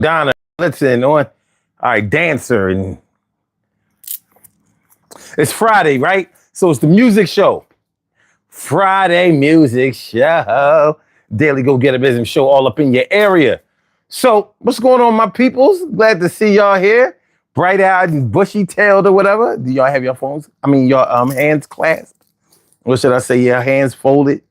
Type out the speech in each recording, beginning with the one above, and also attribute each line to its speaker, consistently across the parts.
Speaker 1: Donna Listen on. All right, Dancer. And it's Friday, right? So it's the music show. Friday music show. Daily Go Get a Business show all up in your area. So what's going on, my peoples? Glad to see y'all here. Bright-eyed and bushy-tailed or whatever. Do y'all have your phones? Your hands clasped? Or should I say your hands folded?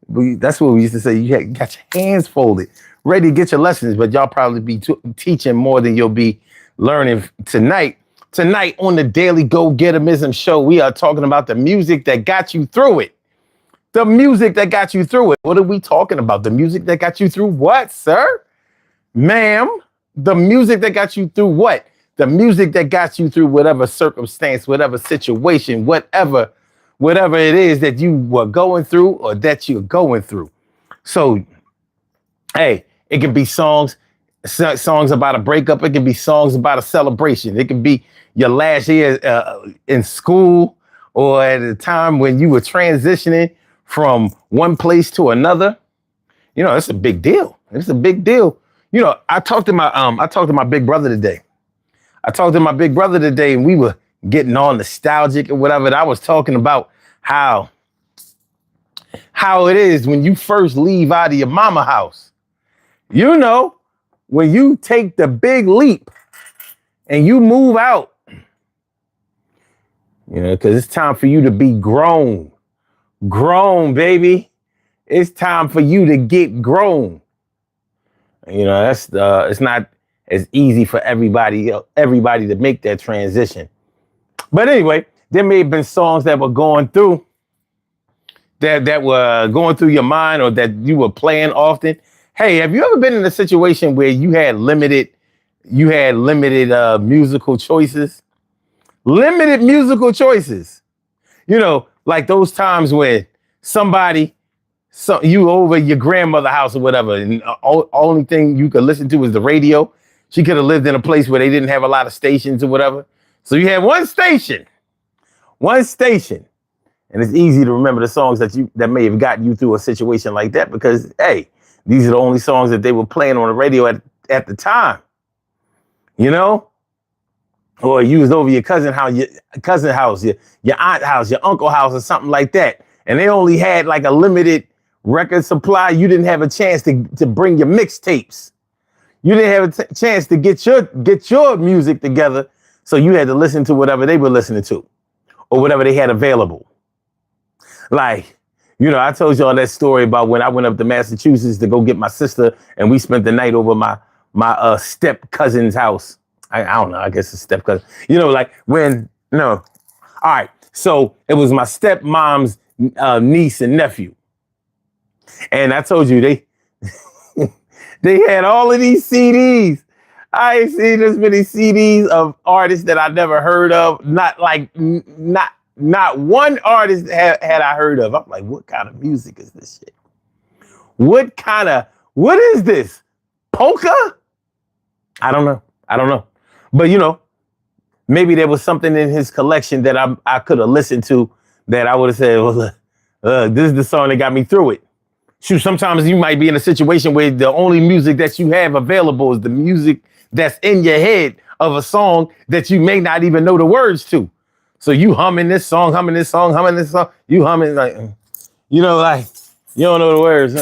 Speaker 1: That's what we used to say. You got your hands folded, ready to get your lessons, but y'all probably be teaching more than you'll be learning tonight. Tonight on the Daily Go Get-a-Mism show, we are talking about the music that got you through it. The music that got you through it. What are we talking about? The music that got you through what, sir? Ma'am? The music that got you through what? The music that got you through whatever circumstance, whatever situation, whatever it is that you were going through or that you're going through. So, hey, it can be songs about a breakup. It can be songs about a celebration. It can be your last year in school or at a time when you were transitioning from one place to another. You know, it's a big deal. It's a big deal. You know, I talked to my big brother today. And we were getting all nostalgic or whatever. And I was talking about how it is when you first leave out of your mama house. You know, when you take the big leap and you move out, you know, because it's time for you to be grown. Grown, baby. It's time for you to get grown. You know, that's it's not as easy for everybody to make that transition. But anyway, there may have been songs that were going through that were going through your mind or that you were playing often. Hey, have you ever been in a situation where you had limited musical choices? Limited musical choices. You know, like those times when you over your grandmother's house or whatever, and only thing you could listen to was the radio. She could have lived in a place where they didn't have a lot of stations or whatever. So you had one station. And it's easy to remember the songs that may have gotten you through a situation like that because, hey, these are the only songs that they were playing on the radio at the time. You know? Or used over your cousin house, your aunt house, your uncle house, or something like that. And they only had like a limited record supply. You didn't have a chance to bring your mixtapes. You didn't have a chance to get your music together. So you had to listen to whatever they were listening to or whatever they had available. Like, you know, I told y'all that story about when I went up to Massachusetts to go get my sister and we spent the night over my step cousin's house. I don't know. I guess it's step cousin. You know, like no. All right. So it was my stepmom's niece and nephew. And I told you they had all of these CDs. I ain't seen this many CDs of artists that I never heard of. Not one artist had I heard of. I'm like, what kind of music is this shit? What is this? Polka? I don't know. But you know, maybe there was something in his collection that I could have listened to that I would have said, well, this is the song that got me through it. Shoot, sometimes you might be in a situation where the only music that you have available is the music that's in your head of a song that you may not even know the words to. So you humming this song. You humming like, you know, like you don't know the words.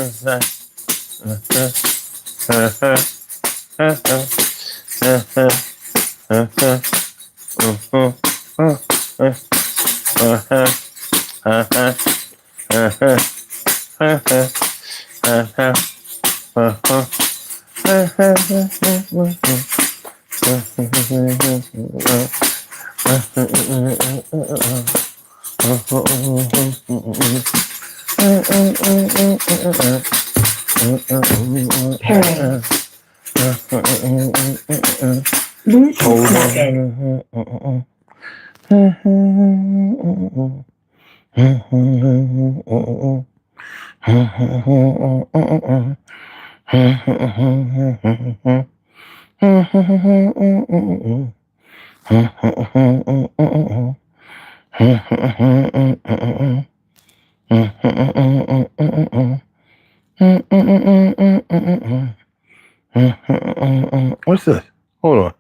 Speaker 1: What's this? Hold on.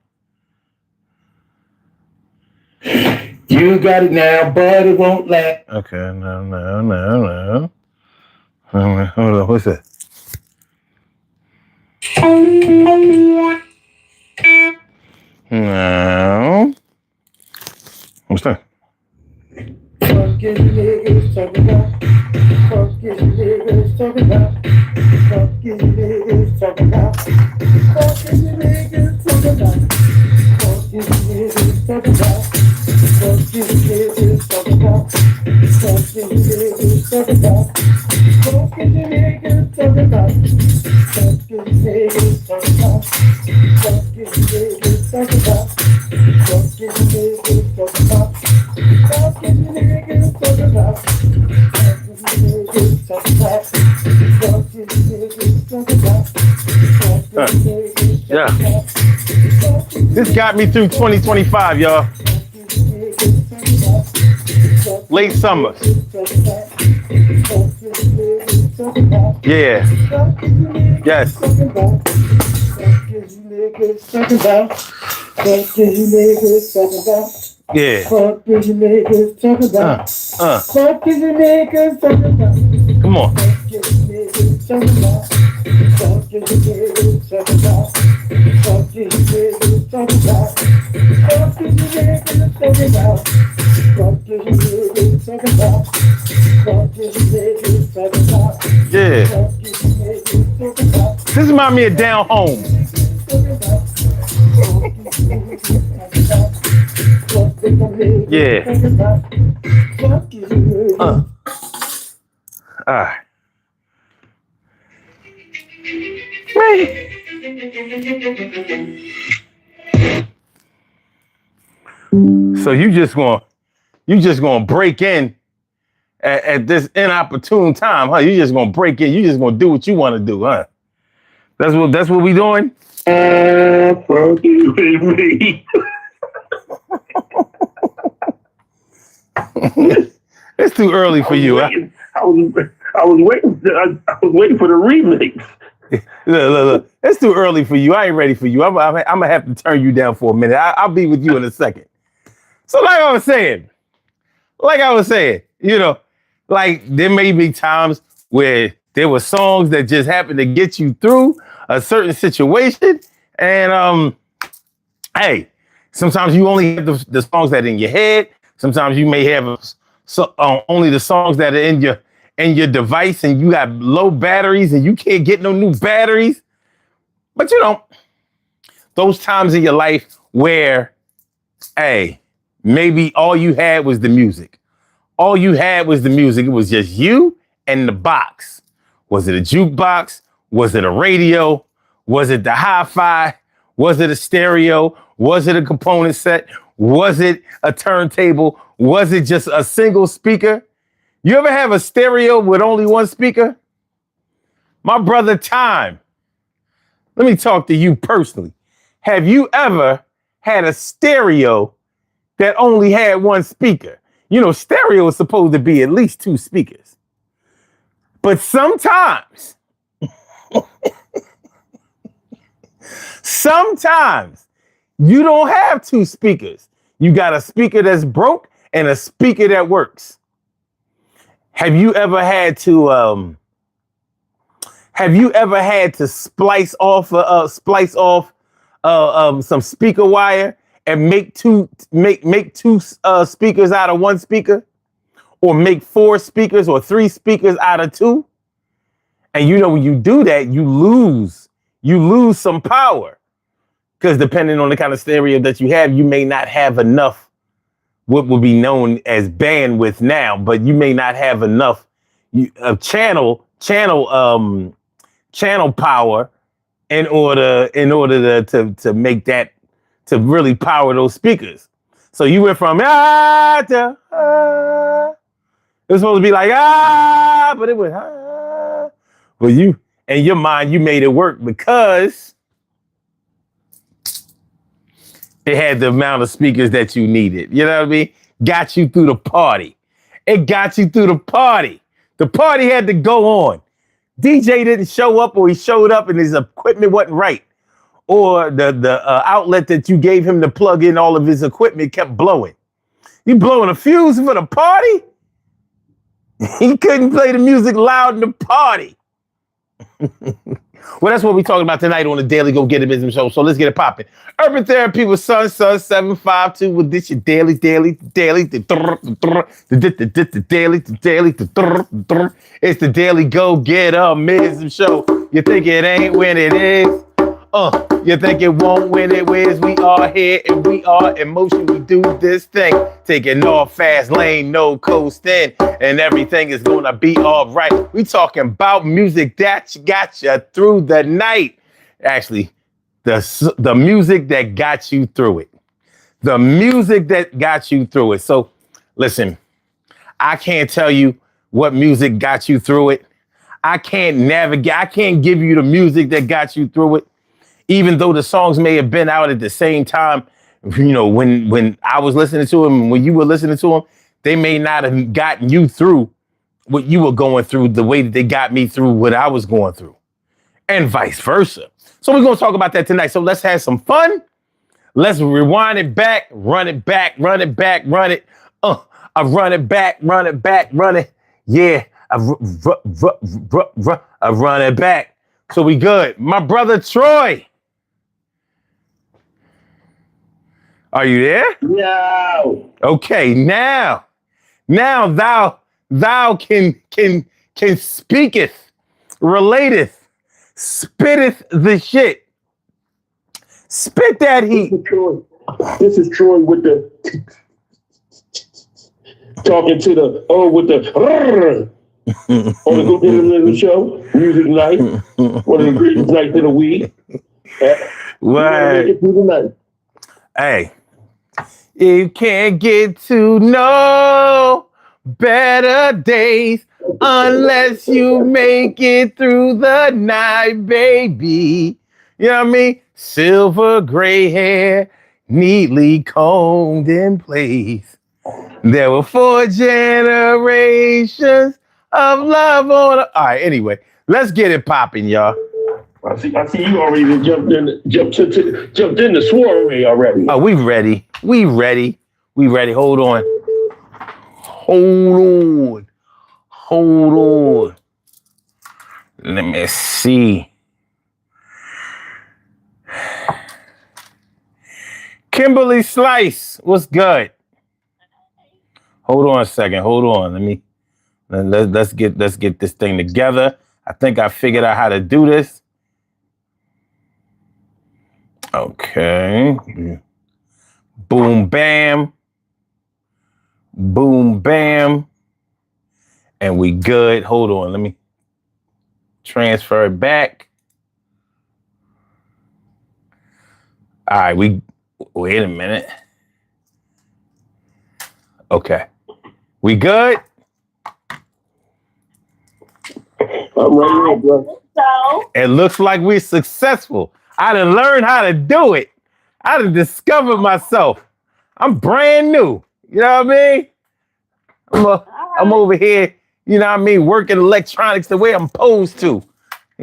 Speaker 2: You got it now, but it won't last.
Speaker 1: Okay, no. Hold on, what's that? No. What's that?
Speaker 2: Fucking niggas talking about. Fucking niggas talking about. Fucking niggas talking about. Fucking niggas talking about. Fucking niggas talking about. Fucking niggas talking about. Fucking niggas talking about. Fucking niggas talking about. Fucking niggas talking about. Fucking niggas talking about. Fucking niggas talking about. Fucking niggas talking about. Fucking niggas talking about. Fucking niggas talking about. Fucking niggas talking about.
Speaker 1: This got me through 2025, y'all. Late summer. Yeah. Yes. Yeah. Come on. Yeah. This reminds me of Down Home. Yeah. All right. So you just gonna break in at this inopportune time, huh? You just gonna break in. You just gonna do what you want to do, huh? That's what we doing.
Speaker 2: Fuck you and me.
Speaker 1: It's too early for you.
Speaker 2: I was waiting for the remix.
Speaker 1: Look. It's too early for you. I ain't ready for you. I'm gonna have to turn you down for a minute. I'll be with you in a second. So like I was saying, you know, like there may be times where there were songs that just happened to get you through a certain situation. And hey, sometimes you only have the songs that are in your head. Sometimes you may have only the songs that are in your device, and you got low batteries and you can't get no new batteries. But you know, those times in your life where, hey, maybe all you had was the music. All you had was the music. It was just you and the box. Was it a jukebox? Was it a radio? Was it the hi-fi? Was it a stereo? Was it a component set? Was it a turntable? Was it just a single speaker? You ever have a stereo with only one speaker? My brother Time, let me talk to you personally. Have you ever had a stereo that only had one speaker? You know, stereo is supposed to be at least two speakers. But sometimes you don't have two speakers. You got a speaker that's broke and a speaker that works. Have you ever had to splice off some speaker wire and make two speakers out of one speaker, or make four speakers or three speakers out of two? And you know, when you do that, you lose some power, because depending on the kind of stereo that you have, you may not have enough what would be known as bandwidth now, but you may not have enough channel power in order to make that, to really power those speakers. So you went from it was supposed to be like but it went Well, you, in your mind, you made it work because it had the amount of speakers that you needed. You know what I mean? Got you through the party. It got you through the party. The party had to go on. DJ didn't show up, or he showed up and his equipment wasn't right, or the outlet that you gave him to plug in all of his equipment kept blowing. You blowing a fuse for the party? He couldn't play the music loud in the party. Well, that's what we're talking about tonight on the Daily Go Get It Business Show. So let's get it popping. Urban Therapy with Sun 752 with this your daily. It's the Daily Go Get Amazing Show. You think it ain't when it is? You think it won't when it is? We are here and we are in motion. We do this thing, taking off fast lane, no coasting, and everything is gonna be all right. We talking about music that got you through the night. Actually, the music that got you through it. The music that got you through it. So, listen, I can't tell you what music got you through it. I can't give you the music that got you through it. Even though the songs may have been out at the same time, you know, when I was listening to them, when you were listening to them, they may not have gotten you through what you were going through the way that they got me through what I was going through, and vice versa. So we're going to talk about that tonight. So let's have some fun. Let's rewind it back, run it back, run it back, run it. I run it back, run it back, run it. Yeah, I run it back. So we good. My brother Troy. Are you there?
Speaker 2: No.
Speaker 1: Okay, now thou can speaketh, relateth, spitteth the shit. Spit that heat.
Speaker 2: This is Troy with the talking to the with the on the Go Get It Business Show, music night, one of the greatest nights of the week.
Speaker 1: What? Hey. You can't get to know better days unless you make it through the night, baby. You know what I mean? Silver gray hair, neatly combed in place. There were 4 generations of love on. All right, anyway, let's get it popping, y'all.
Speaker 2: I see you already jumped in the soiree already.
Speaker 1: Oh, we ready. Hold on. Let me see. Kimberly Slice, what's good? Hold on a second. Hold on. Let's get this thing together. I think I figured out how to do this. Okay. Boom, bam. Boom, bam. And we good. Hold on. Let me transfer it back. All right. Wait a minute. Okay. We good?
Speaker 2: I'm ready, bro.
Speaker 3: So
Speaker 1: It looks like we're successful. I done learned how to do it. I done discovered myself. I'm brand new. You know what I mean? I'm over here, you know what I mean, working electronics the way I'm supposed to. You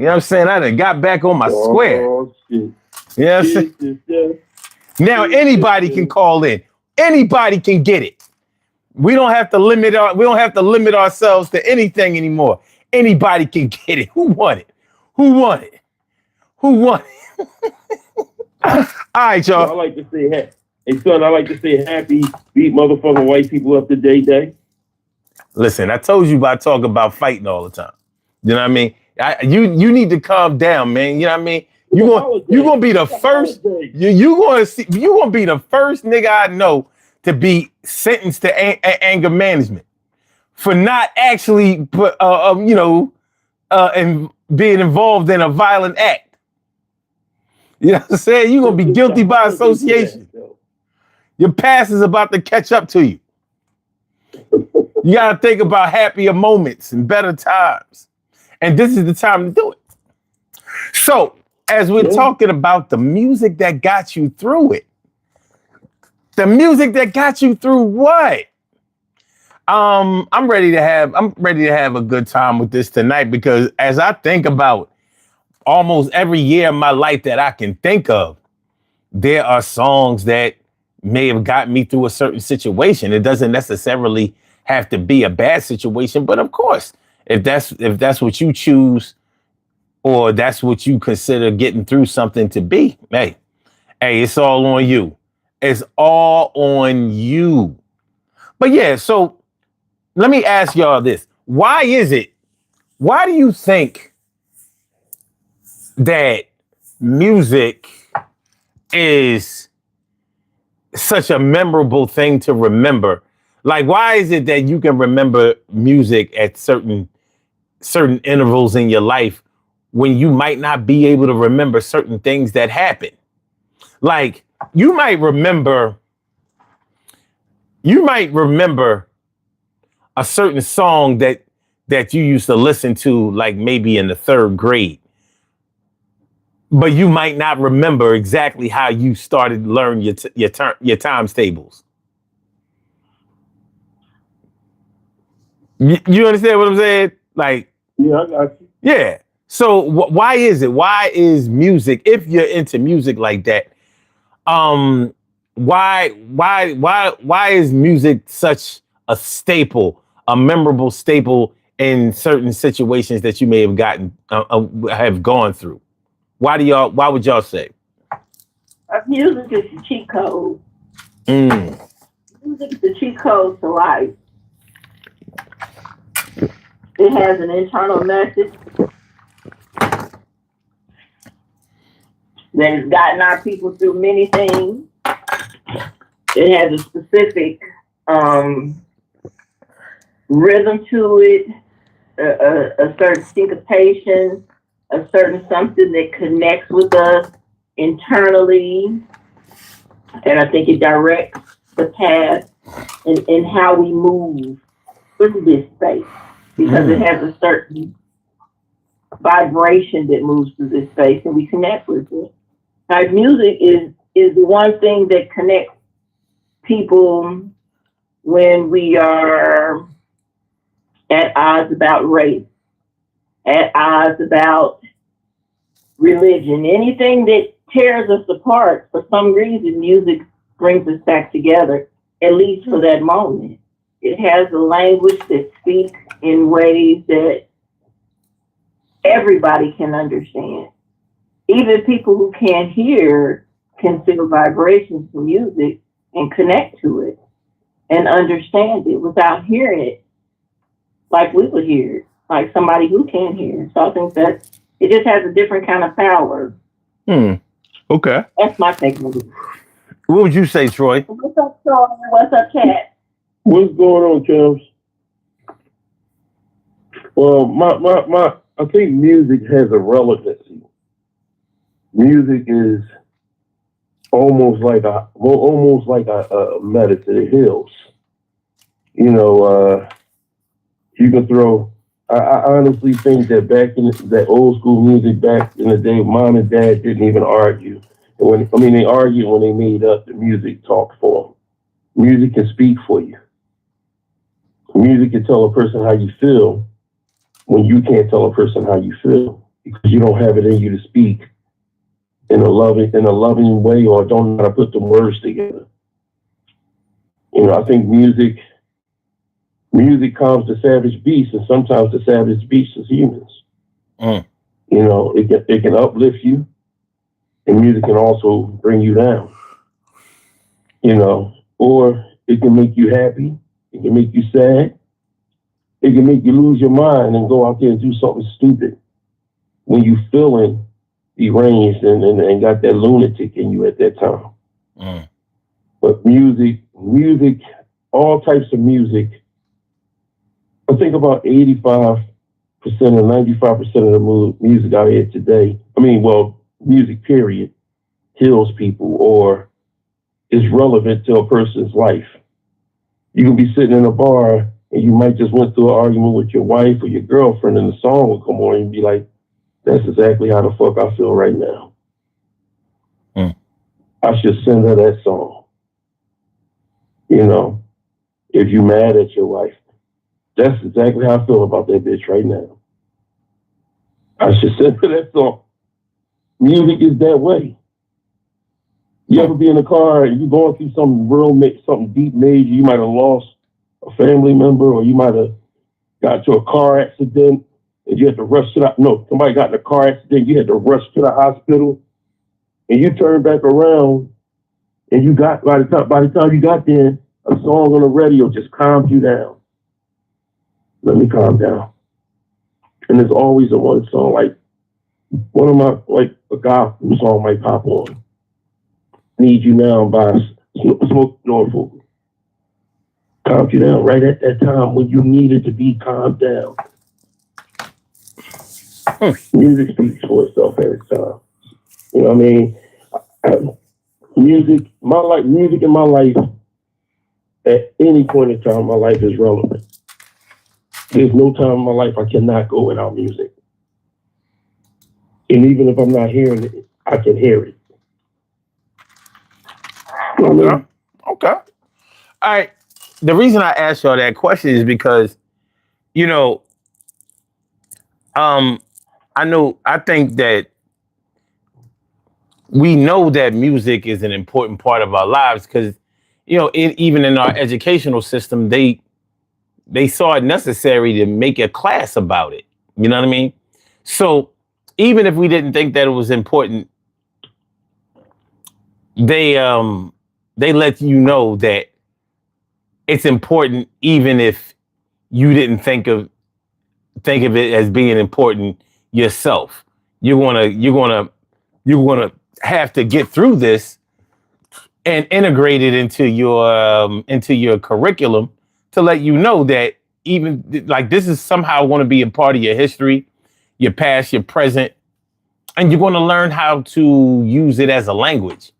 Speaker 1: know what I'm saying? I done got back on my square.
Speaker 2: Oh, shit.
Speaker 1: You know what I'm saying? Now anybody can call in. Anybody can get it. We don't have to limit ourselves to anything anymore. Anybody can get it. Who want it? All right, y'all.
Speaker 2: I like to say happy. Hey, son, I like to say happy beat motherfucking white people up today day.
Speaker 1: Listen, I told you I talk about fighting all the time. You know what I mean? You need to calm down, man. You know what I mean? You're gonna be the first. You're gonna be the first nigga I know to be sentenced to anger management for not actually, and being involved in a violent act. You know what I'm saying? You're gonna be guilty by association. Your past is about to catch up to you. You gotta think about happier moments and better times. And this is the time to do it. So, as we're talking about the music that got you through it, the music that got you through what? I'm ready to have a good time with this tonight because as I think about almost every year of my life that I can think of, there are songs that may have gotten me through a certain situation. It doesn't necessarily have to be a bad situation, but of course, if that's what you choose or that's what you consider getting through something to be, hey, it's all on you. It's all on you. But yeah, so let me ask y'all this. Why do you think that music is such a memorable thing to remember? Like, why is it that you can remember music at certain intervals in your life when you might not be able to remember certain things that happen? Like, you might remember a certain song that you used to listen to, like maybe in the third grade, but you might not remember exactly how you started to learn your times tables. You understand what I'm saying? Like,
Speaker 2: Yeah, I got you.
Speaker 1: yeah. So why is it? Why is music, if you're into music like that, why is music such a staple, a memorable staple in certain situations that you may have have gone through? Why would y'all say?
Speaker 3: Music is the cheat code.
Speaker 1: Mm.
Speaker 3: Music is the cheat code to life. It has an internal message that has gotten our people through many things. It has a specific rhythm to it, a certain syncopation, a certain something that connects with us internally. And I think it directs the path and how we move through this space because it has a certain vibration that moves through this space and we connect with it. Like music is the one thing that connects people when we are at odds about race, at odds about religion, anything that tears us apart. For some reason, music brings us back together, at least for that moment. It has a language that speaks in ways that everybody can understand. Even people who can't hear can feel vibrations from music and connect to it and understand it without hearing it like we would hear it, like somebody who can't hear. So I think that it just has a different kind of power.
Speaker 1: Okay.
Speaker 3: That's my take on it.
Speaker 1: What would you say, Troy?
Speaker 3: What's up, Troy? What's up, Kat?
Speaker 2: What's going on, Chums? Well, I think music has a relevancy. Music is almost like a medicine. It heals. You know, you can throw. I honestly think that back in that old school music back in the day, mom and dad didn't even argue. They argued when they made up the music talk for them. Music can speak for you. Music can tell a person how you feel when you can't tell a person how you feel because you don't have it in you to speak in a loving way or don't know how to put the words together. You know, I think music calms the savage beast, and sometimes the savage beast is humans. You know, it can uplift you, and music can also bring you down. You know, or it can make you happy, it can make you sad, it can make you lose your mind and go out there and do something stupid when you feeling deranged and got that lunatic in you at that time. But music, all types of music. I think about 85% or 95% of the music out here today, music period, heals people or is relevant to a person's life. You can be sitting in a bar and you might just went through an argument with your wife or your girlfriend and the song will come on and be like, that's exactly how the fuck I feel right now. I should send her that song. You know, if you mad at your wife, That's exactly how I feel about that bitch right now. I should send her that song. Music is that way. You ever be in a car and you going through something deep major, you might have lost a family member, or you might have got to a car accident and you had to rush to somebody got in a car accident, you had to rush to the hospital, and you turn back around and you got, by the time you got there, a song on the radio just calmed you down. Let me calm down. And there's always a one song, like one of my, like a gospel song might pop on. Need You Now by Smoke Norfolk. Calmed you down right at that time when you needed to be calmed down. Music speaks for itself every time. You know what I mean? Music in my life, at any point in time, my life is relevant. There's no time in my life I cannot go without music. And even if I'm not hearing it, I can hear it. You know what I mean?
Speaker 1: Okay. All right. The reason I asked y'all that question is because, I think that we know that music is an important part of our lives because, even in our educational system, they saw it necessary to make a class about it. You know what I mean? So even if we didn't think that it was important, they let you know that it's important, even if you didn't think of it as being important yourself. You're gonna have to get through this and integrate it into your curriculum to let you know that even like this is somehow going to be a part of your history, your past, your present, and you're going to learn how to use it as a language.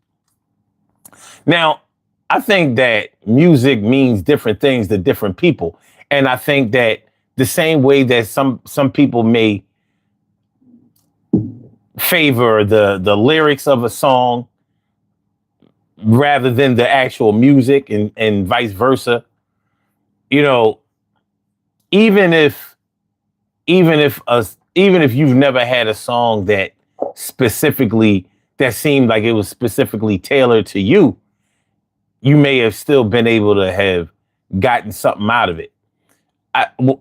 Speaker 1: Now, I think that music means different things to different people. And I think that the same way that some people may favor the lyrics of a song rather than the actual music and vice versa, even if you've never had a song that seemed like it was specifically tailored to you, you may have still been able to have gotten something out of it.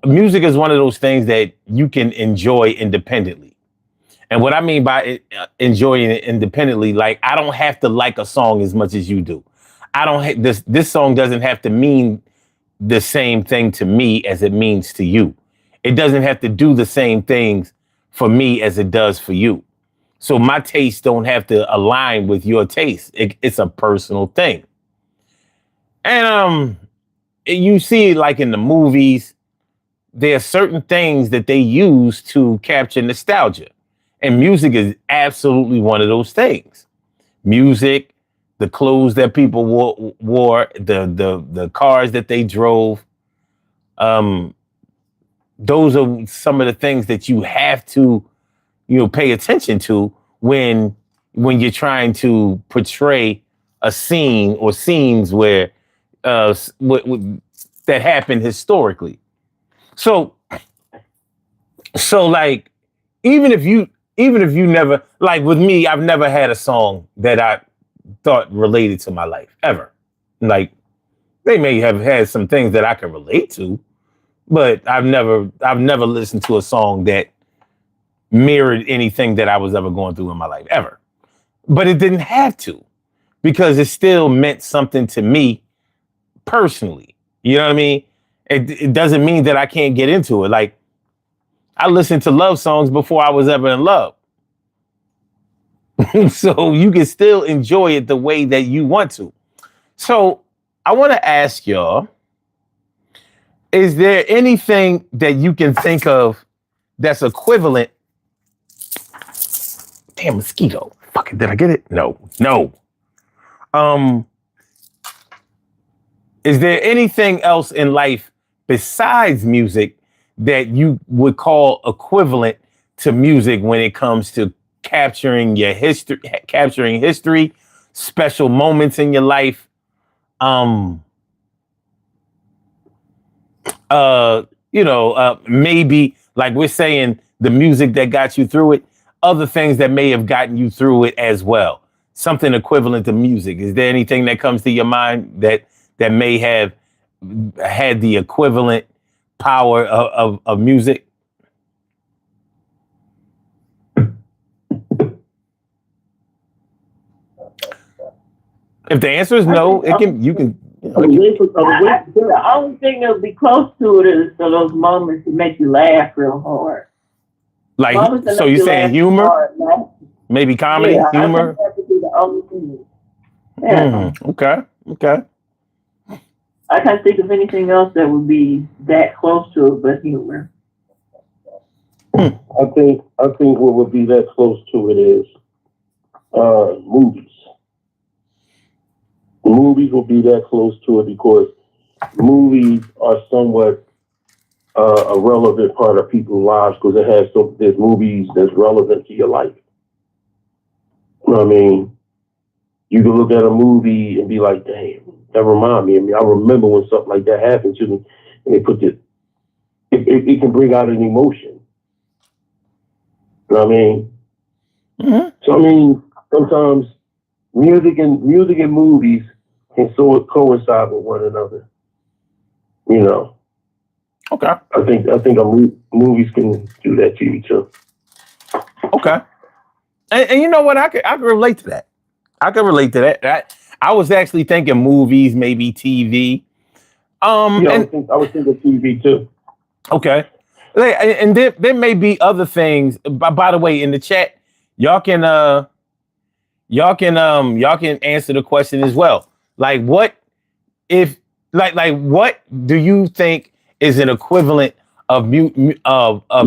Speaker 1: Music is one of those things that you can enjoy independently. And what I mean by enjoying it independently, like I don't have to like a song as much as you do. This song doesn't have to mean the same thing to me as it means to you. It doesn't have to do the same things for me as it does for you. So my tastes don't have to align with your taste. It's a personal thing. And you see, like in the movies, there are certain things that they use to capture nostalgia. And music is absolutely one of those things. Music, the clothes that people wore, the cars that they drove. Those are some of the things that you have to, pay attention to when you're trying to portray a scene or scenes where that happened historically. So like, even if you never, like with me, I've never had a song that I thought related to my life ever. Like they may have had some things that I can relate to, but I've never listened to a song that mirrored anything that I was ever going through in my life ever. But it didn't have to, because it still meant something to me personally. You know what I mean? It doesn't mean that I can't get into it. Like I listened to love songs before I was ever in love. So you can still enjoy it the way that you want to. So I want to ask y'all, is there anything that you can think of that's equivalent? Damn, mosquito. Fuck it, did I get it? No. Is there anything else in life besides music that you would call equivalent to music when it comes to capturing history, special moments in your life, maybe like we're saying the music that got you through it, other things that may have gotten you through it as well. Something equivalent to music. Is there anything that comes to your mind that may have had the equivalent power of music? If the answer is no, you can.
Speaker 3: The only thing that would be close to it is those moments that make you laugh real hard.
Speaker 1: Like, so you're saying humor? Hard, maybe comedy, humor?
Speaker 3: I think that would be the only thing. Yeah.
Speaker 1: Okay.
Speaker 3: I can't think of anything else that would be that close to it but humor.
Speaker 2: I think what would be that close to it is movies. Movies will be that close to it because movies are somewhat a relevant part of people's lives because there's movies that's relevant to your life. You know what I mean? You can look at a movie and be like, damn, that remind me. I mean, I remember when something like that happened to me, and they put it can bring out an emotion. You know what I mean?
Speaker 1: Mm-hmm.
Speaker 2: So I mean, sometimes music and movies can so coincide with one another. You know.
Speaker 1: Okay.
Speaker 2: I think movies can do that to you too.
Speaker 1: Okay. And you know what? I could relate to that. I was actually thinking movies, maybe TV.
Speaker 2: I was thinking TV too.
Speaker 1: Okay. And there may be other things. By the way, in the chat, y'all can answer the question as well. Like, what if what do you think is an equivalent of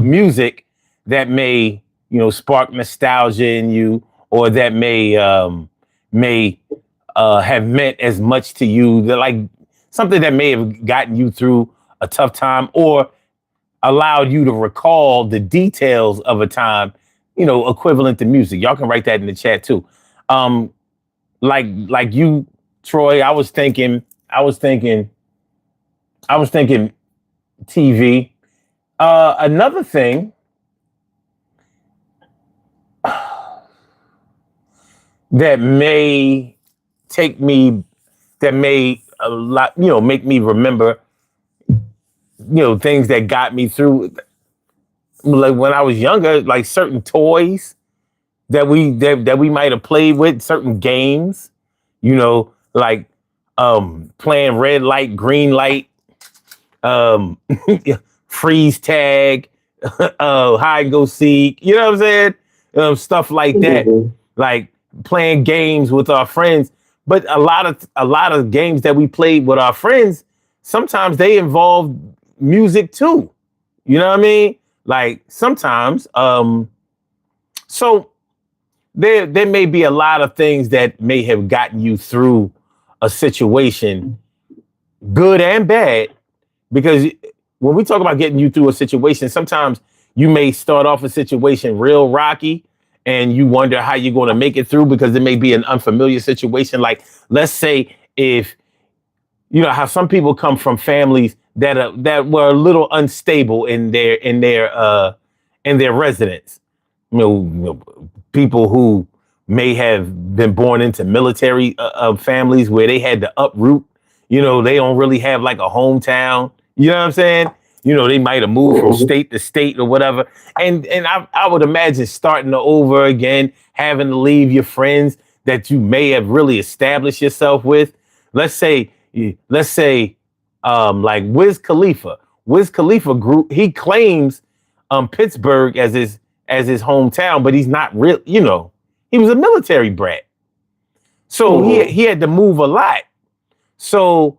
Speaker 1: music that may spark nostalgia in you, or that may have meant as much to you, that like something that may have gotten you through a tough time or allowed you to recall the details of a time, equivalent to music. Y'all can write that in the chat too. Like you, Troy, I was thinking TV. Another thing that may make me remember, things that got me through, like when I was younger, like certain toys that we might have played with, certain games, like playing red light, green light, freeze tag, hide and go seek, you know what I'm saying? Stuff like that, like playing games with our friends. But a lot of games that we played with our friends, sometimes they involve music too. You know what I mean? Like sometimes, so there may be a lot of things that may have gotten you through a situation, good and bad, because when we talk about getting you through a situation, sometimes you may start off a situation real rocky and you wonder how you're going to make it through because it may be an unfamiliar situation. Like, let's say if, how some people come from families that were a little unstable in their residence, people who may have been born into military families where they had to uproot, they don't really have like a hometown, you know what I'm saying? They might have moved from state to state or whatever. And I would imagine starting over again, having to leave your friends that you may have really established yourself with. Let's say like Wiz Khalifa. Wiz Khalifa he claims Pittsburgh as his hometown, but he's not real, he was a military brat. So he had to move a lot. So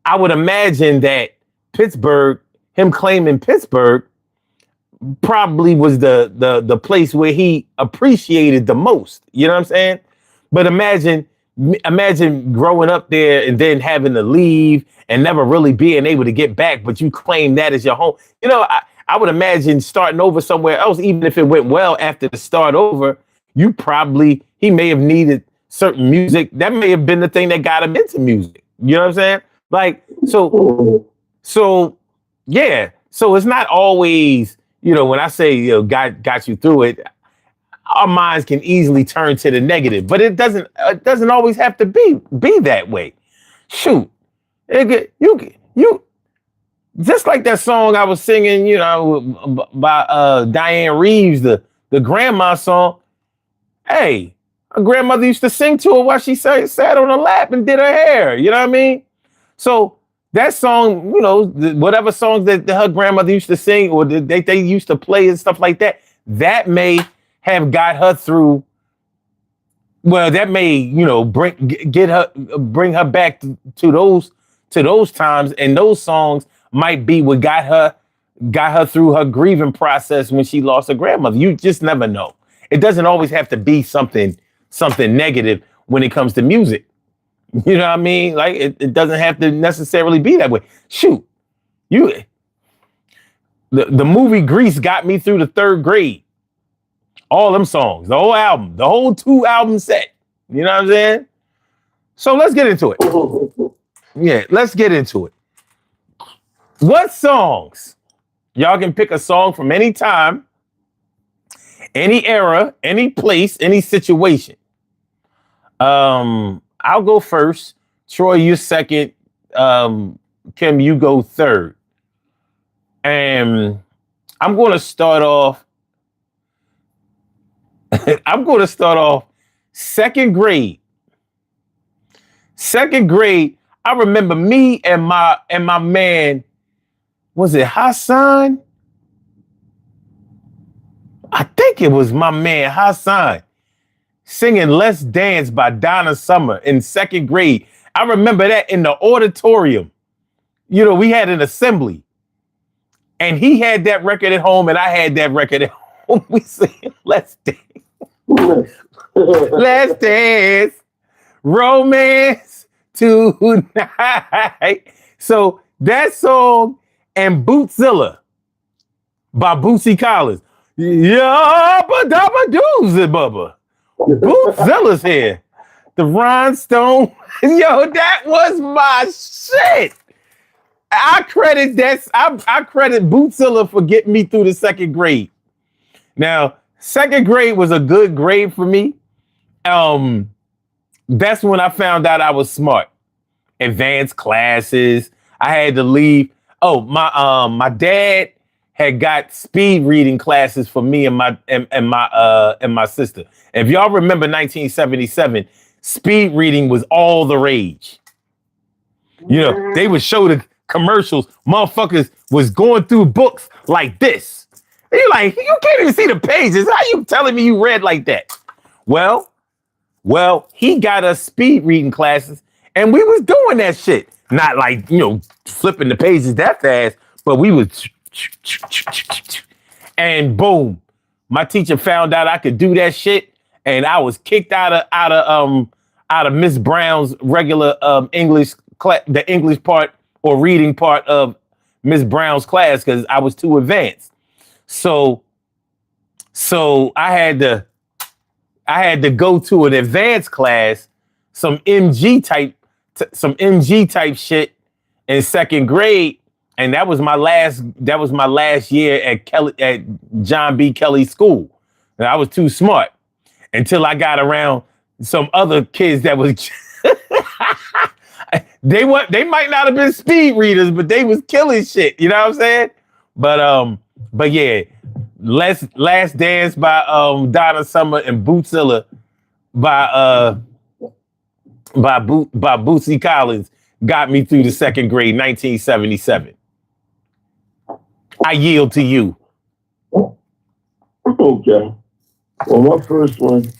Speaker 1: I would imagine that him claiming Pittsburgh probably was the place where he appreciated the most. You know what I'm saying? But imagine growing up there and then having to leave and never really being able to get back, but you claim that as your home. I would imagine starting over somewhere else, even if it went well after the start over, he may have needed certain music. That may have been the thing that got him into music. You know what I'm saying? Like, so yeah, So it's not always, when I say, got you through it, our minds can easily turn to the negative, but it doesn't always have to be that way. Shoot, you just like that song I was singing, by Diane Reeves, the grandma song. Hey, her grandmother used to sing to her while she sat on her lap and did her hair. You know what I mean? So that song, whatever songs that her grandmother used to sing or they used to play and stuff like that, that may have got her through. Well, that may, bring her back to those times, and those songs might be what got her through her grieving process when she lost her grandmother. You just never know. It doesn't always have to be something negative when it comes to music. You know what I mean? Like it doesn't have to necessarily be that way. Shoot, the movie Grease got me through the 3rd grade. All them songs, the whole album, the whole 2-album set. You know what I'm saying? So let's get into it. Yeah, let's get into it. What songs? Y'all can pick a song from any time, any era, any place, any situation. I'll go first. Troy, you second. Kim, you go third. And I'm going to start off. I'm going to start off 2nd grade. 2nd grade. I remember me and my man. Was it Hassan? I think it was my man Hassan singing "Let's Dance" by Donna Summer in 2nd grade. I remember that in the auditorium. We had an assembly, and he had that record at home, and I had that record at home. We sing "Let's Dance." Let's dance, romance tonight. So that song and Bootzilla by Bootsy Collins. Yeah, Bubba. Bootzilla's here. The Rhinestone. Yo, that was my shit. I credit Bootzilla for getting me through the 2nd grade. Now, 2nd grade was a good grade for me. That's when I found out I was smart. Advanced classes. I had to leave. Oh, my dad had got speed reading classes for me and my sister. If y'all remember 1977, speed reading was all the rage. They would show the commercials. Motherfuckers was going through books like this. And you're like, you can't even see the pages. How you telling me you read like that? Well, he got us speed reading classes, and we was doing that shit. Not like, flipping the pages that fast, but we was, and boom, my teacher found out I could do that shit, and I was kicked out of Miss Brown's regular English class, the English part or reading part of Miss Brown's class, because I was too advanced. So I had to go to an advanced class, some MG type shit in 2nd grade, and that was my last year at John B. Kelly School. And I was too smart until I got around some other kids that was they might not have been speed readers, but they was killing shit. You know what I'm saying? But yeah, Last Dance by Donna Summer and Bootzilla by Bootsy Collins got me through the 2nd grade, 1977. I yield to you.
Speaker 2: Okay. Well, my first one,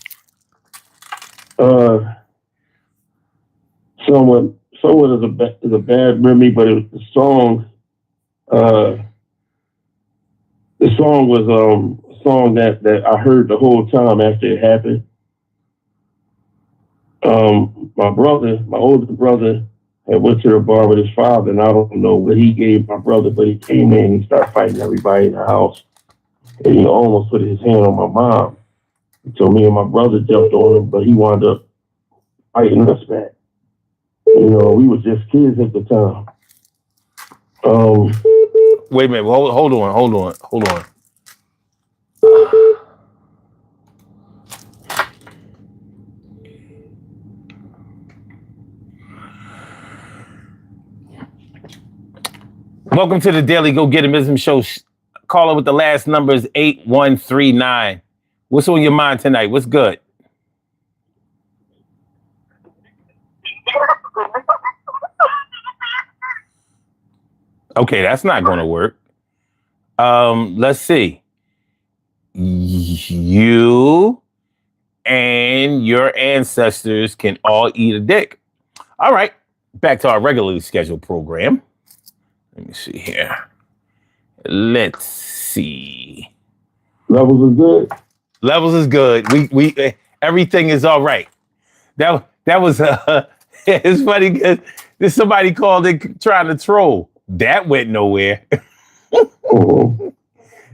Speaker 2: somewhat is a bad memory, but it was the song. The song was a song that I heard the whole time after it happened. My older brother had went to the bar with his father, and I don't know what he gave my brother, but he came in and he started fighting everybody in the house. And he almost put his hand on my mom. So me and my brother jumped on him, but he wound up fighting us back. We were just kids at the time.
Speaker 1: Wait a minute. Hold on. Welcome to the Daily Go Getimism Show. Caller with the last number is 8139. What's on your mind tonight? What's good? Okay, that's not going to work. Let's see. You and your ancestors can all eat a dick. All right, back to our regularly scheduled program. Let me see here. Let's see.
Speaker 2: Levels is good.
Speaker 1: Levels is good. We everything is all right. That was it's funny because there's somebody called it trying to troll. That went nowhere.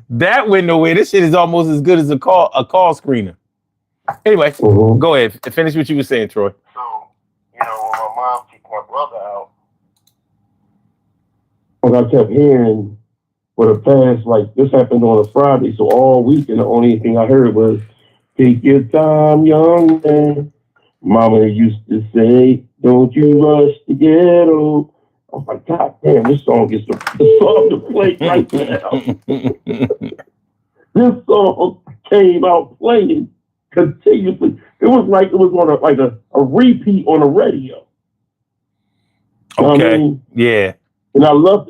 Speaker 1: That went nowhere. This shit is almost as good as a call screener. Anyway, go ahead. Finish what you were saying, Troy.
Speaker 2: So, when my mom kicked my brother out, I kept hearing for the past, like, this happened on a Friday, so all week, and the only thing I heard was, take your time, young man. Mama used to say, don't you rush the ghetto. I was like, God damn, this song is the song to play right now. This song came out playing continuously. It was like it was on a repeat on the radio.
Speaker 1: Okay.
Speaker 2: You know what I mean?
Speaker 1: Yeah.
Speaker 2: And I loved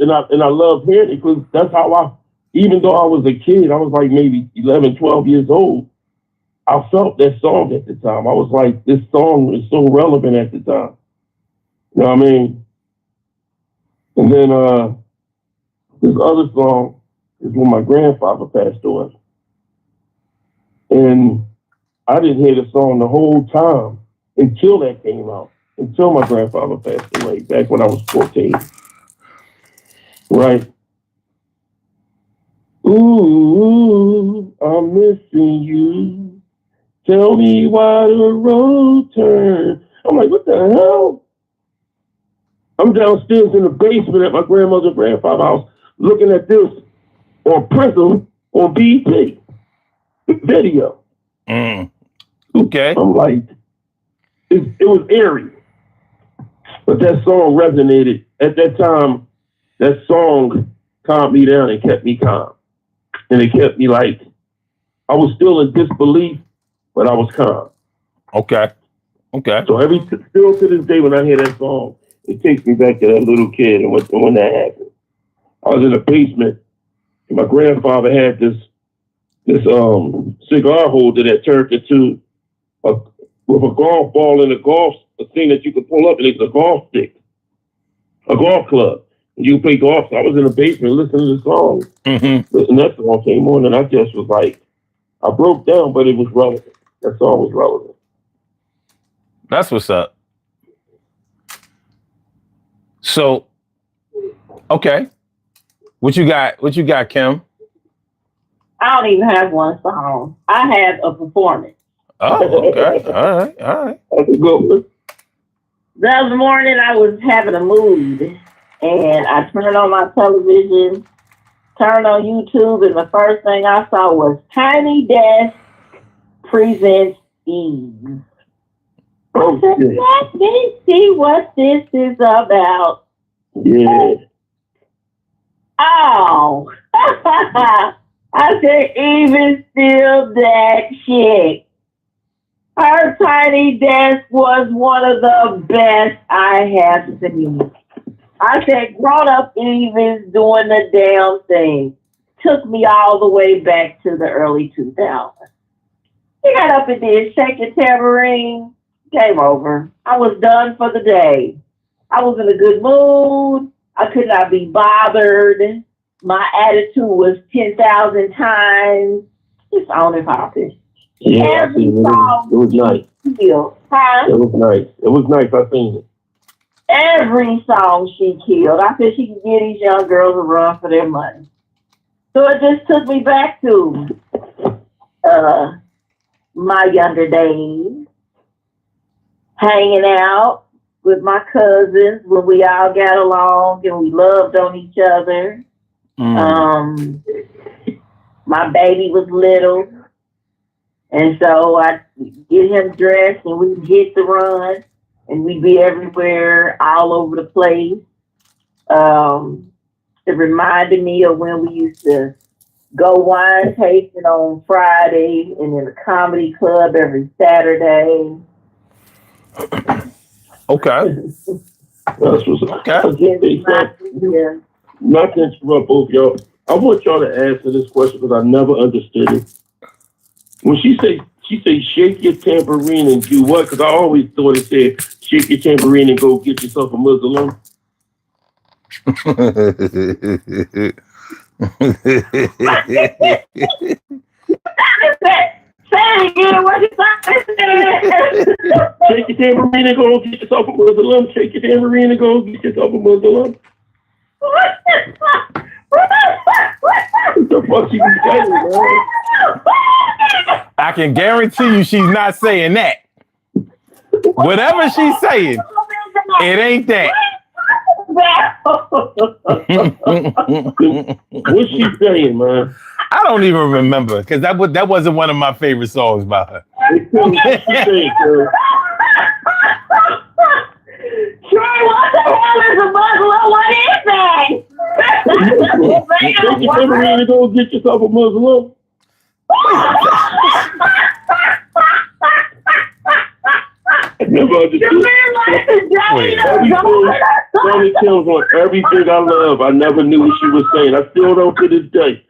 Speaker 2: hearing it because that's how even though I was a kid, I was like maybe 11, 12 years old. I felt that song at the time. I was like, this song is so relevant at the time. You know what I mean? And then this other song is when my grandfather passed away. And I didn't hear the song the whole time until that came out, until my grandfather passed away, back when I was 14. Right? Ooh, I'm missing you. Tell me why the road turned. I'm like, what the hell? I'm downstairs in the basement at my grandmother's grandfather's house looking at this on Prism on BT video.
Speaker 1: Okay.
Speaker 2: I'm like, it was eerie. But that song resonated. At that time, that song calmed me down and kept me calm. And it kept me like, I was still in disbelief, but I was calm.
Speaker 1: Okay.
Speaker 2: So still to this day when I hear that song, it takes me back to that little kid and when that happened. I was in the basement and my grandfather had this cigar holder that turned into with a golf ball and a thing that you could pull up and it's a golf stick, a golf club. And you play golf. So I was in the basement listening to the song. Mm-hmm. And that song came on and I just was like, I broke down, but it was relevant. That song was relevant.
Speaker 1: That's what's up. So, okay. What you got, Kim?
Speaker 3: I don't even have one song. I have a performance.
Speaker 1: Oh, okay. All right.
Speaker 2: That's a good one.
Speaker 3: The other morning, I was having a mood, and I turned on my television, turned on YouTube, and the first thing I saw was Tiny Desk presents Eve. I said, let me see what this is about.
Speaker 2: Yeah.
Speaker 3: Oh. I said, Eve is still that shit. Her Tiny Desk was one of the best I have seen. I said, grown up Eve is doing the damn thing. Took me all the way back to the early 2000s. He got up and did Shake Your Tambourine. Game over. I was done for the day. I was in a good mood. I could not be bothered. My attitude was 10,000 times. It's on and popping.
Speaker 2: Yeah, every song it was nice.
Speaker 3: Killed. Huh?
Speaker 2: It was nice. It was nice. I seen it.
Speaker 3: Every song she killed. I said she could give these young girls a run for their money. So it just took me back to my younger days. Hanging out with my cousins when we all got along and we loved on each other. My baby was little, and so I get him dressed, and we hit the run, and we'd be everywhere, all over the place. It reminded me of when we used to go wine tasting on Friday and in a comedy club every Saturday.
Speaker 1: Okay.
Speaker 2: That's what's
Speaker 1: Okay.
Speaker 3: Yeah.
Speaker 2: Not to interrupt both y'all. I want y'all to answer this question because I never understood it. When she say shake your tambourine and do what? Because I always thought it said shake your tambourine and go get yourself a Muslim. Shake your tambourine and go get yourself a Muslim. Shake your tambourine and go get yourself a Muslim. What the fuck she be saying, man?
Speaker 1: I can guarantee you she's not saying that. Whatever she's saying, it ain't that.
Speaker 2: What's she saying, man?
Speaker 1: I don't even remember because that wasn't one of my favorite songs by her.
Speaker 2: What she saying, girl?
Speaker 3: Troy, what the hell is a Muslim? What is that?
Speaker 2: Take your tambourine and go get yourself a Muslim. I never understood. Sonny Tim's on everything I love. I never knew what she was saying. I still don't to this day.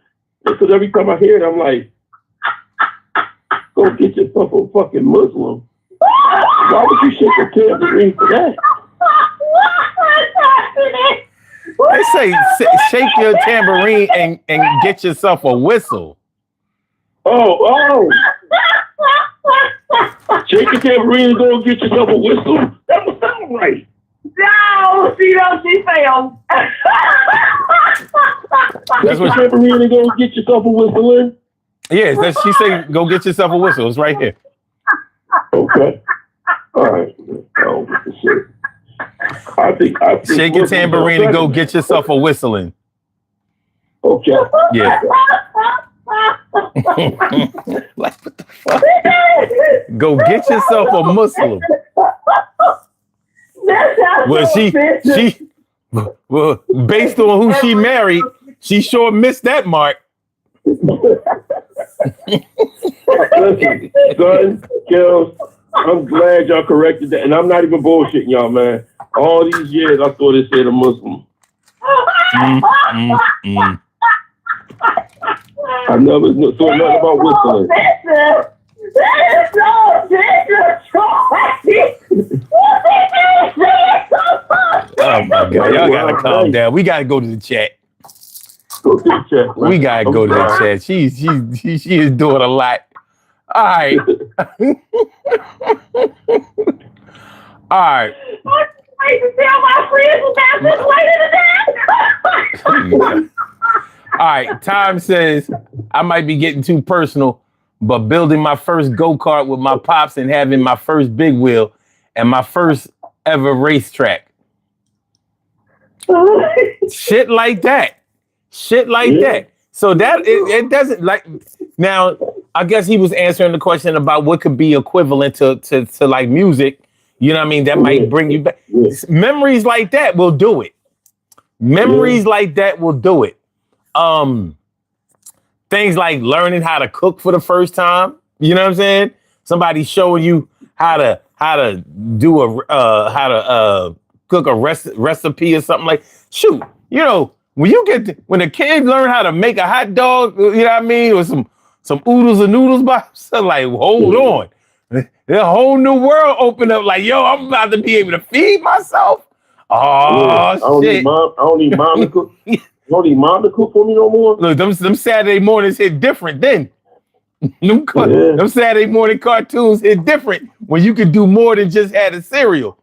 Speaker 2: Because every time I hear it, I'm like, go get yourself a fucking Muslim. Why would you shake a tambourine for that?
Speaker 1: They say shake your tambourine and get yourself a whistle.
Speaker 2: Oh. Shake your tambourine and go get yourself a whistle. That would sound right.
Speaker 3: No, she failed.
Speaker 2: Shake your tambourine and go get yourself a whistle in.
Speaker 1: Yes, she said go get yourself a whistle. It's right here.
Speaker 2: Okay. All right. Oh, what the shit. I think
Speaker 1: Shake your tambourine and go get yourself a whistling.
Speaker 2: Okay.
Speaker 1: Yeah. Like what the fuck? Go get yourself a Muslim. Well, based on who she married, she sure missed that mark.
Speaker 2: Listen, son, girls, I'm glad y'all corrected that, and I'm not even bullshitting y'all, man. All these years, I thought it said a Muslim. I never thought nothing about whistling.
Speaker 3: That is so
Speaker 1: Oh my God, y'all gotta calm down. We gotta go to the chat.
Speaker 2: Go to the chat.
Speaker 1: We gotta go to the chat. She is doing a lot. All right. All right.
Speaker 3: Tell my friends about this later today.
Speaker 1: All right. Time says I might be getting too personal, but building my first go-kart with my pops and having my first big wheel and my first ever racetrack. Shit like that. That. So that it doesn't like now. I guess he was answering the question about what could be equivalent to like music. You know what I mean? That might bring you back. Memories like that will do it. Like that will do it. Things like learning how to cook for the first time. You know what I'm saying? Somebody showing you how to do cook a recipe or something like. Shoot, you know when a kid learn how to make a hot dog, you know what I mean, or some oodles and noodles by himself, like hold on, the whole new world opened up. Like yo, I'm about to be able to feed myself. Oh shit!
Speaker 2: I don't need mom to cook. You don't need mom to cook for me no more.
Speaker 1: Look, them Saturday mornings hit different then. Them Saturday morning cartoons hit different when you could do more than just have a cereal.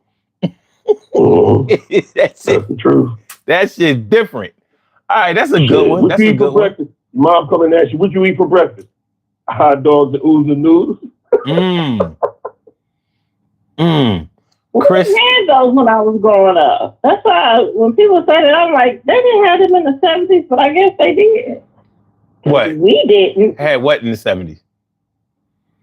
Speaker 2: That's the truth.
Speaker 1: That shit different. All right, that's a good one.
Speaker 2: What you eat for breakfast? Mom coming at you. What you eat for breakfast? Hot dogs and oodles and noodles.
Speaker 3: We
Speaker 1: Chris,
Speaker 3: didn't have those when I was growing up. That's why when people say that, I'm like, they didn't have them in the 70s, but I guess they did.
Speaker 1: what?
Speaker 3: We didn't.
Speaker 1: Had what in the 70s?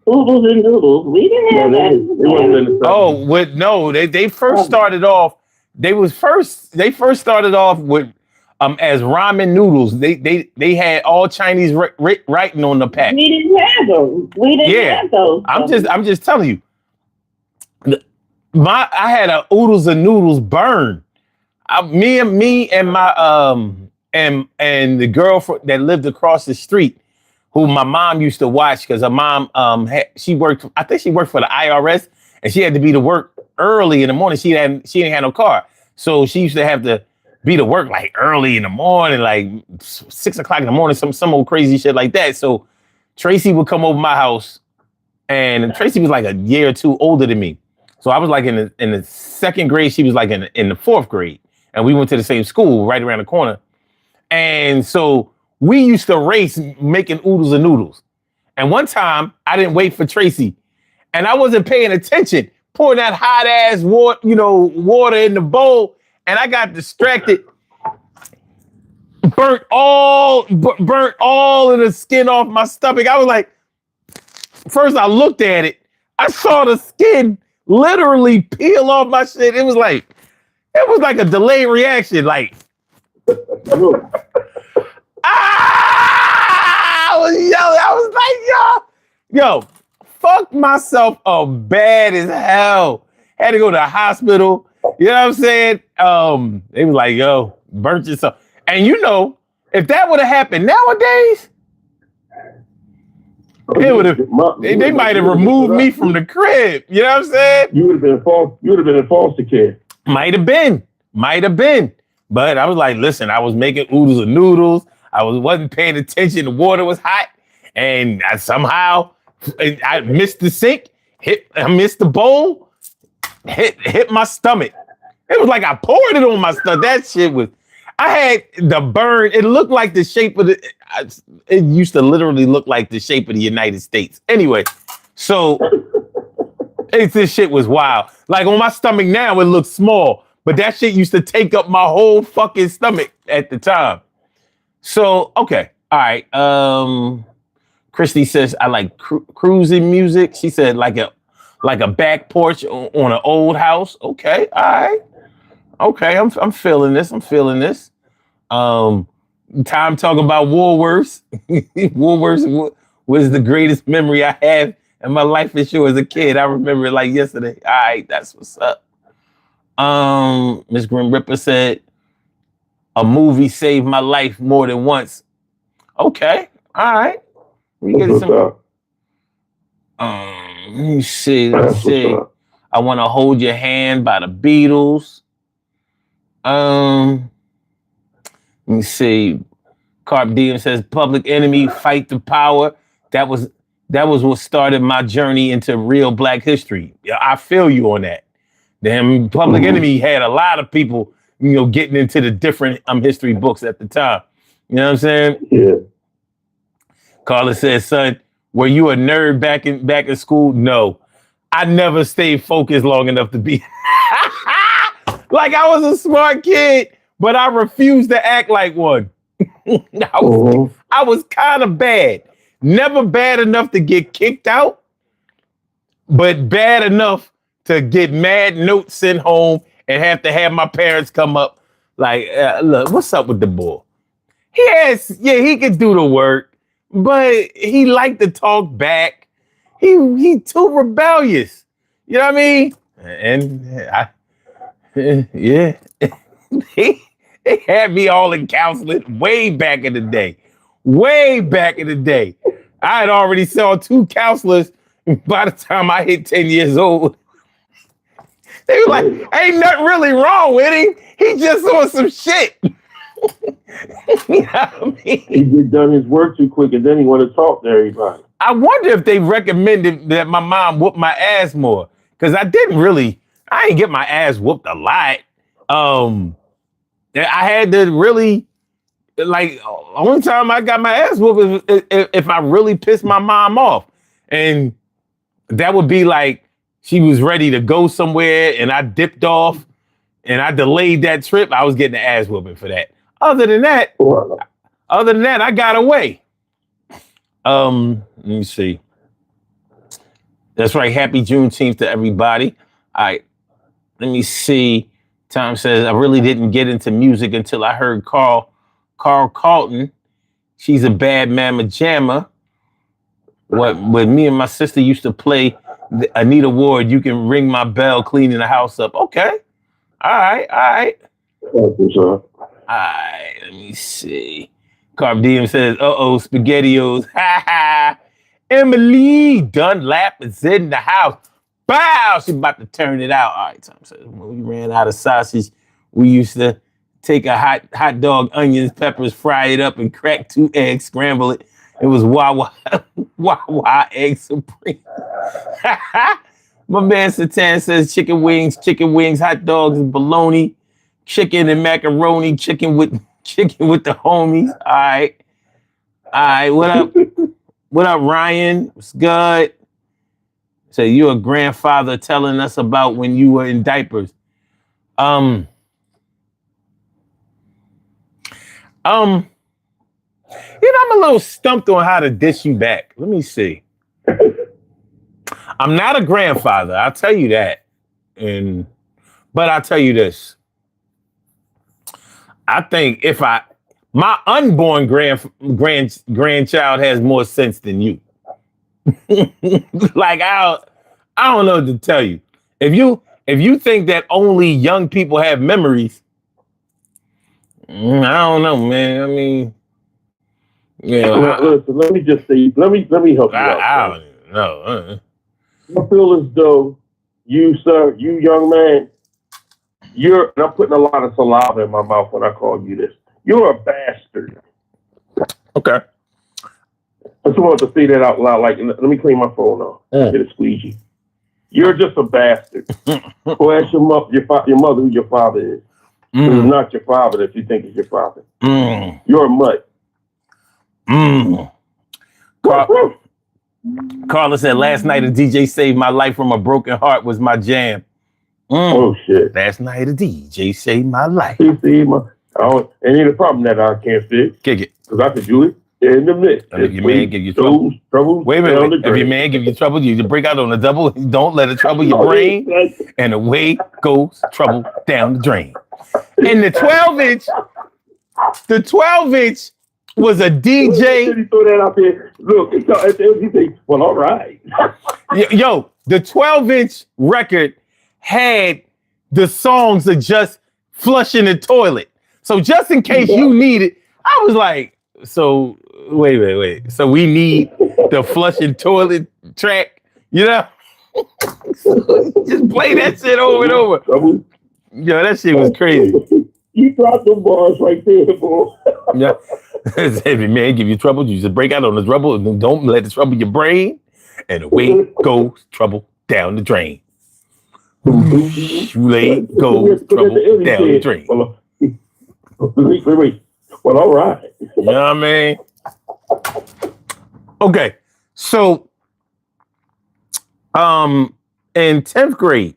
Speaker 3: Oodles and doodles. We didn't have that.
Speaker 2: It wasn't in the 70s.
Speaker 1: Oh, with no, they first started off. They first started off with as ramen noodles. They had all Chinese writing on the pack.
Speaker 3: We didn't have those. We didn't have those.
Speaker 1: I'm just telling you. I had a oodles and noodles burn. Me and my and the girl that lived across the street, who my mom used to watch because her mom she worked. I think she worked for the IRS, and she had to be to work early in the morning. She didn't have no car, so she used to have to be to work like early in the morning, like 6 o'clock in the morning, some old crazy shit like that. So Tracy would come over my house, and Tracy was like a year or two older than me. So I was like in the second grade. She was like in the fourth grade, and we went to the same school right around the corner. And so we used to race making oodles and noodles. And one time I didn't wait for Tracy, and I wasn't paying attention, pouring that hot ass water in the bowl, and I got distracted, burnt all of the skin off my stomach. I was like, first I looked at it, I saw the skin literally peel off my shit. It was like a delayed reaction. Like, I was yelling. I was like, yo, fuck myself up bad as hell. Had to go to the hospital. You know what I'm saying? They was like, yo, burnt yourself. And if that would have happened nowadays, it would have. They might have removed me from the crib. You know what I'm saying?
Speaker 2: You would have been in foster care. Might have been.
Speaker 1: But I was like, listen, I was making oodles and noodles. I wasn't paying attention. The water was hot, and somehow I missed the sink. I missed the bowl. Hit my stomach. It was like I poured it on my stomach. That shit was. I had the burn. It looked like the shape of the. It used to literally look like the shape of the United States. Anyway, so this shit was wild. Like on my stomach now, it looks small, but that shit used to take up my whole fucking stomach at the time. So okay, all right. Christy says I like cruising music. She said like a back porch on an old house. Okay, all right. Okay, I'm feeling this. Time talking about Woolworths. Woolworths was the greatest memory I have in my life for sure as a kid. I remember it like yesterday. All right, that's what's up. Miss Grim Ripper said a movie saved my life more than once. Okay, all right. We get some. Let me see. I Want to Hold Your Hand by the Beatles. Let me see. Carp Diem says Public Enemy, Fight the Power. That was what started my journey into real Black history. Yeah, I feel you on that. Damn, Public Enemy had a lot of people, getting into the different history books at the time. You know what I'm saying?
Speaker 2: Yeah.
Speaker 1: Carla says, son, were you a nerd back in school? No. I never stayed focused long enough to be like I was a smart kid, but I refused to act like one. I was kind of bad. Never bad enough to get kicked out, but bad enough to get mad notes sent home and have to have my parents come up like, look, what's up with the boy? He could do the work, but he liked to talk back. He too rebellious. You know what I mean? And yeah, they had me all in counseling way back in the day. I had already saw 2 counselors by the time I hit 10 years old. They were like, ain't nothing really wrong with him. He just on some shit. You know what I mean?
Speaker 2: He just done his work too quick, and then he want to talk to everybody.
Speaker 1: I wonder if they recommended that my mom whoop my ass more, because I ain't get my ass whooped a lot. I had to really, like, only time I got my ass whooped is if I really pissed my mom off. And that would be like she was ready to go somewhere and I dipped off and I delayed that trip, I was getting the ass whooping for that. Other than that, I got away. Let me see. That's right. Happy Juneteenth to everybody. All right. Let me see. Tom says, I really didn't get into music until I heard Carl Carlton. She's a bad mama jamma. When me and my sister used to play Anita Ward, you can ring my bell cleaning the house up. Okay. All right. All right. Let me see. Carb Diem says, SpaghettiOs. Ha ha. Emily Dunlap is in the house. Bow! She's about to turn it out. All right, Tom says, when we ran out of sausage, we used to take a hot dog, onions, peppers, fry it up, and crack 2 eggs, scramble it. It was Wawa egg supreme. My man Satan says chicken wings, hot dogs, and bologna, chicken and macaroni, chicken with the homies. All right. What up? What up, Ryan? What's good? So you're a grandfather telling us about when you were in diapers. I'm a little stumped on how to dish you back. Let me see. I'm not a grandfather, I'll tell you that. But I'll tell you this. I think my unborn grandchild has more sense than you. Like I don't know what to tell you. If you think that only young people have memories, I don't know, man. I mean, yeah.
Speaker 2: Listen, let me just say, let me help you out.
Speaker 1: I don't even know.
Speaker 2: I feel as though you, sir, you young man, and I'm putting a lot of saliva in my mouth when I call you this. You're a bastard.
Speaker 1: Okay.
Speaker 2: I just wanted to say that out loud. Like, let me clean my phone off. Get a squeegee. You're just a bastard. Go ask your mother who your father is. It's not your father that you think is your father. You're a mutt.
Speaker 1: Carla said, last night a DJ saved my life from a broken heart was my jam.
Speaker 2: Oh, shit.
Speaker 1: Last night a DJ saved my life.
Speaker 2: Ain't a problem that I can't fix.
Speaker 1: Kick it.
Speaker 2: Because I could do it in the mix.
Speaker 1: If your man give you trouble. Wait a minute. If your man give you trouble, you break out on the double. Don't let it trouble your brain. And away goes trouble down the drain. And the 12-inch was a DJ.
Speaker 2: He threw that out there. Look, he said, well, all right.
Speaker 1: Yo, the 12-inch record had the songs of just flushing the toilet. So just in case you need it, I was like, so wait. So we need the flushing toilet track, you know? Just play that shit over and over. Yo, that shit was crazy.
Speaker 2: You dropped the bars right there, boy.
Speaker 1: Yeah. If your man give you trouble, you just break out on the trouble and don't let it trouble your brain. And away goes trouble down the drain. Away goes trouble down the drain.
Speaker 2: Wait. Well, all right.
Speaker 1: You know what I mean? Okay. So, in 10th grade,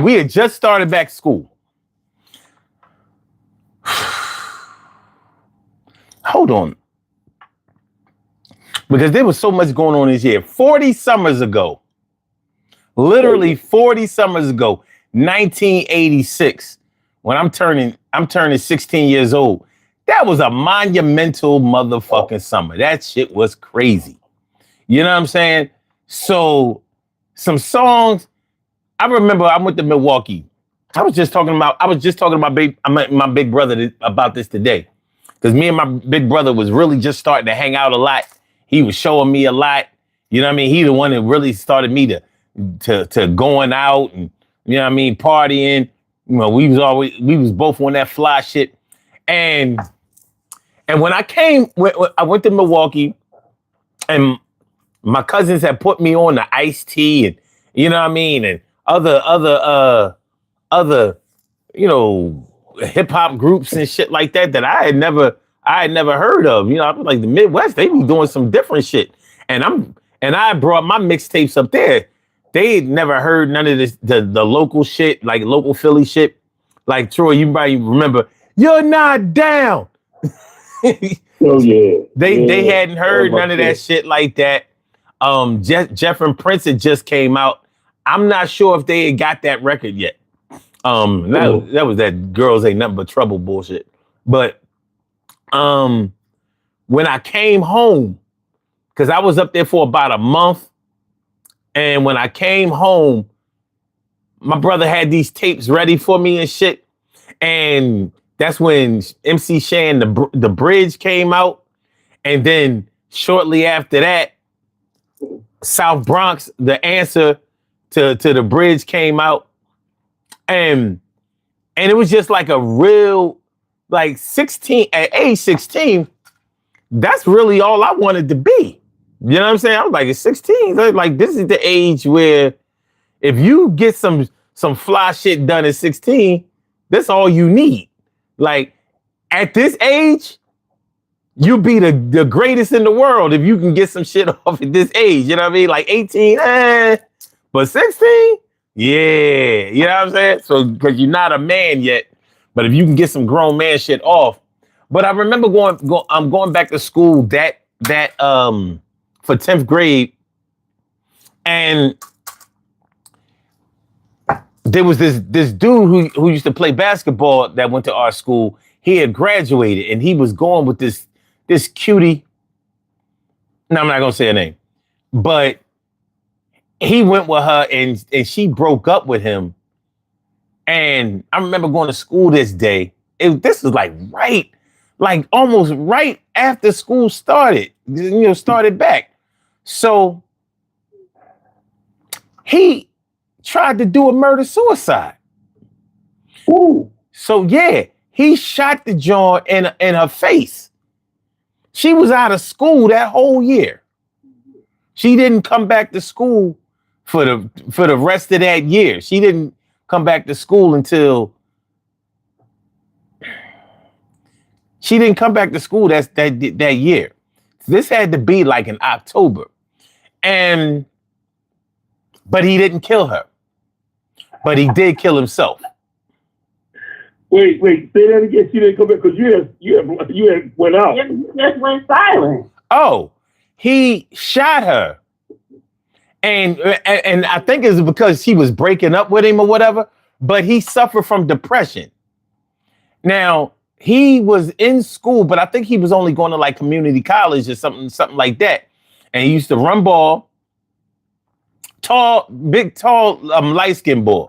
Speaker 1: we had just started back school. Hold on. Because there was so much going on this year. 40 summers ago, literally 40 summers ago, 1986, when I'm turning 16 years old, that was a monumental motherfucking summer. That shit was crazy. You know what I'm saying? So some songs, I remember I went to Milwaukee. I was just talking about my big brother about this today. Because me and my big brother was really just starting to hang out a lot. He was showing me a lot. You know what I mean? He the one that really started me to going out and, you know what I mean, partying. You know, we was both on that fly shit. And when I went to Milwaukee and my cousins had put me on the Ice-T and, you know what I mean? And other, you know, hip hop groups and shit like that I had never heard of. You know, I was like the Midwest, they be doing some different shit. And And I brought my mixtapes up there. They had never heard none of this, the local shit, like local Philly shit. Like Troy, you might remember, "You're Not Down."
Speaker 2: Oh yeah.
Speaker 1: They hadn't heard none of that shit like that. Jeff and Prince had just came out. I'm not sure if they had got that record yet. That was that Girls Ain't Nothing But Trouble bullshit. But when I came home, because I was up there for about a month, and when I came home, my brother had these tapes ready for me and shit. And that's when MC Shan, the Bridge came out. And then shortly after that, South Bronx, The Answer to The Bridge came out. And it was just like a real, like 16, at age 16, that's really all I wanted to be. You know what I'm saying? I was like, at 16, like this is the age where if you get some fly shit done at 16, that's all you need. Like at this age, you be the greatest in the world if you can get some shit off at this age. You know what I mean? Like 18, but 16, yeah. You know what I'm saying? So because you're not a man yet, but if you can get some grown man shit off. But I remember I'm going back to school that for 10th grade, and there was this dude who used to play basketball that went to our school. He had graduated and he was going with this cutie. No, I'm not gonna say her name, but he went with her and she broke up with him. And I remember going to school this day. This was like almost right after school started, started back. So he tried to do a murder-suicide.
Speaker 2: Ooh.
Speaker 1: So yeah, he shot the joint in her face. She was out of school that whole year. She didn't come back to school for the rest of that year. She didn't come back to school until that year. This had to be like in October. But he didn't kill her. But he did kill himself.
Speaker 2: Wait, say that again. She didn't come back because you had went out.
Speaker 3: You just went silent.
Speaker 1: Oh, he shot her. And I think it's because she was breaking up with him or whatever, but he suffered from depression. Now, he was in school, but I think he was only going to like community college or something like that. And he used to run ball. Big, tall, light-skinned boy.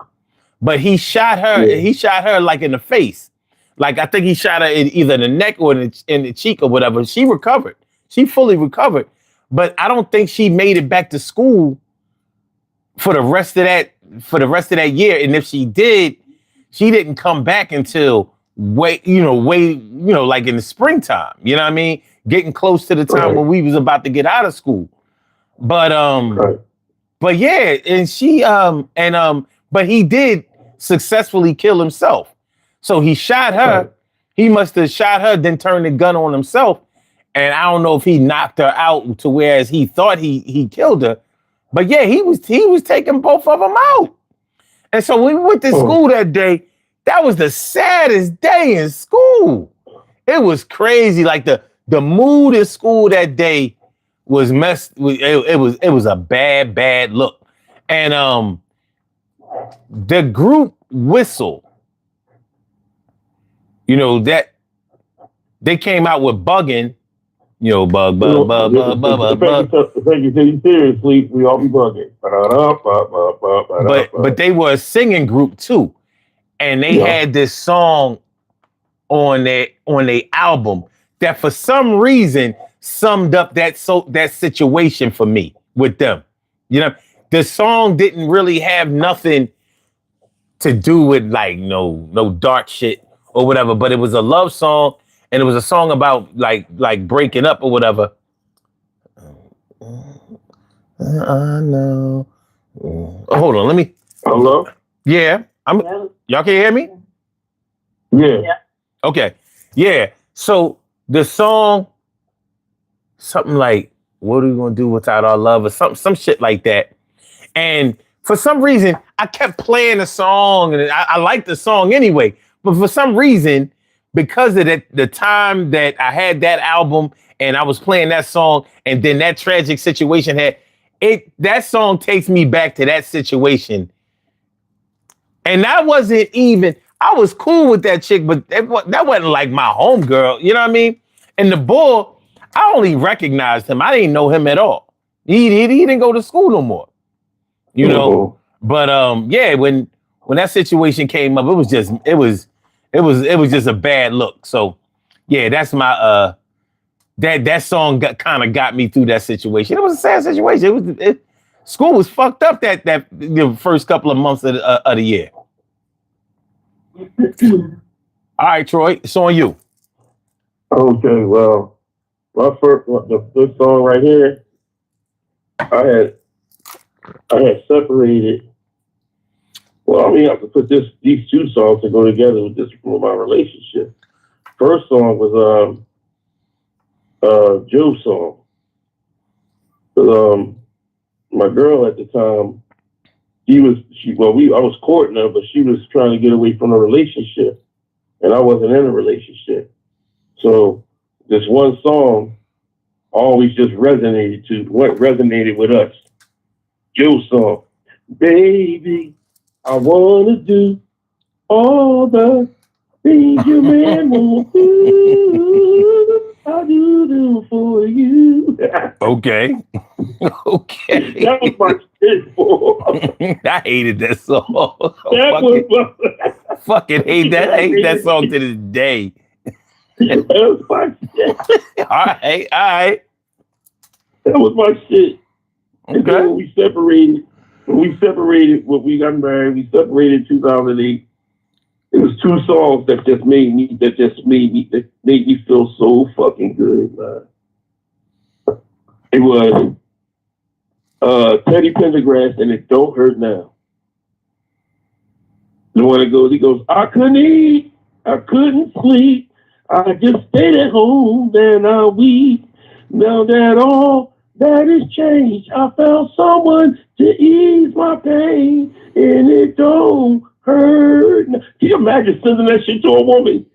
Speaker 1: But he shot her. Yeah. He shot her like in the face. Like I think he shot her in either the neck or in the cheek or whatever. She recovered. She fully recovered. But I don't think she made it back to school for the rest of that year. And if she did, she didn't come back until like in the springtime. You know what I mean? Getting close to the time when we was about to get out of school. But but yeah, and she but he did successfully kill himself. So he shot her. Right. He must have shot her, then turned the gun on himself. And I don't know if he knocked her out to whereas he thought he killed her. But yeah, he was taking both of them out. And so when we went to school that day, that was the saddest day in school. It was crazy. Like the mood in school that day was messed. It was a bad look. And the group Whistle, that they came out with Buggin', bug.
Speaker 2: Thank you seriously, we all be bugging.
Speaker 1: But they were a singing group too, and they had this song on their album that for some reason summed up that situation for me with them. The song didn't really have nothing to do with like no dark shit or whatever, but it was a love song and it was a song about like breaking up or whatever. I know. Hold on, let me.
Speaker 2: Hello?
Speaker 1: Yeah, y'all can hear me?
Speaker 2: Yeah.
Speaker 1: Okay. Yeah. So the song, something like what are we gonna do without our love, or some shit like that. And for some reason, I kept playing the song, and I liked the song anyway. But for some reason, because of the time that I had that album and I was playing that song, and then that tragic situation that song takes me back to that situation. And that wasn't even, I was cool with that chick, but that wasn't like my homegirl, you know what I mean? And the bull, I only recognized him. I didn't know him at all. He didn't go to school no more. You know, but yeah, when that situation came up, it was just a bad look. So yeah, that's my that song got me through that situation. It was a sad situation. School was fucked up that the first couple of months of the year. All right, Troy, it's on you.
Speaker 2: Okay, well, this song right here, I had separated. Well, I mean, I have to put these two songs to go together with my relationship. First song was Joe's song. My girl at the time, I was courting her, but she was trying to get away from a relationship, and I wasn't in a relationship. So this one song always just resonated with us. Joe's song, baby, I wanna do all the things your man won't do. I do for you.
Speaker 1: Okay. Okay.
Speaker 2: That was my shit, boy.
Speaker 1: I hated that song.
Speaker 2: Fucking
Speaker 1: hate that. I hate that song to this day.
Speaker 2: That was my shit.
Speaker 1: All right.
Speaker 2: That was my shit.
Speaker 1: Okay.
Speaker 2: And then when we separated, when we got married, we separated in 2008. It was two songs that made me feel so fucking good, man. It was Teddy Pendergrass and It Don't Hurt Now. The one that he goes, I couldn't eat, I couldn't sleep, I just stayed at home and I weep. Now that all that has changed, I found someone to ease my pain, and it don't hurt. Can you imagine sending that shit to a woman?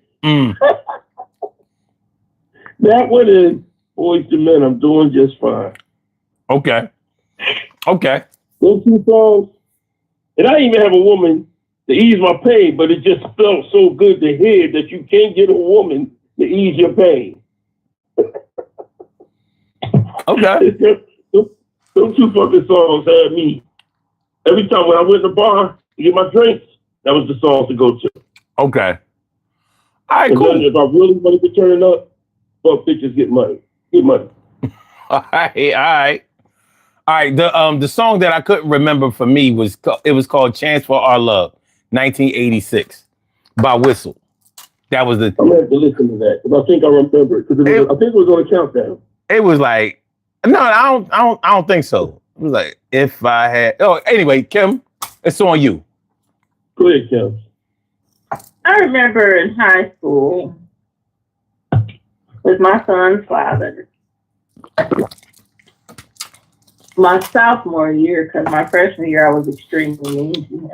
Speaker 2: That one is Boys to Men, I'm Doing Just Fine.
Speaker 1: Okay.
Speaker 2: Those two songs, and I didn't even have a woman to ease my pain, but it just felt so good to hear that you can't get a woman to ease your pain.
Speaker 1: Okay.
Speaker 2: Those two fucking songs had me. Every time when I went to the bar to get my drinks, that was the song to go to.
Speaker 1: Okay. All right,
Speaker 2: and
Speaker 1: cool.
Speaker 2: Then if I really wanted to turn it up, fuck bitches, get money.
Speaker 1: All right. The song that I couldn't remember for me was called "Chance for Our Love," 1986, by Whistle. That was the.
Speaker 2: I'm gonna have to listen to that because I think I remember it. I think it was on a countdown.
Speaker 1: It was like, no, I don't think so. It was like, if I had. Oh, anyway, Kim, it's on you.
Speaker 2: Go ahead, Kim.
Speaker 3: I remember in high school with my son's father, my sophomore year, because my freshman year I was extremely mean to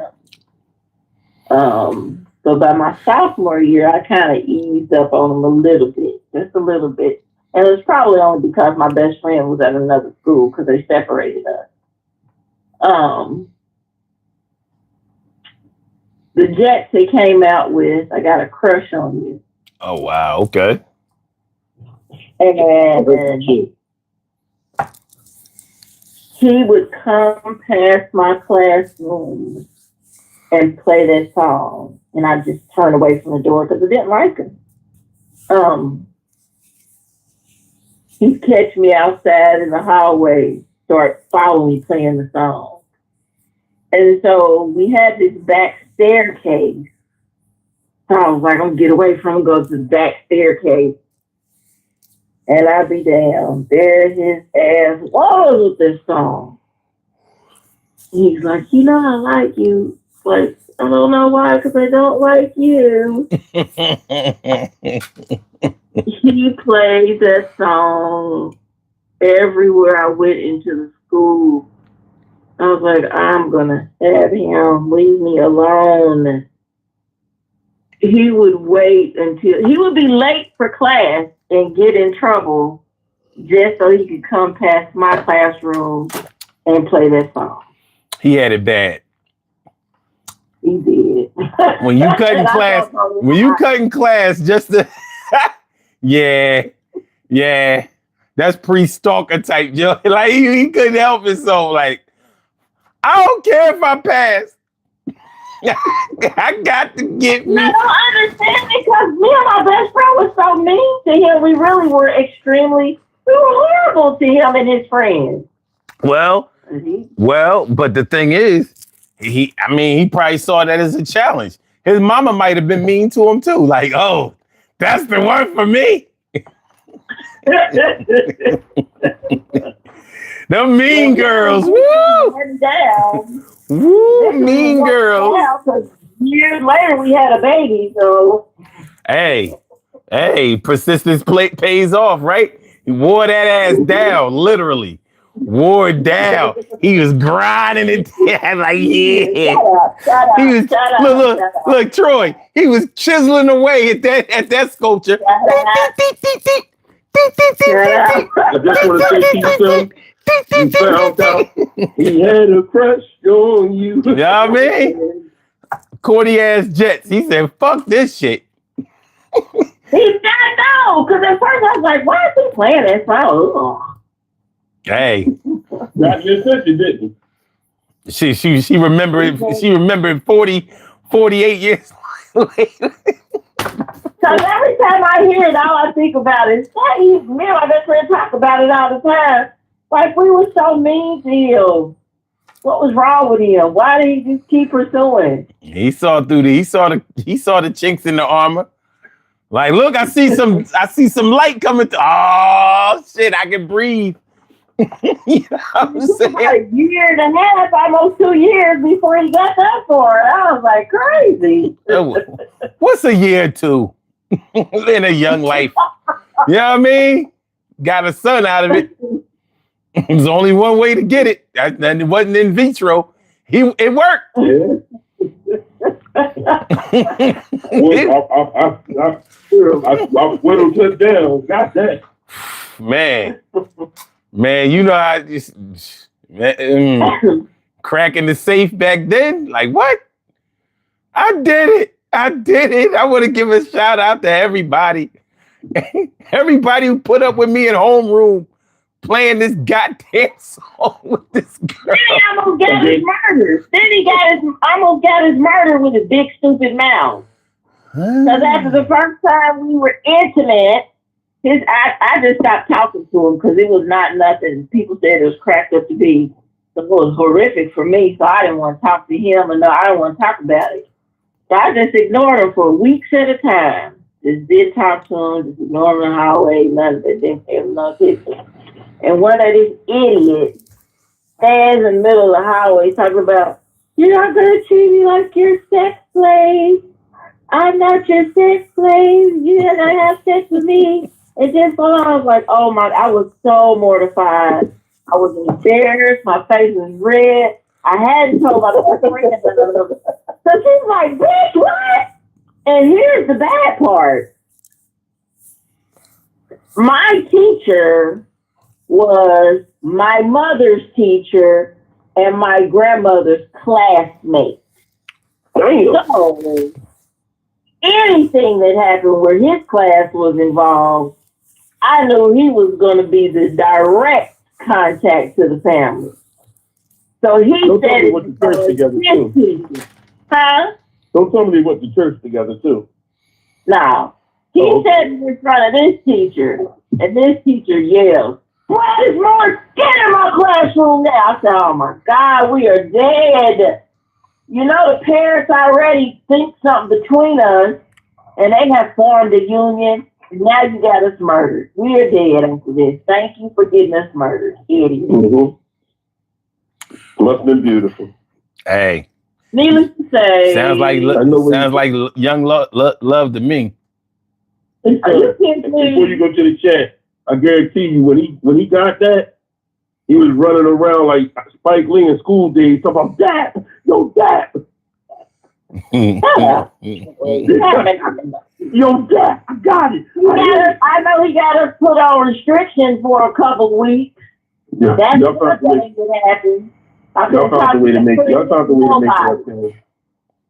Speaker 3: him. So by my sophomore year, I kind of eased up on him a little bit, just a little bit. And it was probably only because my best friend was at another school because they separated us. The Jets they came out with, I Got a Crush on You.
Speaker 1: Oh, wow. Okay.
Speaker 3: And he would come past my classroom and play that song. And I just turned away from the door because I didn't like him. He'd catch me outside in the hallway, start following me playing the song. And so we had this back staircase. So I was like, I'm gonna get away from him, go to the back staircase. And I'd be down. There his ass was with this song. He's like, I like you. Like, I don't know why, because I don't like you. He played that song everywhere I went into the school, I was like, I'm gonna have him leave me alone. He would wait until he would be late for class and get in trouble just so he could come past my classroom and play that song.
Speaker 1: He had it bad.
Speaker 3: He did.
Speaker 1: When you cut in class, just to yeah. That's pre-stalker type, Joe. Like he couldn't help it. So like, I don't care if I pass. I got to get me.
Speaker 3: I don't understand because me and my best friend was so mean to him. We really were we were horrible to him and his friends.
Speaker 1: Well, but the thing is, he probably saw that as a challenge. His mama might have been mean to him too. Like, oh, that's the one for me. The mean girls. Woo! Woo, mean girls.
Speaker 3: Years later, we had a baby, so.
Speaker 1: Hey, persistence pays off, right? He wore that ass down, literally. Wore it down. He was grinding it down, like, yeah. Look, Troy, he was chiseling away at that sculpture.
Speaker 2: I just want to say to you, son, you found out he had a crush on you.
Speaker 1: You know what I mean? Corny ass Jets. He said, fuck this shit.
Speaker 3: He didn't know, because at first I was like, why is he playing that song?
Speaker 1: Hey.
Speaker 2: Not your sister, didn't
Speaker 1: She remembered 48 years later.
Speaker 3: Because every time I hear it, all I think about is, me and my best friend talk about it all the time. Like, we were so mean to him. What was wrong with him? Why did he just keep pursuing?
Speaker 1: He saw the chinks in the armor. Like, look, I see some light coming through. Oh shit, I can breathe. You know what I'm saying?
Speaker 3: About a year and a half, almost 2 years before he got that for it. I was like, crazy.
Speaker 1: What's a year or two in a young life? You know what I mean? Got a son out of it. There's only one way to get it. And it wasn't in vitro. It worked.
Speaker 2: Yeah. I whittled it down. Got that.
Speaker 1: Man, you know how I just cracking the safe back then? Like, what? I did it. I want to give a shout out to everybody. Everybody who put up with me in homeroom playing this goddamn song with this girl.
Speaker 3: Then he almost got his murder. Almost got his murder with his big stupid mouth. Because after the first time we were intimate, I just stopped talking to him because it was not nothing. People said it was cracked up to be. It was horrific for me, so I didn't want to talk to him, and no, I didn't want to talk about it. So I just ignored him for weeks at a time. Just didn't talk to him, just ignored him in the hallway, none of it, didn't pay him no attention. And one of these idiots stands in the middle of the hallway talking about, you're not going to treat me like your sex slave. I'm not your sex slave. You're not going to have sex with me. And just I was like, oh my, I was so mortified. I was embarrassed. My face was red. I hadn't told my best friend. So she's like, bitch, what? And here's the bad part. My teacher was my mother's teacher and my grandmother's classmate. So anything that happened where his class was involved, I knew he was going to be the direct contact to the family. So he
Speaker 2: Don't
Speaker 3: said,
Speaker 2: tell me what the church together too.
Speaker 3: Huh?
Speaker 2: Don't tell me they went to church together too.
Speaker 3: No. He said in front of this teacher, and this teacher yelled, "Boy, there's more skin in my classroom now." I said, oh my God, we are dead. You know, the parents already think something between us, and they have formed a union. And now you got us murdered. We are dead after this. Thank you for getting us murdered, idiot.
Speaker 2: Mm-hmm. Must have been beautiful.
Speaker 1: Hey.
Speaker 3: Needless to say,
Speaker 1: sounds like young love to me.
Speaker 3: Are you kidding me?
Speaker 2: Before you go to the chat, I guarantee you, when he got that, he was running around like Spike Lee in School Days, talking about Dap, yo Dap, yo Dap, I got it.
Speaker 3: I know he got us put on restrictions for a couple of weeks.
Speaker 2: Yeah,
Speaker 3: That's
Speaker 2: y'all
Speaker 3: what
Speaker 2: found
Speaker 3: that happened.
Speaker 2: the way to make that thing.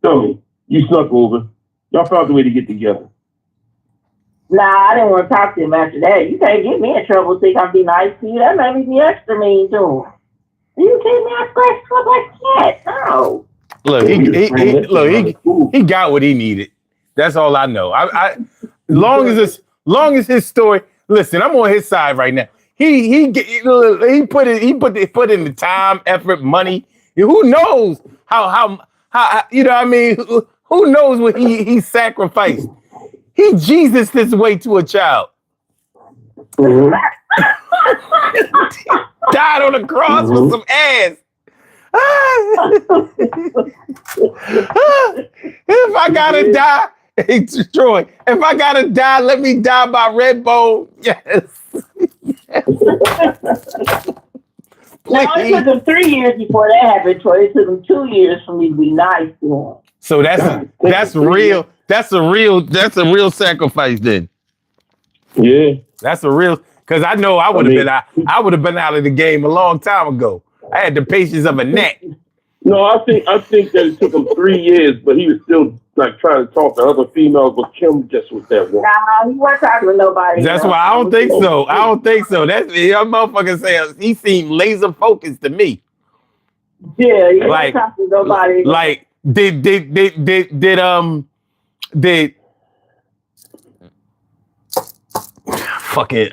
Speaker 2: Tell me, you snuck over. Y'all found the way to get together.
Speaker 3: Nah, I didn't want to talk to him after that. You can't get me in trouble, think I'll be nice to you. That made me be extra mean to him. You can't me I scratched up like that. No.
Speaker 1: Look, he got what he needed. That's all I know. I long as his story. Listen, I'm on his side right now. He put in the time, effort, money. Who knows how you know what I mean? Who knows what he sacrificed? He Jesus his way to a child.
Speaker 2: Mm-hmm.
Speaker 1: Died on the cross with some ass. If I gotta die, hey, Troy, if I gotta die, let me die by Red Bull. Yes.
Speaker 3: Now, it took him 3 years before that happened, Troy. It took him 2 years for me to be nice to him.
Speaker 1: So that's real. That's a real sacrifice then.
Speaker 2: Yeah.
Speaker 1: That's a real, because I know I would have been out of the game a long time ago. I had the patience of a gnat.
Speaker 2: No, I think that it took him 3 years, but he was still like trying to talk to other females, but Kim just was that one.
Speaker 3: Nah, he wasn't talking to nobody.
Speaker 1: That's why I don't think so. I don't think so. That's your motherfucker saying he seemed laser focused to me.
Speaker 3: Yeah, he wasn't talking to nobody.
Speaker 1: Like did fucking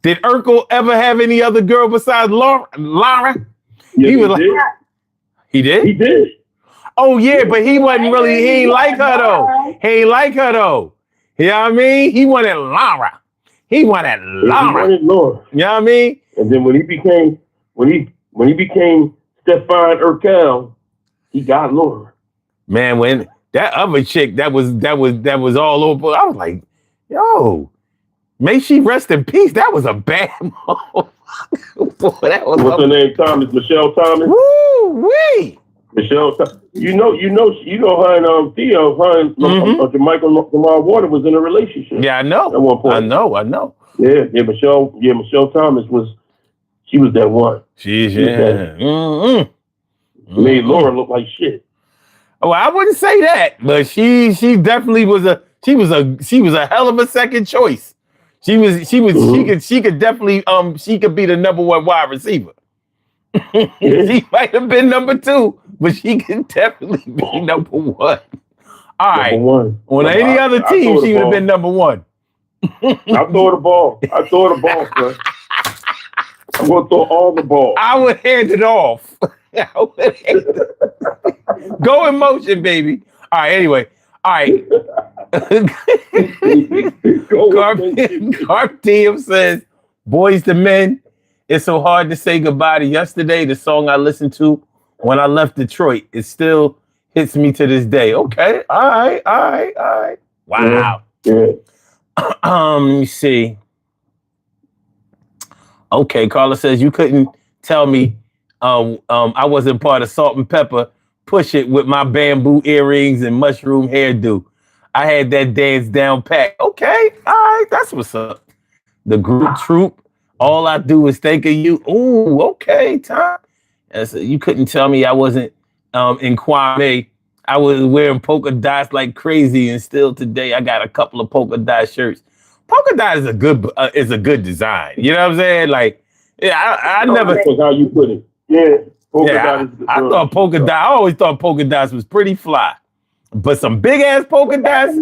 Speaker 1: did Urkel ever have any other girl besides Laura?
Speaker 2: Yeah,
Speaker 1: he was like, he did?
Speaker 2: He did.
Speaker 1: Oh yeah, but he wasn't really, he ain't like her though. He ain't like her though. You know what I mean? He wanted Laura. He wanted Laura. You know what I mean?
Speaker 2: And then when he became Stefan Urkel, he got Laura.
Speaker 1: Man, when that other chick that was all over, I was like, yo, may she rest in peace. That was a bad motherfucker. Boy, that was
Speaker 2: what's her name? Thomas, Michelle Thomas.
Speaker 1: Woo wee.
Speaker 2: Michelle, you know her and Theo, her and Michael Lamar Water was in a relationship.
Speaker 1: Yeah, I know.
Speaker 2: At one point.
Speaker 1: I know.
Speaker 2: Yeah, Michelle Thomas was that one. Made Laura look like shit.
Speaker 1: Oh, I wouldn't say that, but she definitely was a hell of a second choice. She could definitely she could be the number one wide receiver. She might have been number two, but she could definitely be number one. All right.
Speaker 2: Number one.
Speaker 1: On any other team, she would have been number one.
Speaker 2: I throw the ball, son. I'm gonna throw all the ball.
Speaker 1: I would hand it off. Go in motion, baby. All right, anyway. All right. Carp Diem says, Boys to Men, it's so hard to say goodbye to yesterday. The song I listened to when I left Detroit, it still hits me to this day. Okay. All right. Wow.
Speaker 2: Yeah.
Speaker 1: Let me see. Okay, Carla says you couldn't tell me I wasn't part of Salt and Pepper. Push it with my bamboo earrings and mushroom hairdo. I had that dance down pat. Okay, all right, that's what's up. The group troop. All I do is think of you. Ooh, okay, Tom. You couldn't tell me I wasn't in Kwame. I was wearing polka dots like crazy, and still today I got a couple of polka dot shirts. Polka dot is a good design. You know what I'm saying? Like, yeah, I never.
Speaker 2: That's how you put it. Yeah.
Speaker 1: I thought polka dot. I always thought polka dots was pretty fly, but some big ass polka dots.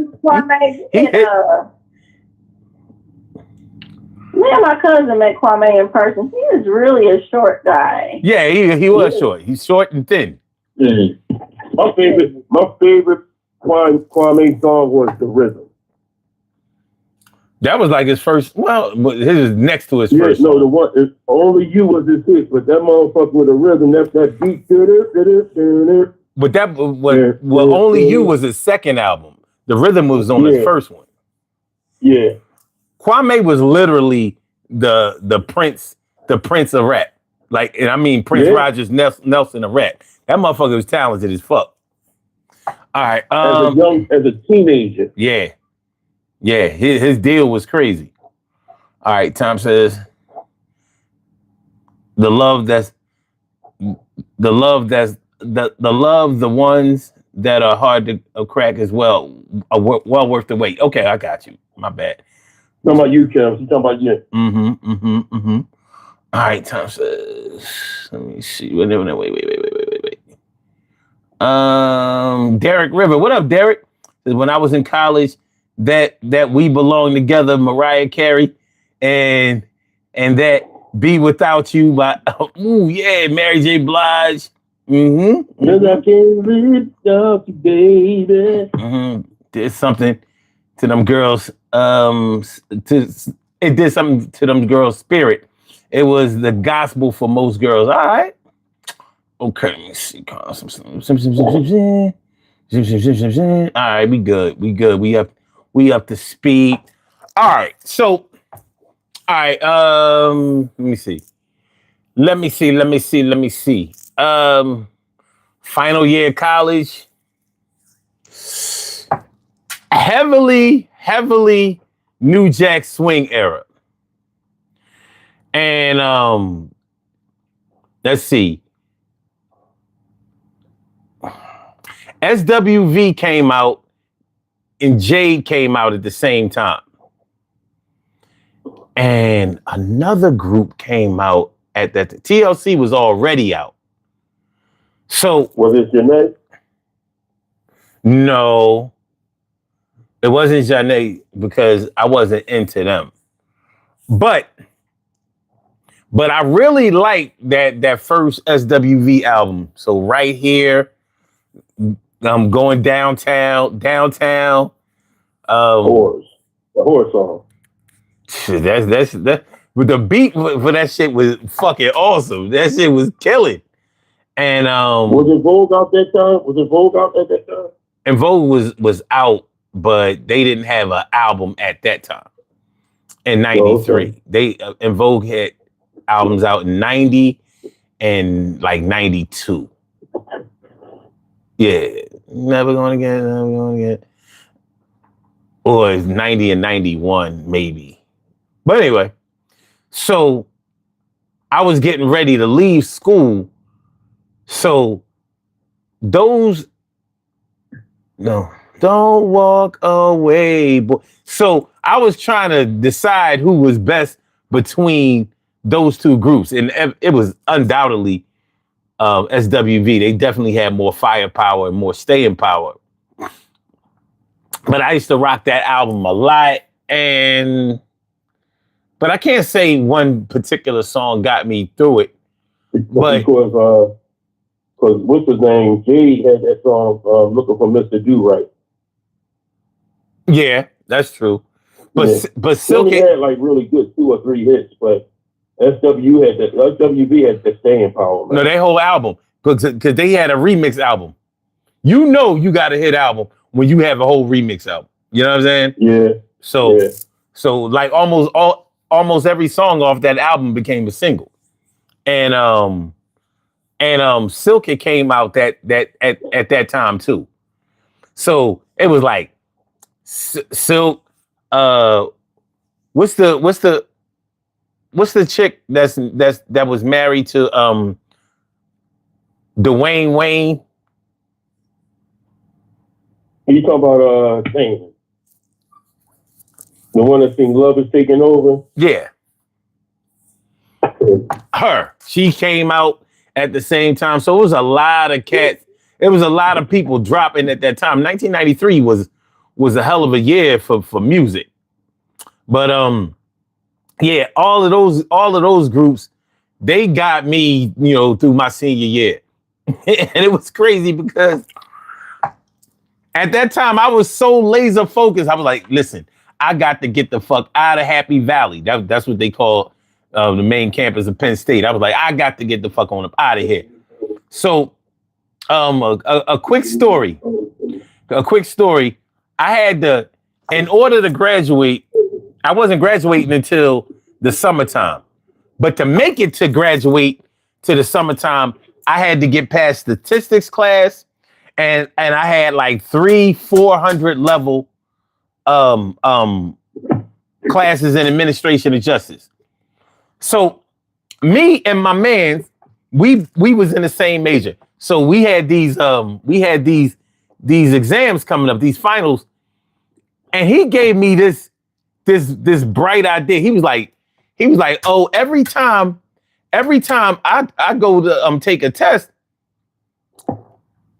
Speaker 3: Me and my cousin met Kwame in person. He is really a short guy.
Speaker 1: Yeah, he was short. He's short and thin.
Speaker 2: Mm-hmm. My favorite Kwame song was The Rhythm.
Speaker 1: That was like his first. Well, his is next to his first.
Speaker 2: No,
Speaker 1: song.
Speaker 2: the one Only You was his hit, but that motherfucker with a rhythm, that beat.
Speaker 1: But that Only You was his second album. The Rhythm was on his first one.
Speaker 2: Yeah.
Speaker 1: Kwame was literally the prince of rap. Like, and I mean Prince Rogers Nelson of rap. That motherfucker was talented as fuck. All right.
Speaker 2: As a teenager.
Speaker 1: Yeah. Yeah. His deal was crazy. All right. Tom says the ones that are hard to crack as well are well worth the wait. Okay, I got you. My bad.
Speaker 2: Talking about you, Kev. She's talking about you.
Speaker 1: All right, Tom says. Let me see. Wait. Derek River. What up, Derek? When I was in college, that We Belong Together, Mariah Carey, and that Be Without You by Mary J. Blige.
Speaker 2: Cause I can't live without you, baby.
Speaker 1: Did something to them girls. It did something to them girls' spirit. It was the gospel for most girls. All right. Okay, let me see. All right, we good. We up to speed. All right. So, all right. Let me see. Final year of college. Heavily New Jack Swing era. And let's see. SWV came out and Jade came out at the same time. And another group came out at that. TLC was already out. So
Speaker 2: was it Janae?
Speaker 1: No, it wasn't Janae because I wasn't into them. But I really liked that first SWV album. So Right Here, I'm going downtown.
Speaker 2: The horse song.
Speaker 1: That's but the beat for that shit was fucking awesome. That shit was killing. And
Speaker 2: was it Vogue out that time?
Speaker 1: And Vogue was out, but they didn't have an album at that time. In '93,
Speaker 2: okay.
Speaker 1: They and Vogue had albums out in '90 and like '92. Yeah, never gonna get. Or it's 90 and 91, maybe. But anyway, so I was getting ready to leave school. So don't walk away, boy. So I was trying to decide who was best between those two groups. And it was undoubtedly SWV. They definitely had more firepower and more staying power. But I used to rock that album a lot. But I can't say one particular song got me through it. But
Speaker 2: because what's his name? Jade had that song, Looking for Mr. Do Right.
Speaker 1: Yeah, that's true. But
Speaker 2: Silk had like really good 2 or 3 hits, but SWV had the staying power. Man.
Speaker 1: No, their whole album, because they had a remix album. You know you got a hit album when you have a whole remix album. You know what I'm saying?
Speaker 2: Yeah.
Speaker 1: So like almost every song off that album became a single. And Silk came out at that time too. So it was like Silk. What's the chick that was married to Dwayne Wayne?
Speaker 2: You talking about the one that sing Love Is Taking Over?
Speaker 1: Yeah. Her. She came out at the same time. So it was a lot of cats. It was a lot of people dropping at that time. 1993 was a hell of a year for music. But yeah, all of those groups, they got me, through my senior year. And it was crazy because at that time I was so laser focused. I was like, listen, I got to get the fuck out of Happy Valley. That's what they call the main campus of Penn State. I was like, I got to get the fuck on up out of here. So a quick story. I had to, in order to graduate, I wasn't graduating until the summertime. But to make it to graduate to the summertime, I had to get past statistics class, and I had like 400 level classes in administration of justice. So me and my man, we was in the same major. So we had these exams coming up, these finals, and he gave me this bright idea. He was like, oh, every time I go to take a test,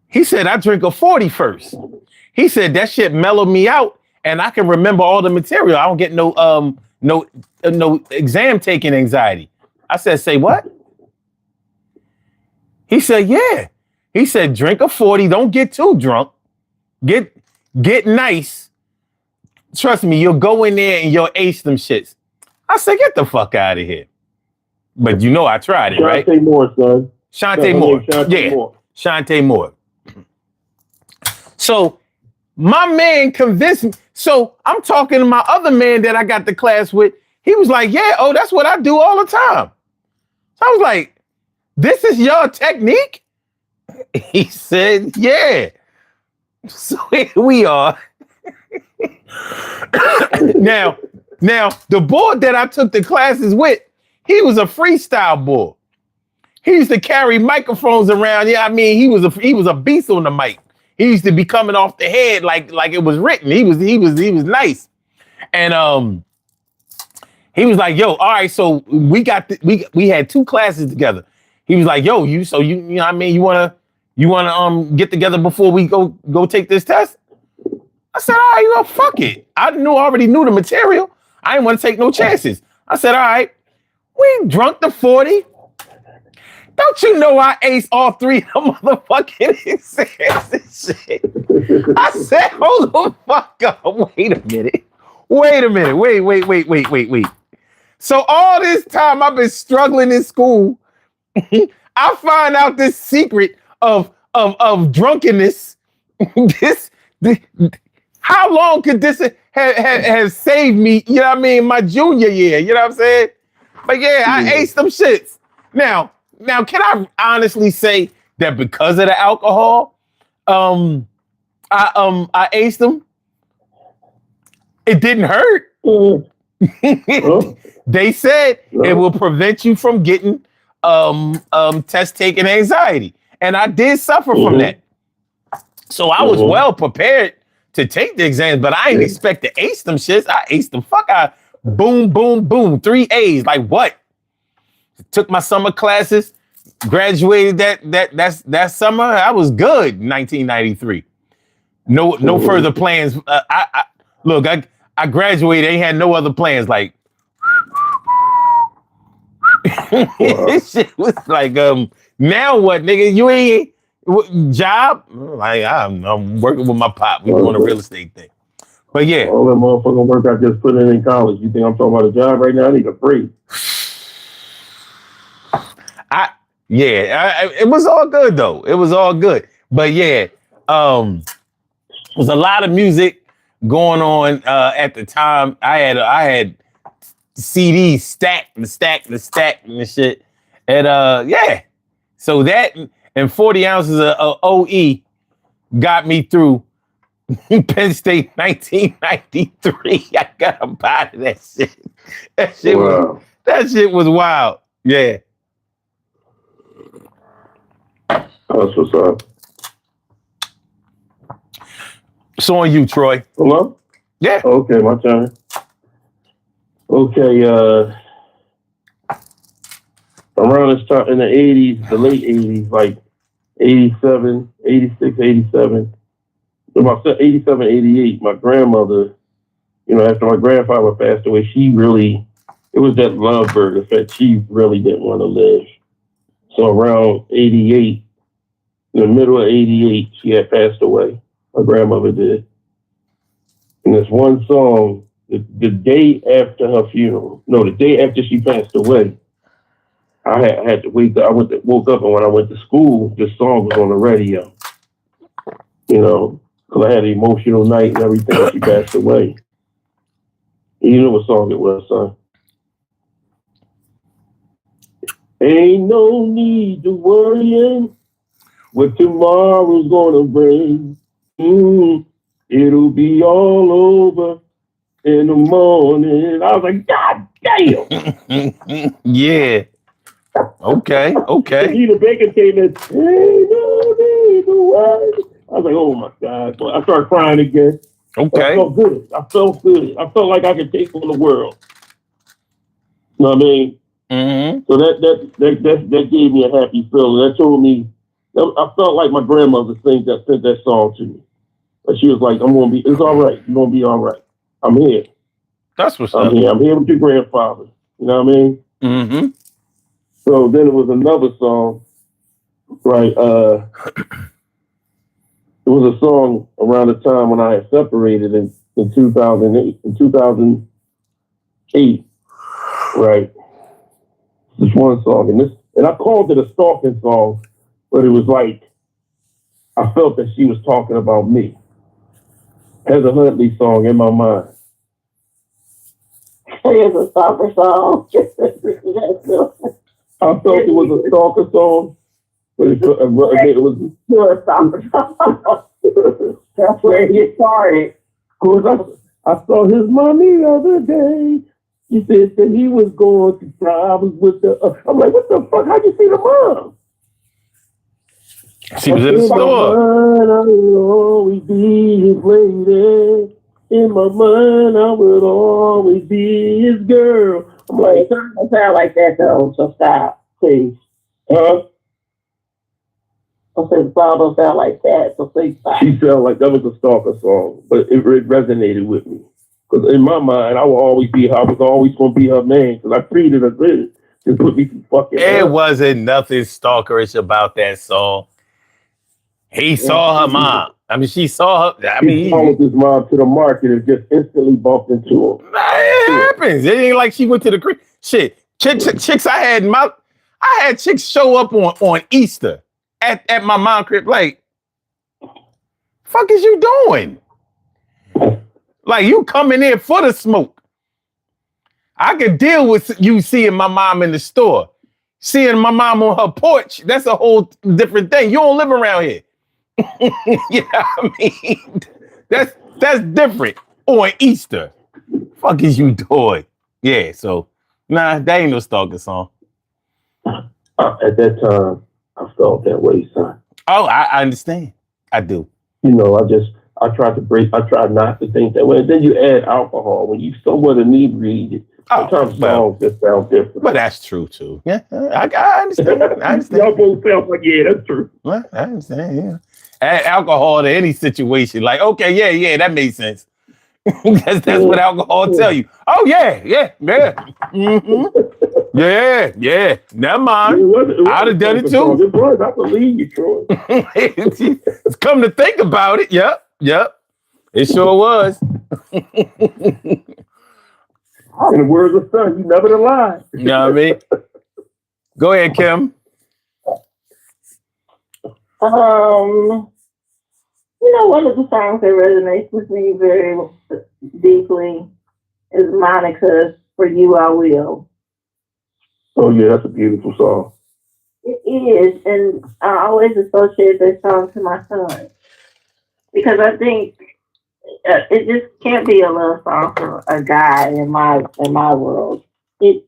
Speaker 1: he said I drink a 40 first. He said that shit mellowed me out, and I can remember all the material. I don't get no exam taking anxiety. I said, say what? He said, yeah. He said, drink a 40. Don't get too drunk. Get nice. Trust me, you'll go in there and you'll ace them shits. I said, get the fuck out of here. But you know I tried it, right?
Speaker 2: Shante Moore, son.
Speaker 1: Shante Moore. Shante Moore. So my man convinced me. So I'm talking to my other man that I got the class with. He was like, yeah, oh, that's what I do all the time. So I was like, this is your technique? He said, yeah. So here we are. Now, the board that I took the classes with, he was a freestyle board. He used to carry microphones around. Yeah, I mean, he was a beast on the mic. He used to be coming off the head like it was written. He was nice. And he was like, yo, all right, so we had 2 classes together. He was like, yo, you know what I mean, you wanna get together before we go take this test? I said, all right, well, fuck it. I already knew the material. I didn't want to take no chances. I said, all right, we drunk the 40. Don't you know I aced all 3 of the motherfucking exams and shit? I said, hold the fuck up. Wait a minute. Wait. So all this time I've been struggling in school. I find out this secret of drunkenness. How long could this have saved me? You know what I mean? My junior year. You know what I'm saying? But yeah, I aced them shits. Now, can I honestly say that because of the alcohol, I aced them? It didn't hurt. They said it will prevent you from getting test taking anxiety, and I did suffer from that. So I was well prepared to take the exams, but I didn't expect to ace them shits. I aced them. Fuck, I boom, 3 A's. Like what? Took my summer classes, graduated that summer. I was good. 1993. No further plans. I graduated. Ain't had no other plans. Like this shit was like now what, nigga? You ain't job? Like I'm working with my pop. We doing a real estate thing. But yeah,
Speaker 2: all that motherfucking work I just put in college. You think I'm talking about a job right now? I need a break.
Speaker 1: It was all good though. It was all good. But yeah, there was a lot of music going on at the time. I had CDs stacked and shit. And yeah. So that and 40 ounces of OE got me through Penn State 1993. I got a bite of that shit. That shit was wild. Yeah.
Speaker 2: That's what's up.
Speaker 1: So on you, Troy.
Speaker 2: Hello?
Speaker 1: Yeah.
Speaker 2: Okay, my turn. Okay, around this time in the 80s, the late 80s, like 87, 86, 87, about 87, 88, my grandmother, you know, after my grandfather passed away, it was that lovebird effect. She really didn't want to live. So around 88, in the middle of 88, she had passed away. My grandmother did. And this one song, the day after her funeral, the day after she passed away, I had to wake up. Woke up, and when I went to school, this song was on the radio. You know, because I had an emotional night and everything. She passed away. You know what song it was, son? Ain't no need to worry what tomorrow's gonna bring. It'll be all over in the morning. I was like, God damn.
Speaker 1: Yeah. Okay.
Speaker 2: Peter Baker came in. Ain't no need to worry. I was like, oh my God. So I started crying again.
Speaker 1: Okay.
Speaker 2: I felt good. I felt like I could take on the world. You know what I mean?
Speaker 1: Mm-hmm.
Speaker 2: So that gave me a happy feeling. That told me, I felt like my grandmother sent that song to me. But she was like, it's all right. You're going to be all right. I'm here.
Speaker 1: That's what's
Speaker 2: up. I'm here with your grandfather. You know what I mean?
Speaker 1: Mm-hmm.
Speaker 2: So then it was another song, right? It was a song around the time when I had separated in 2008, right? This one song, and I called it a stalking song, but it was like I felt that she was talking about me. Heather Huntley song in my mind.
Speaker 3: It's a stalker song.
Speaker 2: I felt it was a stalker song, but it was
Speaker 3: You're a stalker song. That's where you started.
Speaker 2: Of course, I saw his mommy the other day. She said that he was going through problems with the. I'm like, what the fuck? How'd you see the mom?
Speaker 1: She was in the store.
Speaker 2: In my mind, I will always be his lady. In my mind, I will always be his girl. I'm like,
Speaker 3: it doesn't sound like that though. So stop, please.
Speaker 2: Huh?
Speaker 3: I said the song don't sound like that. So please stop.
Speaker 2: She felt like that was a stalker song, but it resonated with me. Because in my mind, I was always going to be her man because I treated her good. Just put me through fucking.
Speaker 1: It wasn't nothing stalkerish about that song. He saw her mom. I mean, she saw her. I mean,
Speaker 2: he followed his mom to the market and just instantly bumped into him.
Speaker 1: It happens. It ain't like she went to the crib. Shit, chicks. I had chicks show up on Easter at my mom's crib. Like, fuck is you doing? Like, you coming in for the smoke. I could deal with you seeing my mom in the store. Seeing my mom on her porch, that's a whole different thing. You don't live around here. You know what I mean? That's different on Easter. Fuck is you doing? Yeah, so, nah, that ain't no stalker song.
Speaker 2: At that time, I felt that way, son.
Speaker 1: Oh, I understand. I do.
Speaker 2: You know, I tried not to think that way. And then you add alcohol. When you somewhat inebriated, sometimes songs just sound different.
Speaker 1: But that's true, too. Yeah, I understand.
Speaker 2: Y'all both felt like, yeah, that's true.
Speaker 1: Well, I understand, yeah. Add alcohol to any situation. Like, okay, yeah, that makes sense. that's what alcohol tell you. Oh, yeah. Mm-hmm. Yeah. Never mind. I'd have done it, too.
Speaker 2: It was. I believe you, Troy.
Speaker 1: It's come to think about it. Yep. It sure was.
Speaker 2: In the words of son, you never lie.
Speaker 1: You know what I mean? Go ahead, Kim.
Speaker 3: One of the songs that resonates with me very deeply is Monica's "For You I Will."
Speaker 2: Oh yeah, that's a beautiful song.
Speaker 3: It is, and I always associate that song to my son because I think it just can't be a love song for a guy in my world. It's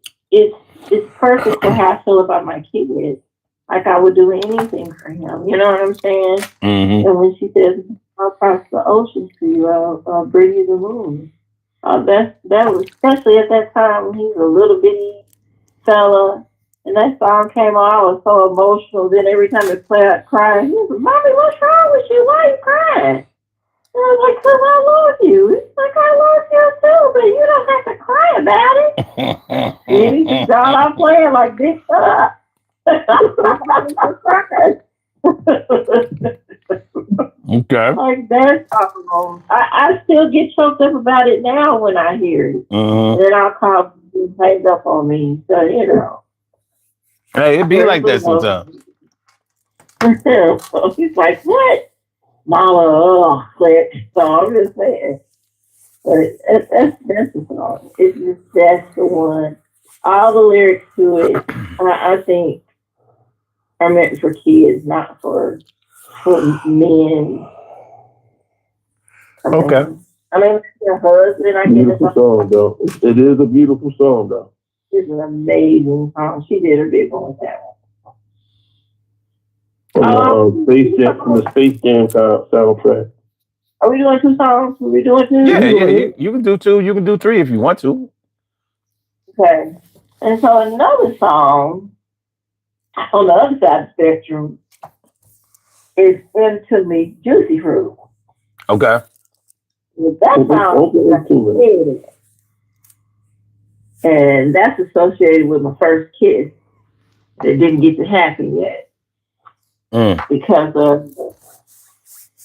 Speaker 3: perfect for how I feel about my kids. Like I would do anything for him. You know what I'm saying?
Speaker 1: Mm-hmm.
Speaker 3: And when she says, "I'll cross the ocean for you, I'll bring you the moon." That was especially at that time when he was a little bitty fella, and that song came on. I was so emotional. Then every time it played, I'd cry. He was like, "Mommy, what's wrong with you? Why are you crying?" And I was like, "'Cause I love you." He's like, "I love you too, but you don't have to cry about it." And he just got out playing like, "Bitch, shut up."
Speaker 1: Okay.
Speaker 3: Like that song. I still get choked up about it now when I hear it.
Speaker 1: Mm-hmm.
Speaker 3: Then I'll call and hang up on me. So,
Speaker 1: Hey, it be like that sometimes.
Speaker 3: He's like, "What? Mama, play it." So I'm just saying. But that's the song. It's just that's the one. All the lyrics to it, I think, are meant for kids, not for men.
Speaker 1: Okay.
Speaker 3: I mean, your husband, I get
Speaker 2: Beautiful song, though. It is a beautiful song, though.
Speaker 3: It's an amazing song. She did a big one with that
Speaker 2: From the Space Jam soundtrack.
Speaker 3: Are we doing 2 songs? Are we doing 2?
Speaker 1: Yeah. You can do 2. You can do 3 if you want to.
Speaker 3: Okay. And so another song on the other side of the spectrum is Into Me, Juicy Fruit.
Speaker 1: Okay.
Speaker 3: That song, and that's associated with my first kiss that didn't get to happen yet because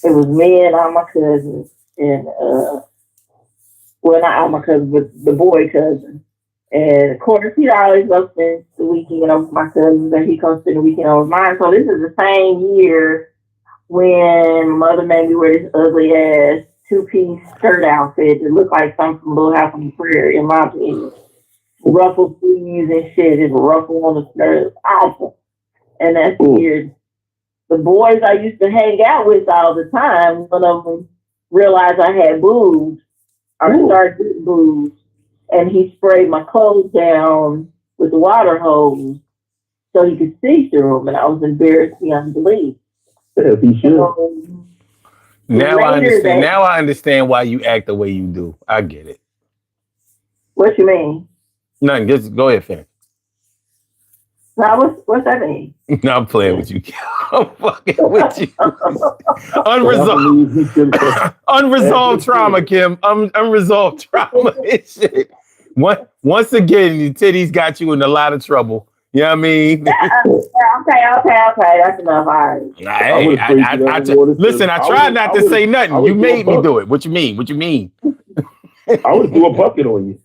Speaker 3: it was me and all my cousins and well, not all my cousins, but the boy cousin. And of course, he'd always go spend the weekend over with my cousins, and he comes spend the weekend over mine. So this is the same year when mother made me wear this ugly ass 2-piece skirt outfit that looked like something from Little House on the Prairie, in my opinion. Ruffled sleeves and shit, and ruffle on the skirt. It's awful. And that's weird. The boys I used to hang out with all the time, one of them realized I had boobs, or started getting boobs, and he sprayed my clothes down with the water hose so he could see through them, and I was embarrassed beyond belief.
Speaker 2: Yeah, he should.
Speaker 1: Now I understand why you act the way you do. I get it.
Speaker 3: What you mean?
Speaker 1: Nothing. Just go ahead, finish.
Speaker 3: Now, what's that mean?
Speaker 1: No, I'm playing with you. I'm fucking with you. Unresolved trauma, Kim. Unresolved trauma and shit. Once again, your titties got you in a lot of trouble. You know what I mean?
Speaker 3: Okay. That's enough. All right.
Speaker 1: Listen, I tried not to say nothing. You made me do it. What you mean?
Speaker 2: I would do a bucket on you.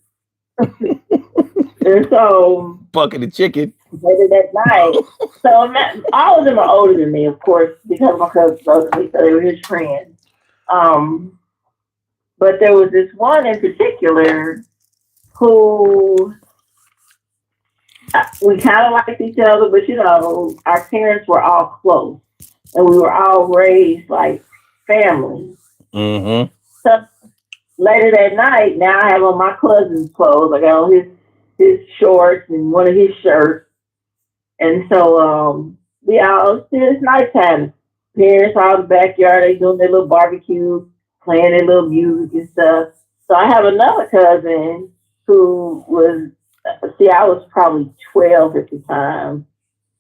Speaker 3: And so,
Speaker 1: bucket of chicken.
Speaker 3: Later that night. So all of them are older than me, of course, because my cousins were older than me, so they were his friends. But there was this one in particular who we kind of liked each other, but our parents were all close, and we were all raised like family.
Speaker 1: Mm-hmm.
Speaker 3: So later that night, now I have on my cousin's clothes. I got on his shorts and one of his shirts. And so it's nighttime. Parents are in the backyard, they doing their little barbecue, playing their little music and stuff. So I have another cousin who was, I was probably 12 at the time.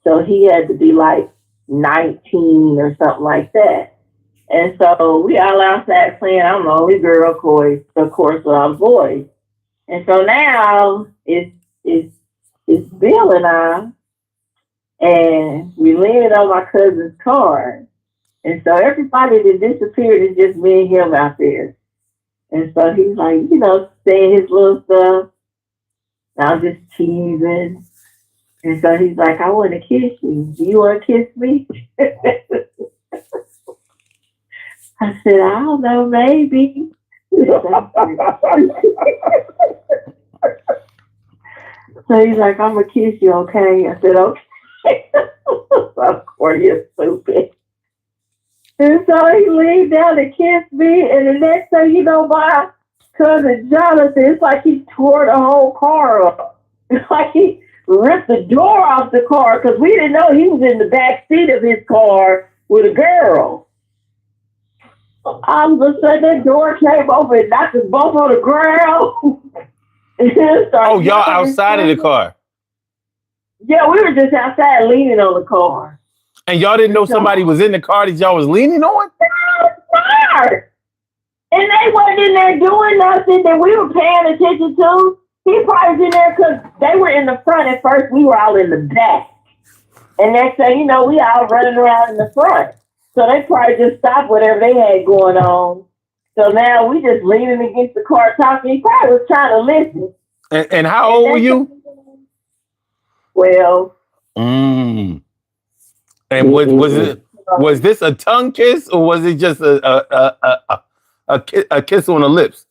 Speaker 3: So he had to be like 19 or something like that. And so we all outside playing. I'm the only girl, of course, with all the boys. And so now it's Bill and I, and we landed on my cousin's car. And so everybody that disappeared is just me and him out there. And so he's like, saying his little stuff. And I'm just teasing. And so he's like, I want to kiss you. Do you want to kiss me? I said, I don't know, maybe. So he's like, I'm going to kiss you, okay? I said, okay. Of course, you're stupid. And so he leaned down to kiss me, and the next thing you know, my cousin Jonathan, it's like he tore the whole car up. It's like he ripped the door off the car, because we didn't know he was in the back seat of his car with a girl. All of a sudden, that door came open and knocked us both on the ground.
Speaker 1: Oh, y'all outside of the car?
Speaker 3: Yeah, we were just outside leaning on the car.
Speaker 1: And y'all didn't know somebody was in the car that y'all was leaning on?
Speaker 3: And they wasn't in there doing nothing that we were paying attention to. He probably was in there because they were in the front at first. We were all in the back. And next thing you know, we all running around in the front. So they probably just stopped whatever they had going on. So now we just leaning against the car talking. He probably was trying to listen.
Speaker 1: And how old were you?
Speaker 3: Well.
Speaker 1: And was this a tongue kiss, or was it just a kiss on the lips?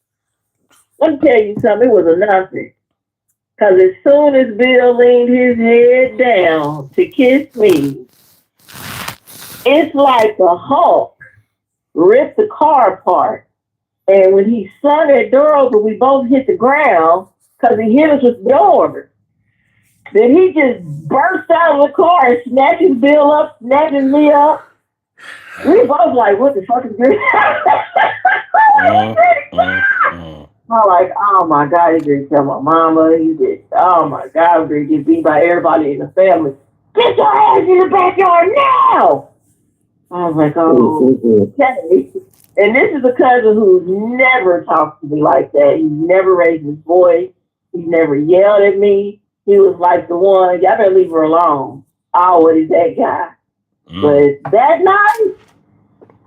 Speaker 3: Let me tell you something. It was a nothing. Because as soon as Bill leaned his head down to kiss me, it's like the Hulk ripped the car apart. And when he slung that door open, we both hit the ground because he hit us with the door. Then he just burst out of the car and snatching Bill up, snatching me up. We both like, what the fuck is this? I'm like, oh my God, he didn't tell my mama. He did. Oh my God, I'm going to get beat by everybody in the family. Get your ass in the backyard now! I was like, oh, okay. And this is a cousin who never talked to me like that. He never raised his voice. He never yelled at me. He was like the one, y'all better leave her alone. Always that guy. But that night,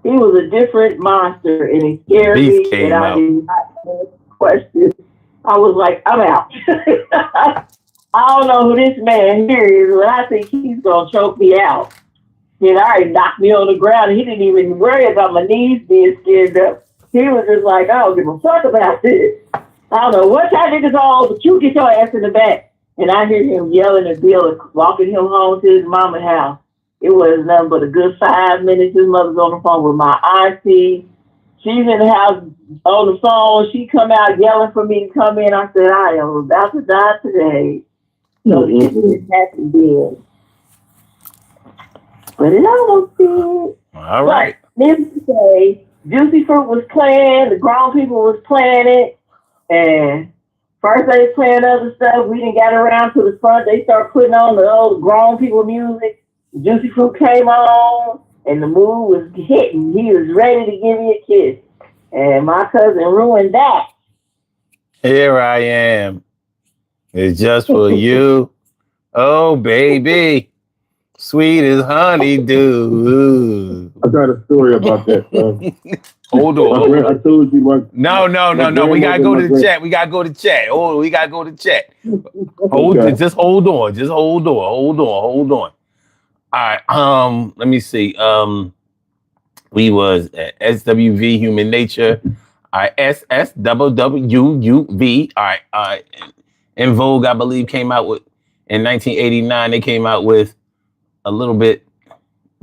Speaker 3: he was a different monster, and he scared me. And I did not ask questions. I was like, I'm out. I don't know who this man here is, but I think he's gonna choke me out. He already knocked me on the ground. He didn't even worry about my knees being scared up. He was just like, I don't give a fuck about this. I don't know what y'all niggas all, but you get your ass in the back. And I hear him yelling at Bill, walking him home to his mama's house. It was nothing but a good 5 minutes. His mother's on the phone with my auntie. She's in the house on the phone. She come out yelling for me to come in. I said, I am about to die today. So it just happened then. But it almost did.
Speaker 1: All right.
Speaker 3: But needless to say, Juicy Fruit was playing. The grown people was playing it. And first they was playing other stuff. We didn't get around to the front. They started putting on the old grown people music. Juicy Fruit came on, and the mood was hitting. He was ready to give me a kiss. And my cousin ruined that.
Speaker 1: Here I am. It's just for you. Oh, baby. Sweet as honeydew.
Speaker 2: I got a story about that, son.
Speaker 1: Hold on.
Speaker 2: I told you my...
Speaker 1: No. We got to go to the chat. We got to go to chat. Oh, we got to go to chat. Just hold on. Hold on. All right. Let me see. We was at SWV Human Nature. All right. SSWWUV. All right. En Vogue, I believe, came out with in 1989. They came out with a little bit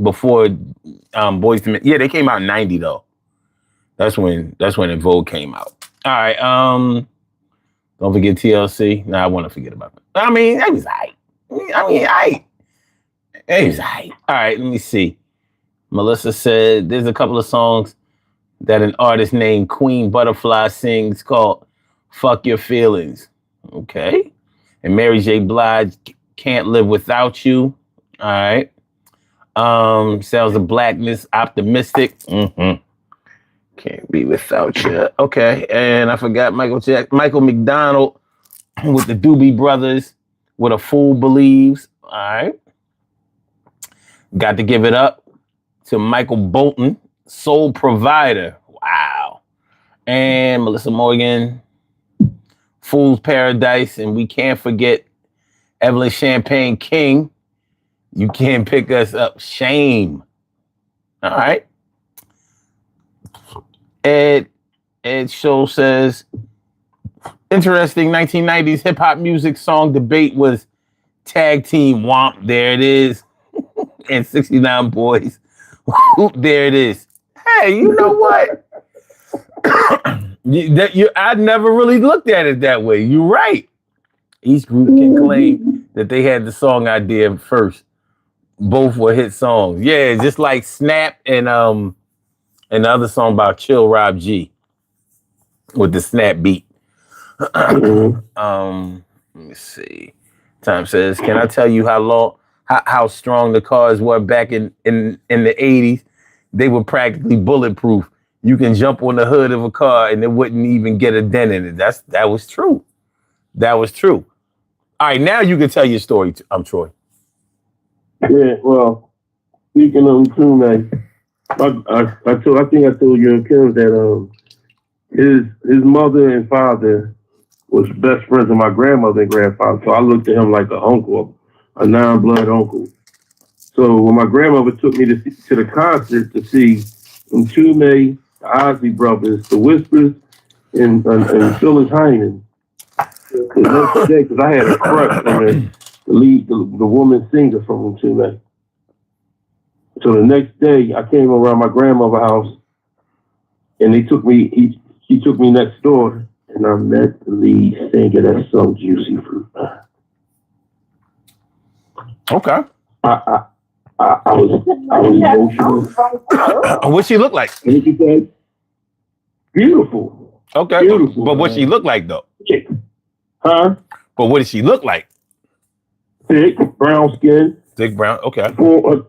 Speaker 1: before Boyz II Men. Yeah, they came out in 90 though. That's when En Vogue came out. All right. Don't forget TLC. Nah, I want to forget about that. I mean, that was aight. It was aight. All right, let me see. Melissa said there's a couple of songs that an artist named Queen Butterfly sings called Fuck Your Feelings. Okay. And Mary J. Blige, Can't Live Without You. All right. Sounds of Blackness, Optimistic. Can't be without you. Okay. And I forgot Michael McDonald with the Doobie Brothers with A Fool Believes. All right. Got to give it up to Michael Bolton, Soul Provider. Wow. And Melissa Morgan, Fool's Paradise. And we can't forget Evelyn Champagne King. You can't pick us up. Shame. All right. Ed Show says, interesting 1990s hip hop music song debate was Tag Team Womp. There it is. And 69 Boys. There it is. Hey, you know what? I never really looked at it that way. You're right. Each group can claim that they had the song idea first. Both were hit songs. Yeah, just like Snap and the other song about Chill Rob G with the snap beat. Let me see. Time says, can I tell you how strong the cars were back in the 80s? They were practically bulletproof. You can jump on the hood of a car and it wouldn't even get a dent in it. That was true. That was true. All right, now you can tell your story. I'm Troy.
Speaker 2: Yeah, well, speaking of Tume, I think I told you and Kim that his mother and father was best friends of my grandmother and grandfather. So I looked at him like an uncle, a non-blood uncle. So when my grandmother took me to the concert to see Tume, the Ozzy Brothers, the Whispers, and Phyllis Hyman. The next day, because I had a crush on the woman singer from Chile. So the next day, I came around my grandmother's house, and they took me. She took me next door, and I met the lead singer that sung "Juicy Fruit."
Speaker 1: Okay.
Speaker 2: I was emotional.
Speaker 1: What she look like?
Speaker 2: Beautiful.
Speaker 1: Okay.
Speaker 2: Beautiful.
Speaker 1: But what she look like though?
Speaker 2: Huh?
Speaker 1: But what did she look like?
Speaker 2: Thick, brown skin.
Speaker 1: Thick brown. Okay.
Speaker 2: Full,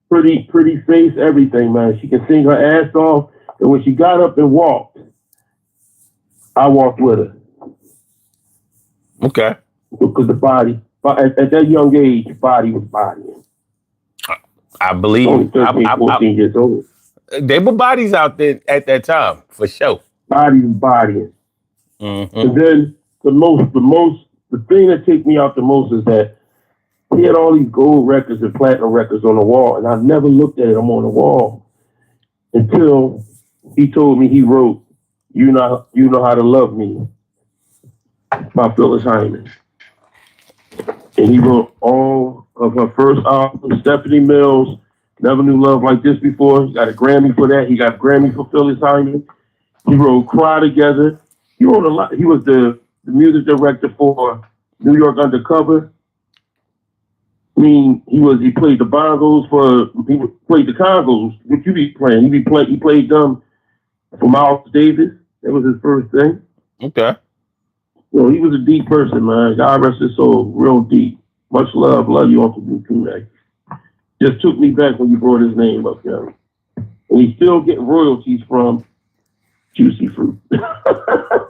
Speaker 2: pretty face, everything, man. She can sing her ass off. And when she got up and walked, I walked with her.
Speaker 1: Okay.
Speaker 2: Because the body, at that young age, the body was bodying.
Speaker 1: I believe.
Speaker 2: Only 13, 14 years old.
Speaker 1: There were bodies out there at that time, for sure.
Speaker 2: Body was bodying.
Speaker 1: Mm-hmm.
Speaker 2: And then the thing that took me out the most is that he had all these gold records and platinum records on the wall, and I never looked at them on the wall until he told me he wrote "You Know How to Love Me" by Phyllis Hyman. And he wrote all of her first album, Stephanie Mills, Never Knew Love Like This Before. He got a Grammy for that. He got a Grammy for Phyllis Hyman. He wrote Cry Together. He wrote a lot. He was the music director for New York Undercover. I mean, he played the bongos he played the congos, which you be playing. He played them for Miles Davis. That was his first thing.
Speaker 1: Okay.
Speaker 2: So he was a deep person, man. God rest his soul, real deep. Much love. Love you, Uncle Buku. Just took me back when you brought his name up, young. And he's still getting royalties from Juicy Fruit,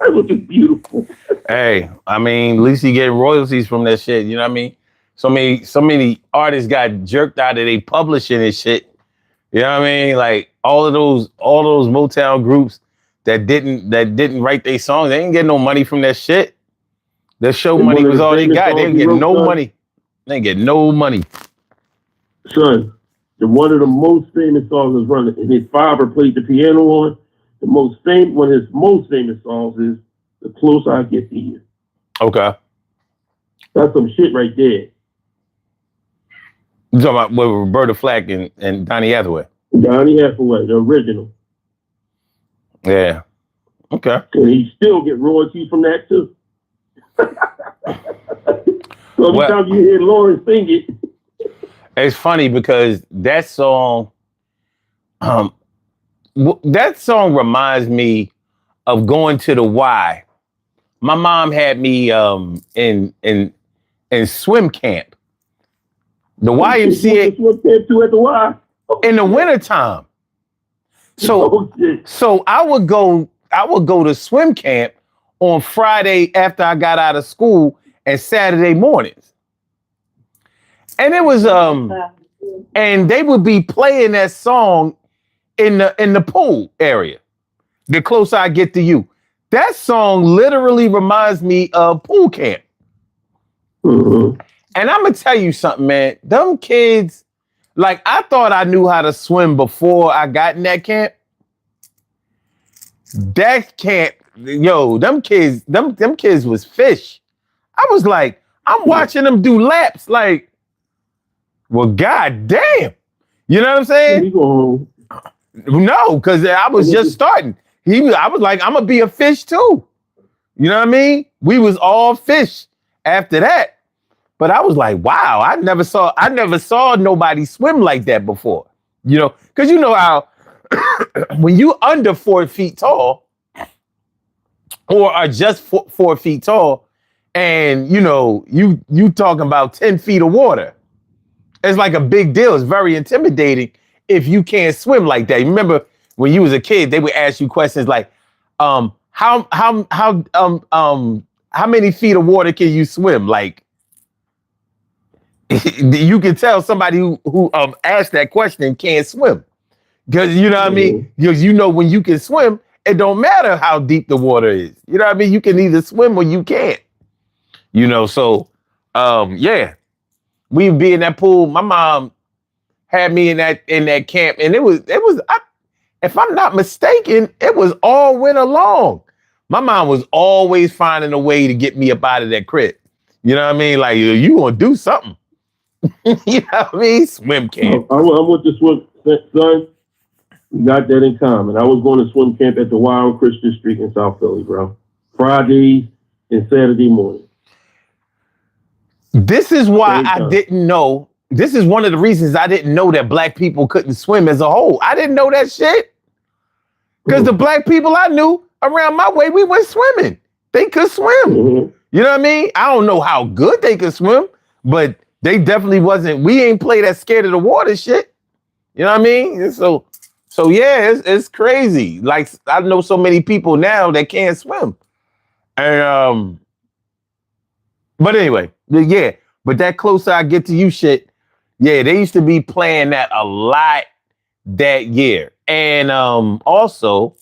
Speaker 2: which is beautiful.
Speaker 1: Hey, I mean, at least he get royalties from that shit. You know what I mean? So many artists got jerked out of their publishing and shit. You know what I mean? Like all those Motown groups that didn't write their songs, they didn't get no money from that shit. The show money was all they got. They didn't get no money. They didn't get no money.
Speaker 2: Son, one of the most famous songs is running, and his father played the piano on. One of his most famous songs is "The Closer I Get to You."
Speaker 1: Okay.
Speaker 2: That's some shit right there.
Speaker 1: You talking about with Roberta Flack and Donny Hathaway?
Speaker 2: Donny Hathaway, the original.
Speaker 1: Yeah. Okay.
Speaker 2: And he still get royalties from that too. So every time you hear Lauren sing it,
Speaker 1: it's funny because that song reminds me of going to the Y. My mom had me in swim camp. The YMCA
Speaker 2: too at the Y
Speaker 1: in the wintertime. So I would go to swim camp on Friday after I got out of school and Saturday mornings. And it was and they would be playing that song in the pool area. The Closer I Get to You. That song literally reminds me of pool camp.
Speaker 2: Mm-hmm.
Speaker 1: And I'm gonna tell you something, man. Them kids, like I thought I knew how to swim before I got in that camp. That camp, yo, them kids was fish. I was like, I'm watching them do laps, like, well, god damn. You know what I'm saying? No, because I was just starting. I was like, I'm gonna be a fish too. You know what I mean? We was all fish after that. But I was like, wow, I never saw nobody swim like that before. You know, because you know how when you under 4 feet tall or are just 4 feet tall, and you know, you talking about 10 feet of water, it's like a big deal. It's very intimidating if you can't swim like that. You remember when you was a kid, they would ask you questions like, how many feet of water can you swim? Like, you can tell somebody who asked that question can't swim. Because you know what I mean? Because you know when you can swim, it don't matter how deep the water is. You know what I mean? You can either swim or you can't. You know, so yeah. We'd be in that pool. My mom had me in that camp, and it was if I'm not mistaken, it was all winter long. My mom was always finding a way to get me up out of that crib. You know what I mean? Like, you gonna do something. You know what I mean? Swim camp.
Speaker 2: I went to swim, son. We got that in common. I was going to swim camp at the Wild Christian Street in South Philly, bro. Fridays and Saturday morning.
Speaker 1: This is why I didn't know. This is one of the reasons I didn't know that black people couldn't swim as a whole. I didn't know that shit. Because the black people I knew around my way, we went swimming. They could swim. Mm-hmm. You know what I mean? I don't know how good they could swim, but they definitely wasn't. We ain't play that scared of the water shit. You know what I mean? And so yeah, it's crazy. Like, I know so many people now that can't swim. And but anyway, yeah. But that Closer I Get to You shit, yeah, they used to be playing that a lot that year. And also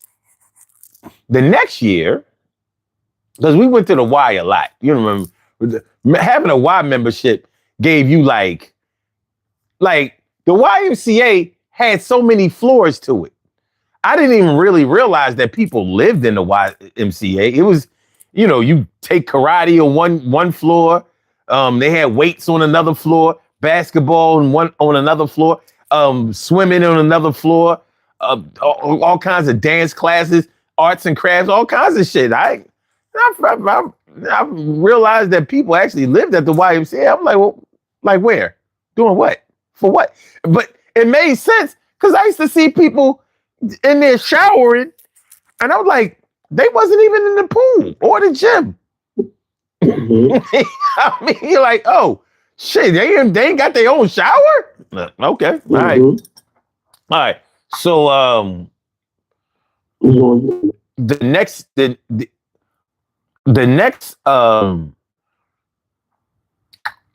Speaker 1: the next year, because we went to the Y a lot. You remember having a Y membership gave you like the YMCA had so many floors to it. I didn't even really realize that people lived in the YMCA. It was, you take karate on one floor. They had weights on another floor, basketball on another floor, swimming on another floor, all kinds of dance classes, arts and crafts, all kinds of shit. I realized that people actually lived at the YMCA. I'm like, well, like where? Doing what? For what? But it made sense because I used to see people in there showering, and I was like, they wasn't even in the pool or the gym. Mm-hmm. I mean, you're like, oh shit, they ain't got their own shower? Okay, mm-hmm. All right. So the next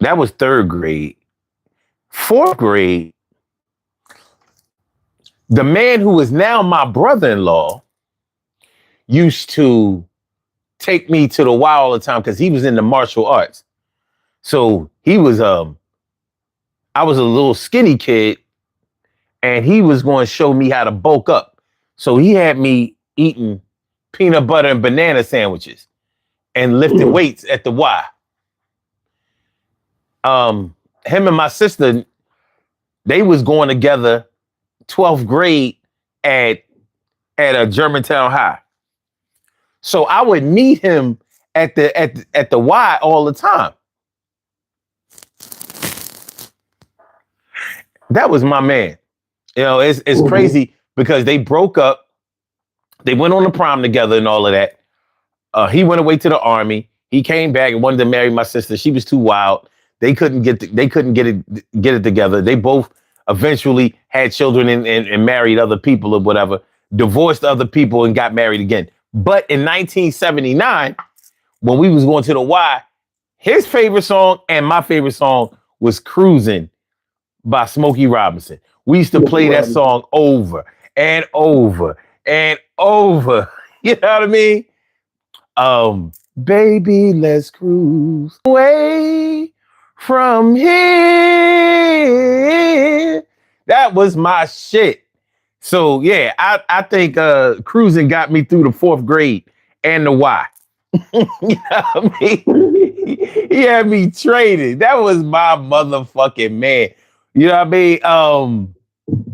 Speaker 1: that was third grade. Fourth grade, the man who is now my brother-in-law used to take me to the Y all the time because he was in the martial arts. So he was I was a little skinny kid, and he was going to show me how to bulk up. So he had me eating peanut butter and banana sandwiches and lifting weights at the Y. Him and my sister, they was going together 12th grade at a Germantown High. So I would meet him at the Y all the time. That was my man. It's crazy because they broke up. They went on the prom together and all of that. He went away to the Army. He came back and wanted to marry my sister. She was too wild. They couldn't get it together. They both eventually had children and married other people or whatever, divorced other people and got married again. But in 1979, when we was going to the Y, his favorite song and my favorite song was Cruising by Smokey Robinson. We used to play that song over and over and over. You know what I mean? Baby, let's cruise away from here. That was my shit. So yeah, I think Cruising got me through the fourth grade and the Y. You know what I mean? He had me traded. That was my motherfucking man. You know what I mean?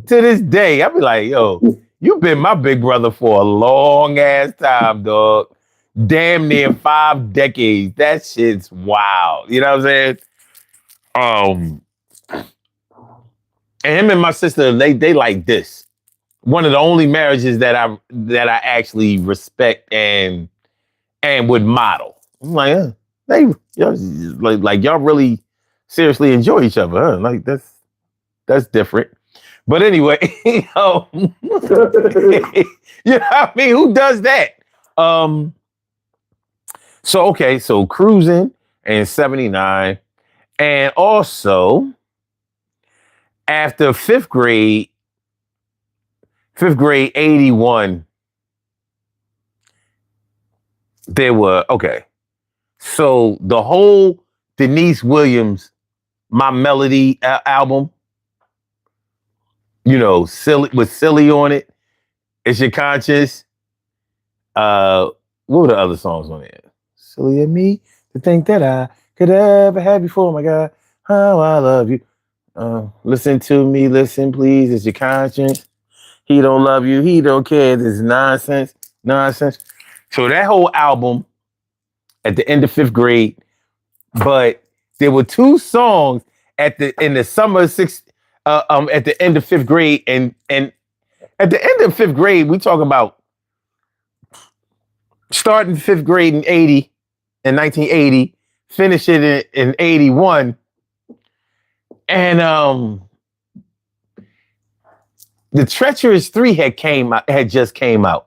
Speaker 1: To this day, I be like, yo, you've been my big brother for a long ass time, dog. Damn near 5 decades. That shit's wild. You know what I'm saying? And him and my sister, they like this. One of the only marriages that I actually respect and would model. I'm like, y'all really seriously enjoy each other, huh? Like that's different. But anyway, you know what I mean? Who does that? So Cruising in 79, and also after fifth grade 81, there were, so the whole Denise Williams, My Melody album, Silly, with Silly on it, It's Your Conscience, what were the other songs on there? Silly of me to think that I could ever have you for my God. How I love you. Listen to me, listen, please. It's your conscience. He don't love you. He don't care. This is nonsense. Nonsense. So that whole album at the end of 5th grade, but there were 2 songs in the summer of at the end of 5th grade, and at the end of 5th grade, we talk about starting 5th grade in 1980, finish it in 81, and the Treacherous 3 had just came out,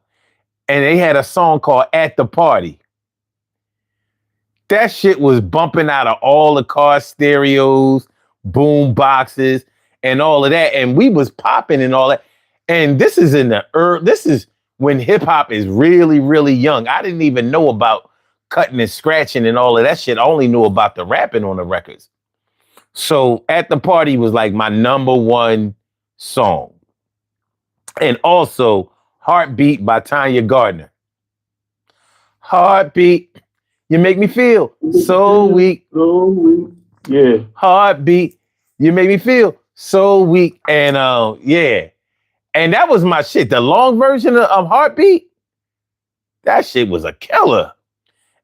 Speaker 1: and they had a song called "At the Party." That shit was bumping out of all the car stereos, boom boxes, and all of that, and we was popping and all that. And this is this is when hip hop is really, really young. I didn't even know about cutting and scratching and all of that shit. I only knew about the rapping on the records. So "At the Party" was like my number 1 song. And also "Heartbeat" by Tanya Gardner. Heartbeat, you make me feel so weak.
Speaker 2: So weak. Yeah.
Speaker 1: Heartbeat, you make me feel so weak. And yeah. And that was my shit. The long version of "Heartbeat," that shit was a killer.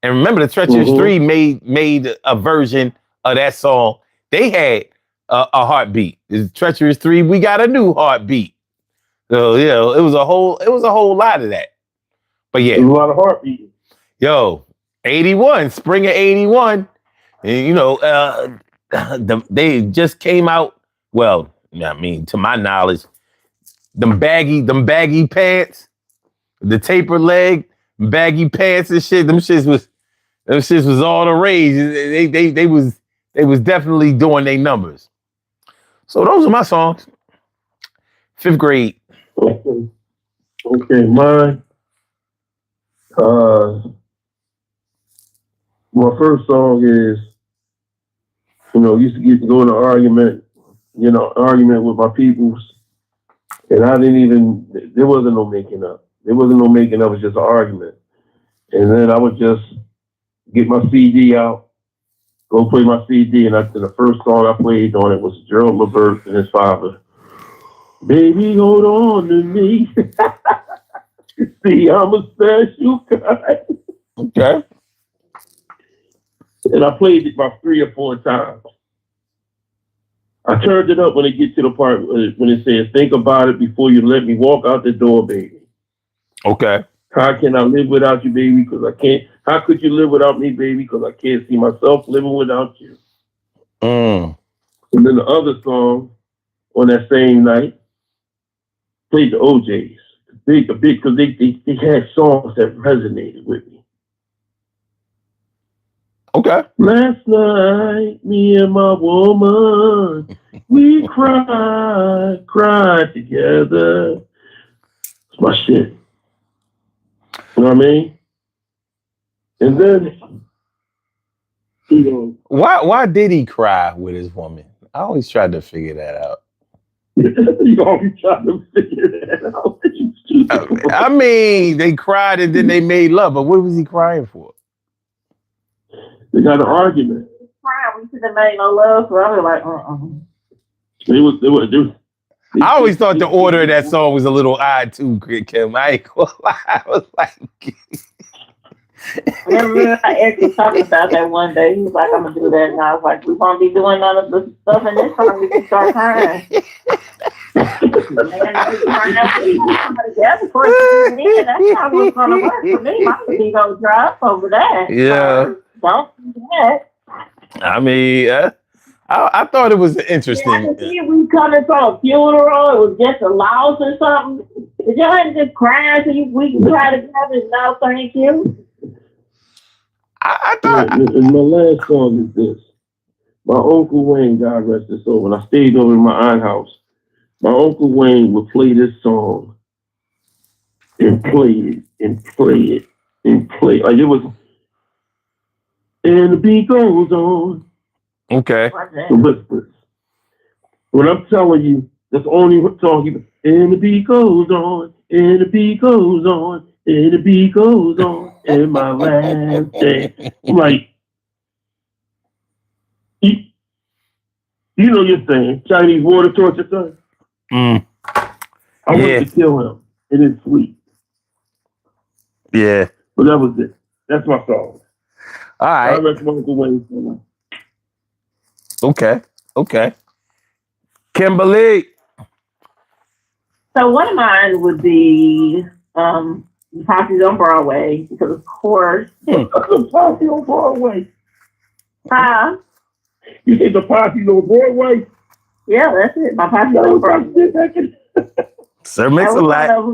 Speaker 1: And remember, the Treacherous 3 made a version of that song. They had a heartbeat. The Treacherous 3, we got a new heartbeat. So yeah, it was a whole lot of that. But yeah,
Speaker 2: a lot of heartbeat.
Speaker 1: Yo, 81, spring of 81. And, you know, they just came out. Well, I mean, to my knowledge, them baggy pants, the taper leg, baggy pants and shit. Them shits was all the rage. They was definitely doing their numbers. So those are my songs. 5th grade.
Speaker 2: Okay, mine. My first song is, used to get to go in an argument with my peoples, and there wasn't no making up. There wasn't no making up, it was just an argument. And then I would just get my CD out, go play my CD, and the first song I played on it was Gerald Levert and his father. Baby, hold on to me. See, I'm a special guy.
Speaker 1: Okay.
Speaker 2: And I played it about 3 or 4 times. I turned it up when it gets to the part when it says, "Think about it before you let me walk out the door, baby."
Speaker 1: Okay.
Speaker 2: How can I live without you, baby? Because I can't. How could you live without me, baby? Because I can't see myself living without you. And then the other song on that same night, played the OJs. Because they had songs that resonated with me.
Speaker 1: Okay.
Speaker 2: Last night, me and my woman, we cried together. It's my shit. You know what I mean? And then,
Speaker 1: why did he cry with his woman? I always tried to figure that out.
Speaker 2: You always try to figure that out.
Speaker 1: I mean, they cried and then they made love, but what was he crying for?
Speaker 2: They got an argument.
Speaker 3: We should have made no love, so I was like,
Speaker 1: I always thought the order of that song was a little odd too, Kim. I ain't gonna lie. I was like,
Speaker 3: remember I actually talked about that one day. He was like, "I'm gonna do that," and I was like, "We won't be doing none of the stuff in this song. We can start crying." And I was trying to put somebody together for it. That's how it was gonna work for me. My be gonna dry up over that.
Speaker 1: Yeah.
Speaker 3: Don't do that.
Speaker 1: I mean, I thought it was interesting.
Speaker 3: Yeah, I can see we coming from a funeral. It was just a loss or something. Did y'all have to just cry so we can cry together? No, thank you.
Speaker 2: I thought. And my last song is this. My Uncle Wayne, God rest his soul, when I stayed over in my aunt's house, my Uncle Wayne would play this song and play it and play it and play it. Like it was, and the beat goes on.
Speaker 1: Okay.
Speaker 2: The whispers. When I'm telling you, that's the only song and the beat goes on, and the beat goes on, And the beat goes on in my last day. I'm like, you know your thing. Chinese water torture thing. I wanted to kill him in his sleep.
Speaker 1: Yeah.
Speaker 2: But that was it. That's my song.
Speaker 1: All right.
Speaker 2: I recommend Uncle Wayne.
Speaker 1: Okay. Kimberly.
Speaker 3: So one of mine would be Posse's on Broadway, because of course.
Speaker 2: Posse on Broadway.
Speaker 3: Huh?
Speaker 2: You say the Posse on Broadway?
Speaker 3: Yeah, that's it. My Posse's on Broadway.
Speaker 1: Sir Mix-a-Lot.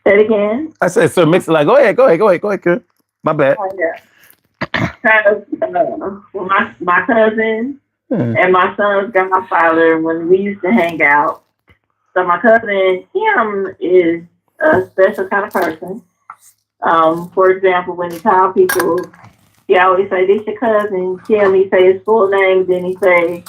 Speaker 3: Say it again.
Speaker 1: I said Sir Mix-a-Lot. Go ahead, kid. My bad.
Speaker 3: Oh, yeah. My cousin and my son's godfather, when we used to hang out. So my cousin, Kim, is a special kind of person. For example, when he called people, he always say, "This your cousin Kim." He say his full name, then he say,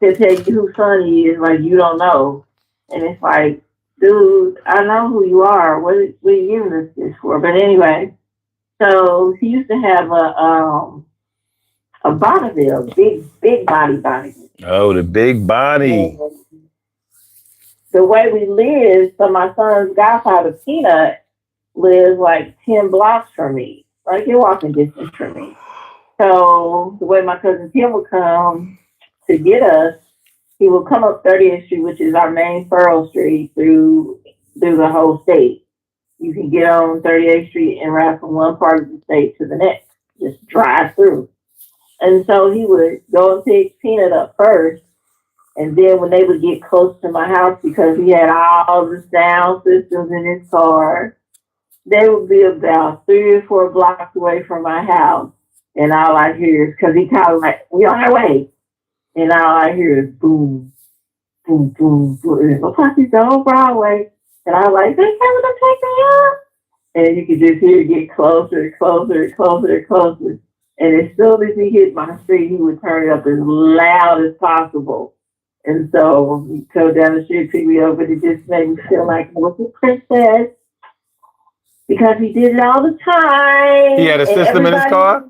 Speaker 3: he'll tell you whose son he is, like you don't know. And it's like, dude, I know who you are. What are you giving us this for? But anyway, so he used to have a Bonneville, big body.
Speaker 1: Oh, the big Bonnie.
Speaker 3: And the way we live, so my son's godfather, Peanut, lives like 10 blocks from me. Like you're walking distance from me. So the way my cousin Tim would come to get us, he would come up 30th Street, which is our main furrow street through the whole state. You can get on 38th Street and ride from one part of the state to the next. Just drive through. And so he would go and pick Peanut up first. And then when they would get close to my house, because he had all the sound systems in his car, they would be about 3 or 4 blocks away from my house. And all I hear is, because he called like, "We on our way." And all I hear is boom, boom, boom, boom. And my Posse's on Broadway. And I was like, "They coming to take me up?" And you could just hear it get closer and closer and closer and closer. And as soon as he hit my street, he would turn it up as loud as possible. And so he go down the street, pick me up, and it just made me feel like I was a princess. Because he did it all the time.
Speaker 1: He had a system in his car?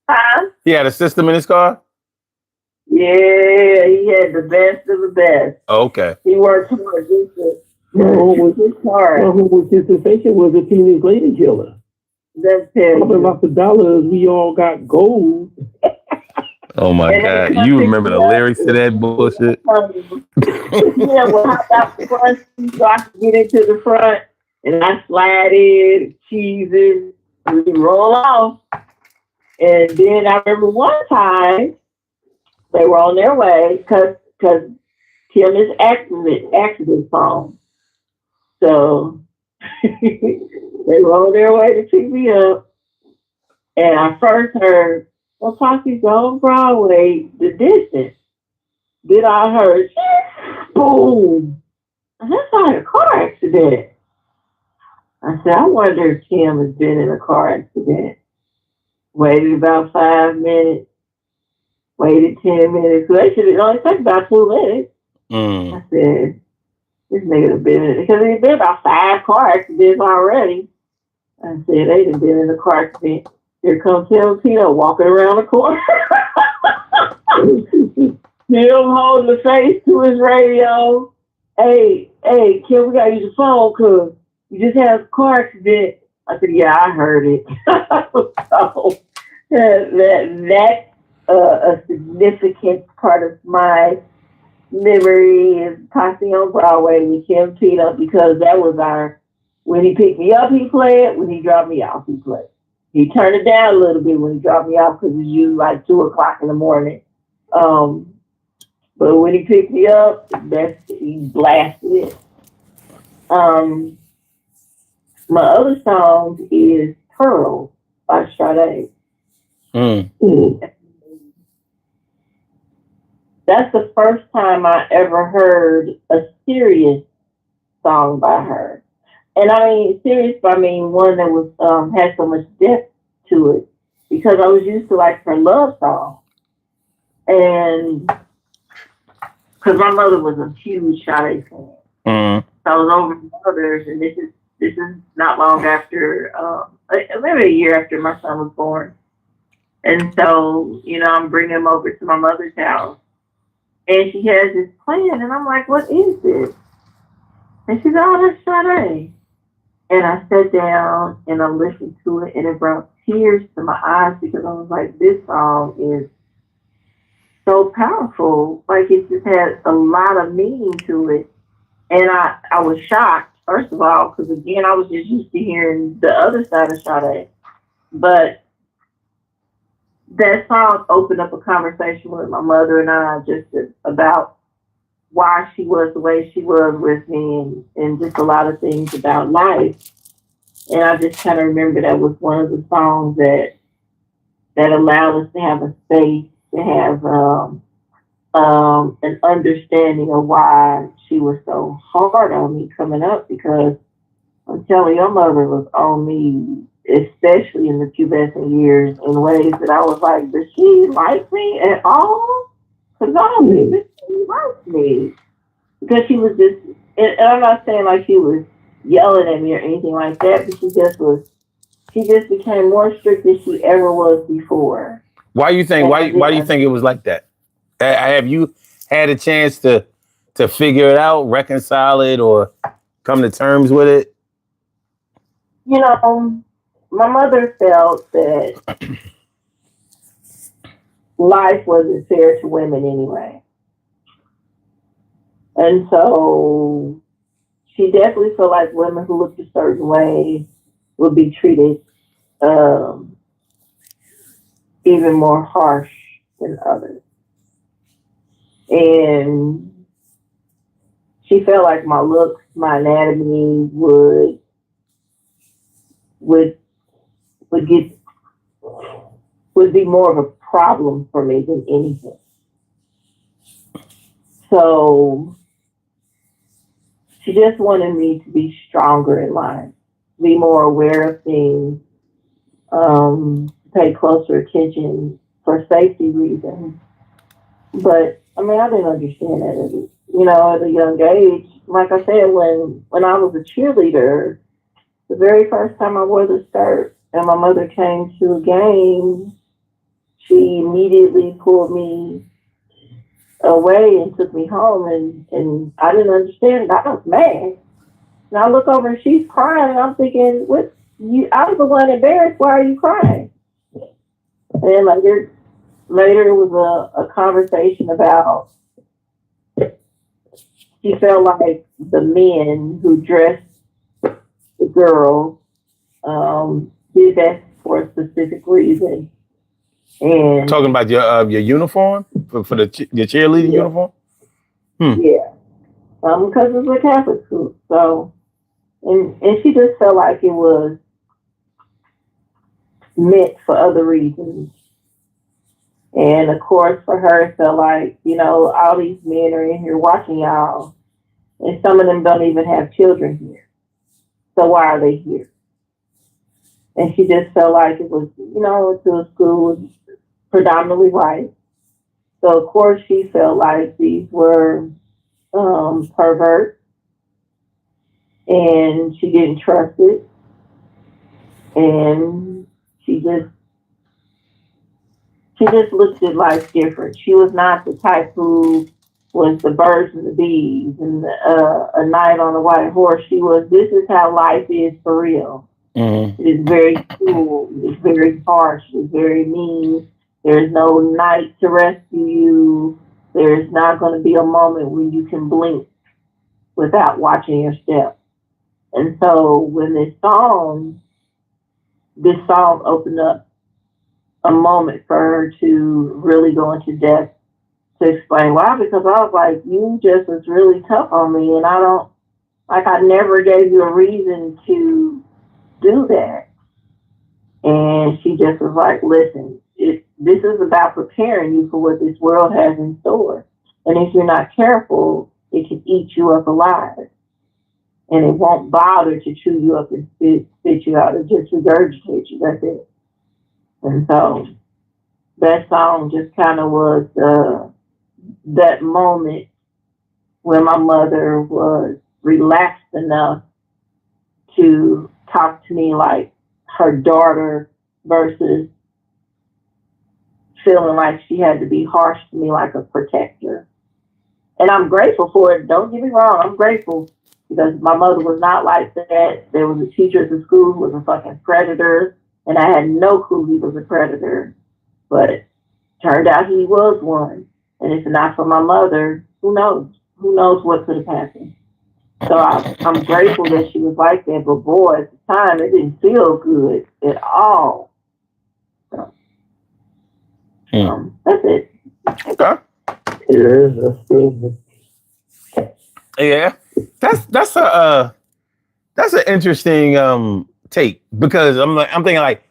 Speaker 3: Huh?
Speaker 1: He had a system in his car?
Speaker 3: Yeah, he had the best of the best.
Speaker 1: Oh, okay.
Speaker 3: He worked hard just to with his car.
Speaker 2: His sensation was a teenage lady killer.
Speaker 3: That's it.
Speaker 2: Lots of dollars, we all got gold.
Speaker 1: Oh my God. You remember the lyrics to that bullshit?
Speaker 3: Yeah, well, how about the front seat so I can get into the front and I slide in, cheeses, and we roll off. And then I remember one time they were on their way because Kim is accident prone. So they were on their way to pick me up. And I first heard, "Well, Posse's on Broadway, the distance." Then I heard, boom. And that's not a car accident. I said, I wonder if Kim has been in a car accident. Waited about 5 minutes. Waited 10 minutes. So they should only take about 2 minutes. I said, this nigga have been in it. Because there's been about 5 car accidents already. I said, they done been in a car accident. Here comes Tim Tino walking around the corner. Tim holding the face to his radio. Hey, Kim, we gotta use the phone because you just had a car accident. I said, yeah, I heard it. So that's a significant part of my memory is Posse on Broadway with Kim Tino, because that was when he picked me up, he played. When he dropped me off, he played. He turned it down a little bit when he dropped me off because it's usually like 2 o'clock in the morning. But when he picked me up, he blasted it. My other song is Pearl by Sade. That's the first time I ever heard a serious song by her. And I mean, serious, but I mean one that was had so much depth to it, because I was used to like her love song, and because my mother was a huge Sade fan, so So I was over my mother's, and this is not long after, maybe a year after my son was born. And so, I'm bringing him over to my mother's house, and she has this plan, and I'm like, "What is this?" And she's, "Oh, that's Sade." And I sat down and I listened to it, and it brought tears to my eyes because I was like, "This song is so powerful. Like, it just had a lot of meaning to it." And I was shocked, first of all, because again, I was just used to hearing the other side of Sade. But that song opened up a conversation with my mother and I just about why she was the way she was with me, and just a lot of things about life. And I just kind of remember that was one of the songs that allowed us to have a space to have an understanding of why she was so hard on me coming up, because I'm telling you, your mother was on me, especially in the pubescent years, in ways that I was like, does she like me at all? Because I don't think she likes me. Because she was just, and I'm not saying like she was yelling at me or anything like that, but she just became more strict than she ever was before.
Speaker 1: Why do you think it was like that? Have you had a chance to figure it out, reconcile it, or come to terms with it?
Speaker 3: My mother felt that life wasn't fair to women anyway. And so she definitely felt like women who looked a certain way would be treated even more harsh than others. And she felt like my looks, my anatomy would be more of a problem for me than anything. So she just wanted me to be stronger in life, be more aware of things, pay closer attention for safety reasons. But I mean, I didn't understand that at a young age. Like I said, when I was a cheerleader, the very first time I wore the skirt and my mother came to a game, she immediately pulled me away and took me home, and I didn't understand it. I was mad. And I look over and she's crying, and I'm thinking, I was the one embarrassed, why are you crying? And then later it was a conversation about, she felt like the men who dressed the girl did that for a specific reason. And
Speaker 1: talking about your uniform for your cheerleading uniform.
Speaker 3: Yeah, because it's a Catholic school. So, and she just felt like it was meant for other reasons. And of course, for her, it felt like, all these men are in here watching y'all, and some of them don't even have children here. So why are they here? And she just felt like it was, to a school predominantly white. So of course, she felt like these were perverts, and she didn't trust it, and she just looked at life different. She was not the type who was the birds and the bees and a knight on a white horse. She was, this is how life is for real. Mm-hmm. It is very cruel. It is very harsh. It is very mean. There's no knight to rescue you. There's not going to be a moment when you can blink without watching your step. And so when this song opened up a moment for her to really go into depth to explain why, because I was like, you just was really tough on me, and I never gave you a reason to do that. And she just was like, listen, this is about preparing you for what this world has in store. And if you're not careful, it can eat you up alive. And it won't bother to chew you up and spit you out. It just regurgitate you. That's it. And so that song just kind of was that moment when my mother was relaxed enough to talk to me like her daughter versus feeling like she had to be harsh to me like a protector. And I'm grateful for it. Don't get me wrong. I'm grateful because my mother was not like that. There was a teacher at the school who was a fucking predator, and I had no clue he was a predator. But it turned out he was one. And if not for my mother, who knows? Who knows what could have happened? So I'm grateful that she was like that. But boy, at the time, it didn't feel good at all. So, that's it.
Speaker 1: Okay.
Speaker 2: Yeah, that's good.
Speaker 1: Yeah, that's an interesting take, because I'm thinking like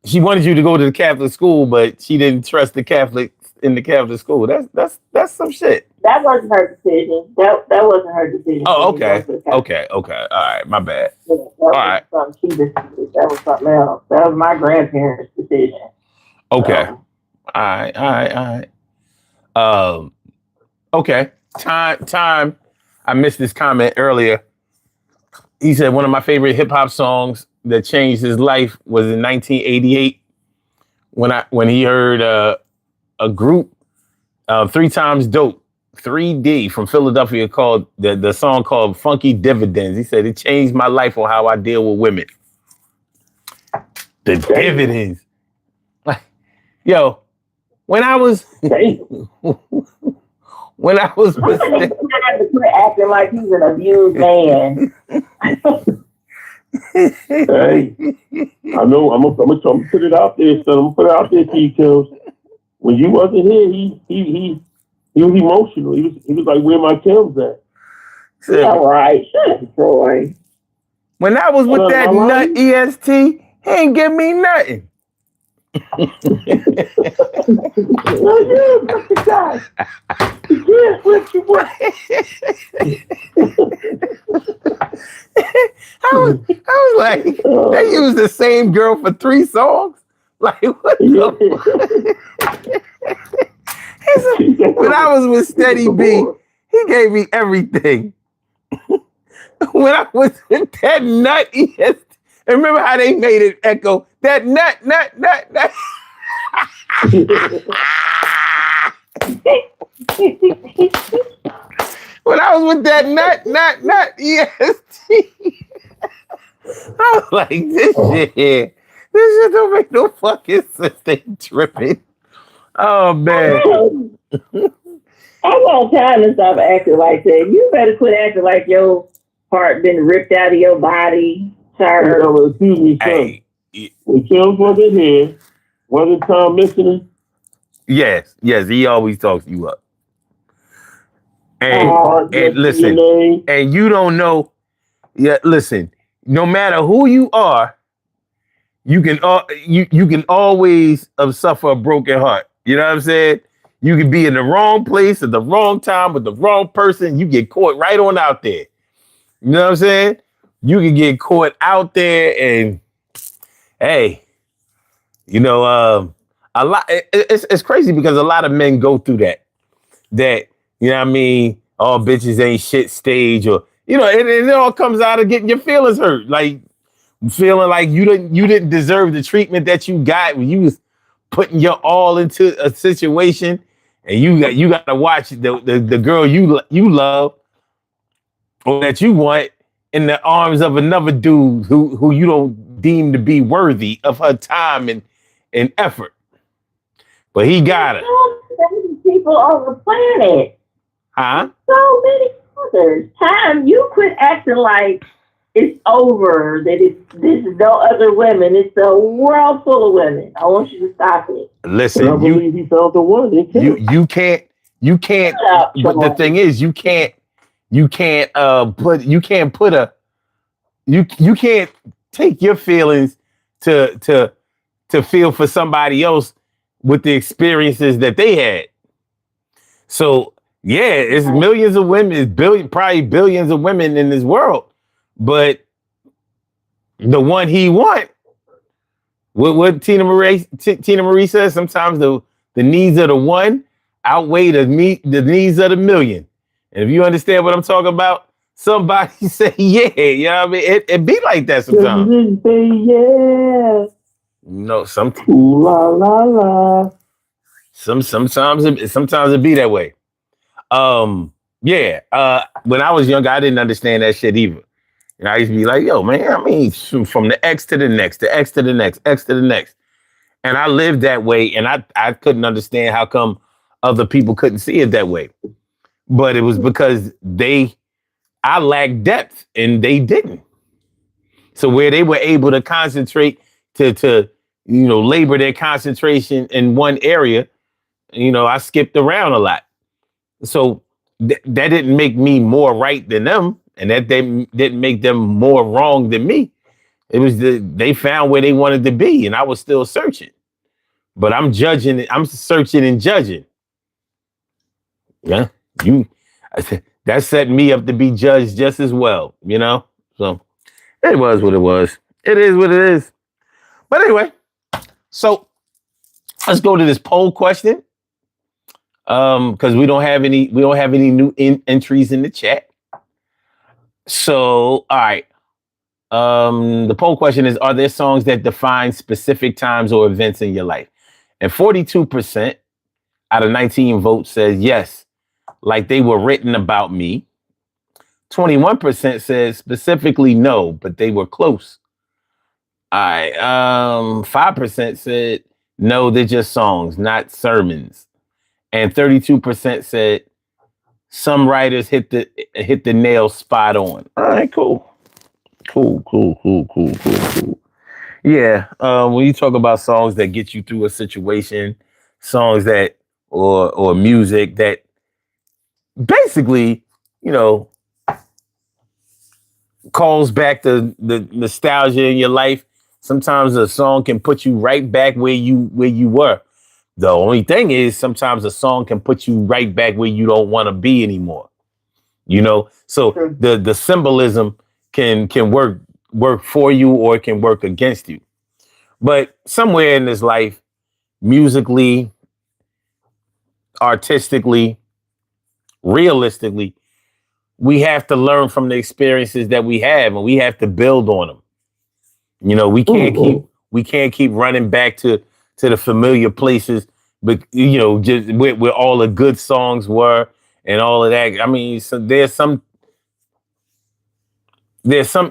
Speaker 1: she wanted you to go to the Catholic school, but she didn't trust the Catholics in the Catholic school. That's some shit.
Speaker 3: That wasn't her decision. That wasn't her decision.
Speaker 1: Oh, okay. Okay. All right, my bad.
Speaker 3: Yeah,
Speaker 1: all right.
Speaker 3: She decided. That was something else. That was my grandparents' decision.
Speaker 1: Okay. All right. Okay. Time. I missed this comment earlier. He said one of my favorite hip hop songs that changed his life was in 1988 when he heard a group 3 Times Dope 3D from Philadelphia called the song called Funky Dividends. He said it changed my life on how I deal with women. The dividends. Yo, when I was
Speaker 3: acting like he's an abused man.
Speaker 2: Hey, I know. I'm gonna put it out there, son. I'm gonna put it out there to you, Kills. When you wasn't here, he was emotional. He was like, "Where my Kills at?"
Speaker 3: All right, shut up, Troy.
Speaker 1: When I was with that nut EST, he ain't give me nothing.
Speaker 3: No, you, the guy. Yes, what you want?
Speaker 1: I was like, they used the same girl for 3 songs? Like, what the fuck? When I was with Steady B, he gave me everything. When I was with that nut EST, and remember how they made it echo, that nut. When I was with that nut EST, I was like, this shit don't make no fucking sense. They tripping. Oh man.
Speaker 3: I want time to stop acting like that. You better quit acting like your heart been ripped out of your body. Sir.
Speaker 2: Excuse me, son.
Speaker 1: Hey.
Speaker 2: When Kills wasn't here, wasn't Tom listening?
Speaker 1: Yes, he always talks you up. And listen, and you don't know. Yeah, listen. No matter who you are, you can always suffer a broken heart. You know what I'm saying? You can be in the wrong place at the wrong time with the wrong person. You get caught right on out there. You know what I'm saying? You can get caught out there, and hey, you know, a lot. It's crazy because a lot of men go through that. You know what I mean? All bitches ain't shit stage, or you know, it all comes out of getting your feelings hurt, like feeling like you didn't deserve the treatment that you got when you was putting your all into a situation, and you got to watch the girl you love or that you want in the arms of another dude who you don't deem to be worthy of her time and effort, but he got her.
Speaker 3: So many people on the planet.
Speaker 1: Huh?
Speaker 3: So many others. Time, you quit acting like it's over, that there's no other women. It's a world full of women. I want you to stop it.
Speaker 1: Listen,
Speaker 2: I believe he found the one.
Speaker 1: You can't. But the thing is, you can't take your feelings to feel for somebody else with the experiences that they had. So yeah, it's millions of women, it's probably billions of women in this world, but the one he want, what Tina Marie says, sometimes the needs of the one outweigh the needs of the million. And if you understand what I'm talking about, somebody say yeah. You know what I mean? It be like that sometimes.
Speaker 2: Just say yeah.
Speaker 1: No,
Speaker 2: Ooh la la la.
Speaker 1: sometimes it be that way. Yeah. When I was younger, I didn't understand that shit either. And I used to be like, yo, man, I mean, from the X to the next, the X to the next, X to the next. And I lived that way, and I couldn't understand how come other people couldn't see it that way. But it was because I lacked depth and they didn't. So where they were able to concentrate to labor their concentration in one area, I skipped around a lot. So that didn't make me more right than them, and that didn't make them more wrong than me. It was they found where they wanted to be, and I was still searching. But I'm judging. I'm searching and judging. Yeah, that set me up to be judged just as well. So it was what it was. It is what it is. But anyway, so let's go to this poll question. Because we don't have any new entries in the chat. So, all right. The poll question is: are there songs that define specific times or events in your life? And 42% out of 19 votes says yes, like they were written about me. 21% says specifically no, but they were close. All right. 5% said no, they're just songs, not sermons. And 32% said some writers hit the nail spot on. All right, cool. Yeah. When you talk about songs that get you through a situation, songs that or music that basically, calls back the nostalgia in your life. Sometimes a song can put you right back where you were. The only thing is sometimes a song can put you right back where you don't want to be anymore. So
Speaker 3: Sure.
Speaker 1: the symbolism can work for you or it can work against you. But somewhere in this life, musically, artistically, realistically, we have to learn from the experiences that we have, and we have to build on them. We can't keep running back to the familiar places, but just where all the good songs were and all of that. I mean, so there's some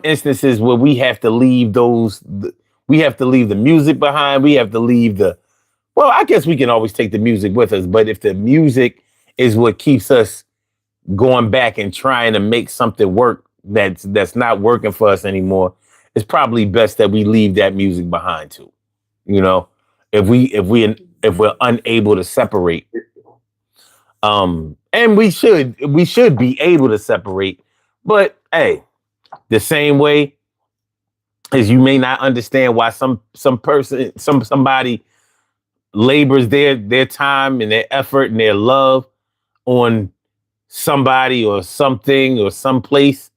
Speaker 1: instances where we have to leave we have to leave the music behind. We have to leave I guess we can always take the music with us, but if the music is what keeps us going back and trying to make something work that's not working for us anymore, it's probably best that we leave that music behind too. If we're unable to separate, and we should be able to separate, but hey, the same way as you may not understand why somebody labors their time and their effort and their love on somebody or something or some place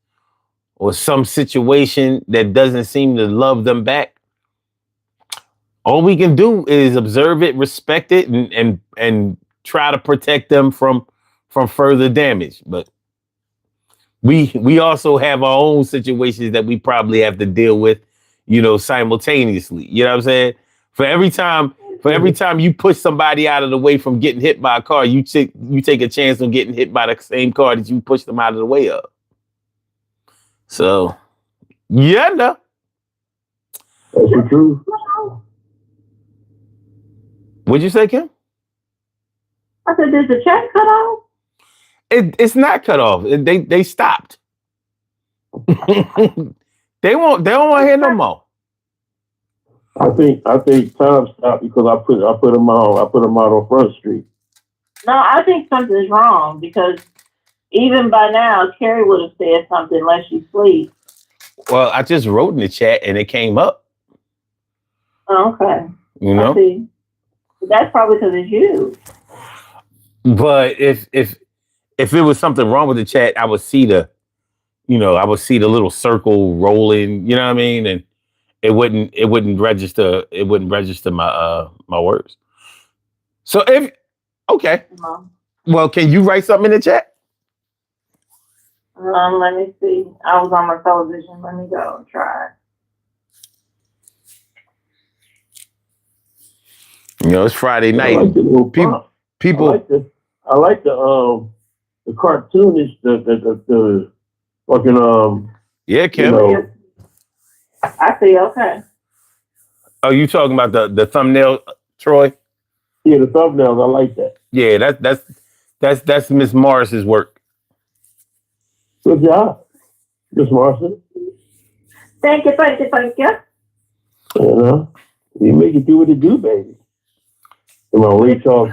Speaker 1: or some situation that doesn't seem to love them back. All we can do is observe it, respect it, and try to protect them from further damage. But we also have our own situations that we probably have to deal with, simultaneously. You know what I'm saying? For every time you push somebody out of the way from getting hit by a car, you take a chance on getting hit by the same car that you pushed them out of the way of. So, yeah, no.
Speaker 2: That's the truth.
Speaker 1: What'd you say, Kim?
Speaker 3: I said, did the chat cut off?
Speaker 1: It's not cut off. They stopped. They don't want to hear no more.
Speaker 2: I think time stopped because I put them out on Front Street.
Speaker 3: No, I think something's wrong because even by now, Carrie would have said something unless she sleeps.
Speaker 1: Well, I just wrote in the chat and it came up.
Speaker 3: Oh, okay.
Speaker 1: I
Speaker 3: see. That's probably because it's you.
Speaker 1: But if it was something wrong with the chat, I would see the little circle rolling. You know what I mean? And it wouldn't register. It wouldn't register my words. So okay.
Speaker 3: No.
Speaker 1: Well, can you write something in the chat?
Speaker 3: Let me see. I was on my television. Let me go and try.
Speaker 1: You know, it's Friday
Speaker 2: I
Speaker 1: night.
Speaker 2: like the little
Speaker 1: People, people.
Speaker 2: I like the cartoonish, the fucking
Speaker 1: Yeah, Kim.
Speaker 2: you know,
Speaker 3: I see. Okay.
Speaker 1: Oh, you talking about the thumbnail, Troy?
Speaker 2: yeah, the thumbnails. I like that.
Speaker 1: Yeah, that's Miss Morris's work.
Speaker 2: Good job, Miss Marcy.
Speaker 3: Thank you, thank you, thank you.
Speaker 2: You know, you make it do what it do, baby. Come on, Lee Charles.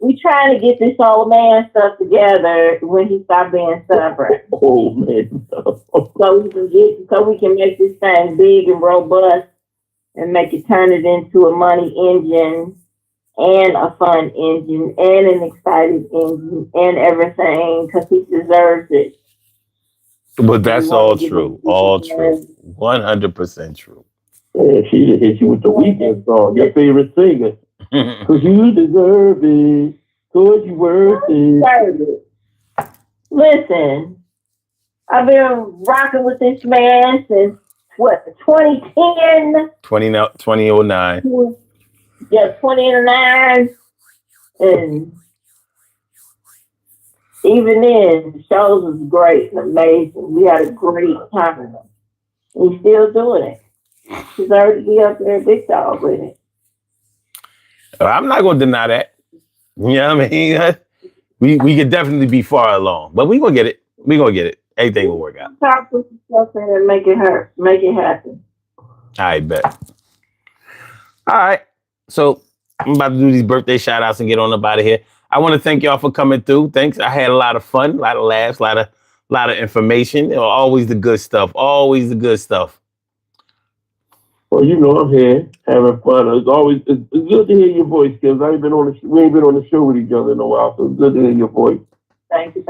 Speaker 3: We trying to get this old man stuff together when he stopped being stubborn.
Speaker 2: Oh man.
Speaker 3: So we can make this thing big and robust and make it turn it into a money engine and a fun engine and an excited engine and everything because he deserves it.
Speaker 1: But that's all true. All true. 100% true.
Speaker 2: Yeah, she just hit you with the weekend song, your favorite singer. Cause you deserve it. Cause you worth it.
Speaker 3: Listen, I've been rocking with this man since what, 2010?
Speaker 1: 2009.
Speaker 3: Yeah, 2009. And even then, the shows was great and amazing. We had a great time. He's still doing it. He's already be up there big dog with it.
Speaker 1: I'm not gonna deny that. You know what I mean? We could definitely be far along, but we gonna get it. We gonna get it. Everything will work out.
Speaker 3: Try to put yourself in and make it happen.
Speaker 1: I bet. All right. So I'm about to do these birthday shout outs and get on up out of here. I want to thank y'all for coming through. Thanks. I had a lot of fun, a lot of laughs, a lot of information. Always the good stuff. Always the good stuff.
Speaker 2: Well, you know I'm here having fun. It's good to hear your voice, because we ain't been on the show with each other in a while, so it's good to hear your voice.
Speaker 3: Thank you.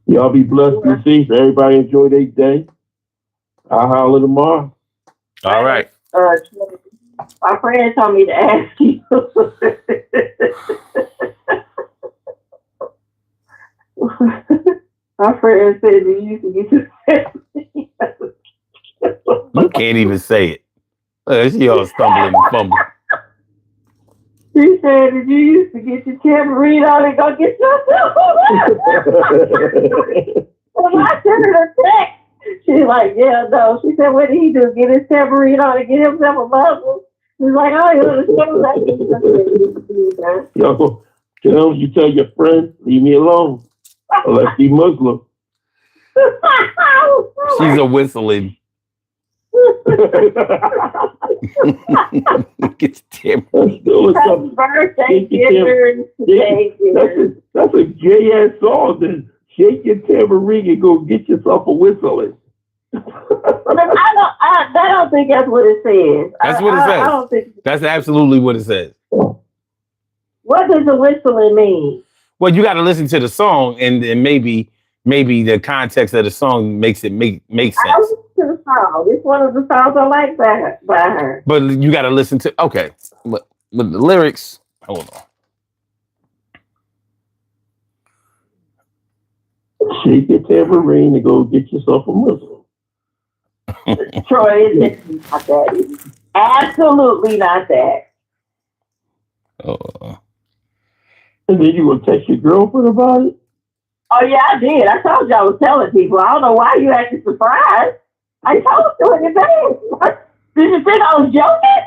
Speaker 2: Y'all be blessed, be safe. Everybody enjoy their day. I'll holler tomorrow.
Speaker 1: All right.
Speaker 3: My friend told me to ask you. My friend said you used to get your
Speaker 1: You can't even say it. She all stumbling and fumbling.
Speaker 3: She said that you used to get your tambourine on and go get yourself Well, I sent her a text. She's like, yeah, no. She said, what did he do? Get his tambourine on and get himself a muzzle? She's like, oh, he was
Speaker 2: Yo, you tell your friend, leave me alone. Unless he's Muslim.
Speaker 1: She's a whistling. Get your
Speaker 3: Happy birthday, Ginger.
Speaker 2: That's a gay ass song. Then shake your tambourine and go get yourself a whistling.
Speaker 3: I don't think that's what it says.
Speaker 1: That's what it says.
Speaker 3: I don't think
Speaker 1: that's absolutely what it says.
Speaker 3: What does a whistling mean?
Speaker 1: Well, you got to listen to the song, and maybe the context of the song makes sense.
Speaker 3: I listen to the song. It's one of the songs I like by her.
Speaker 1: But you got to listen to but the lyrics. Hold
Speaker 2: on. Shake your tambourine and go get yourself a Muslim.
Speaker 3: Troy, it's not that. Absolutely not that.
Speaker 2: And then you will text your girlfriend about it?
Speaker 3: Oh, yeah, I did. I told you I was telling people. I don't know why you acted surprised. I told you in advance. Did you think I was joking?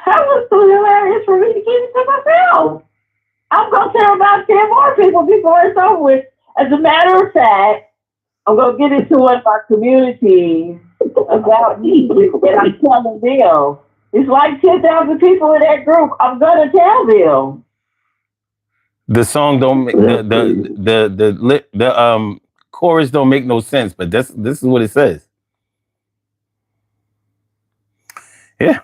Speaker 3: That was so hilarious for me to keep it to myself. I'm going to tell about 10 more people before it's over with. As a matter of fact, I'm going to get into one of our communities about me, and I'm telling them. It's like 10,000 people in that group. I'm going to tell them.
Speaker 1: The song don't make the chorus don't make no sense, but this is what it says. Yeah.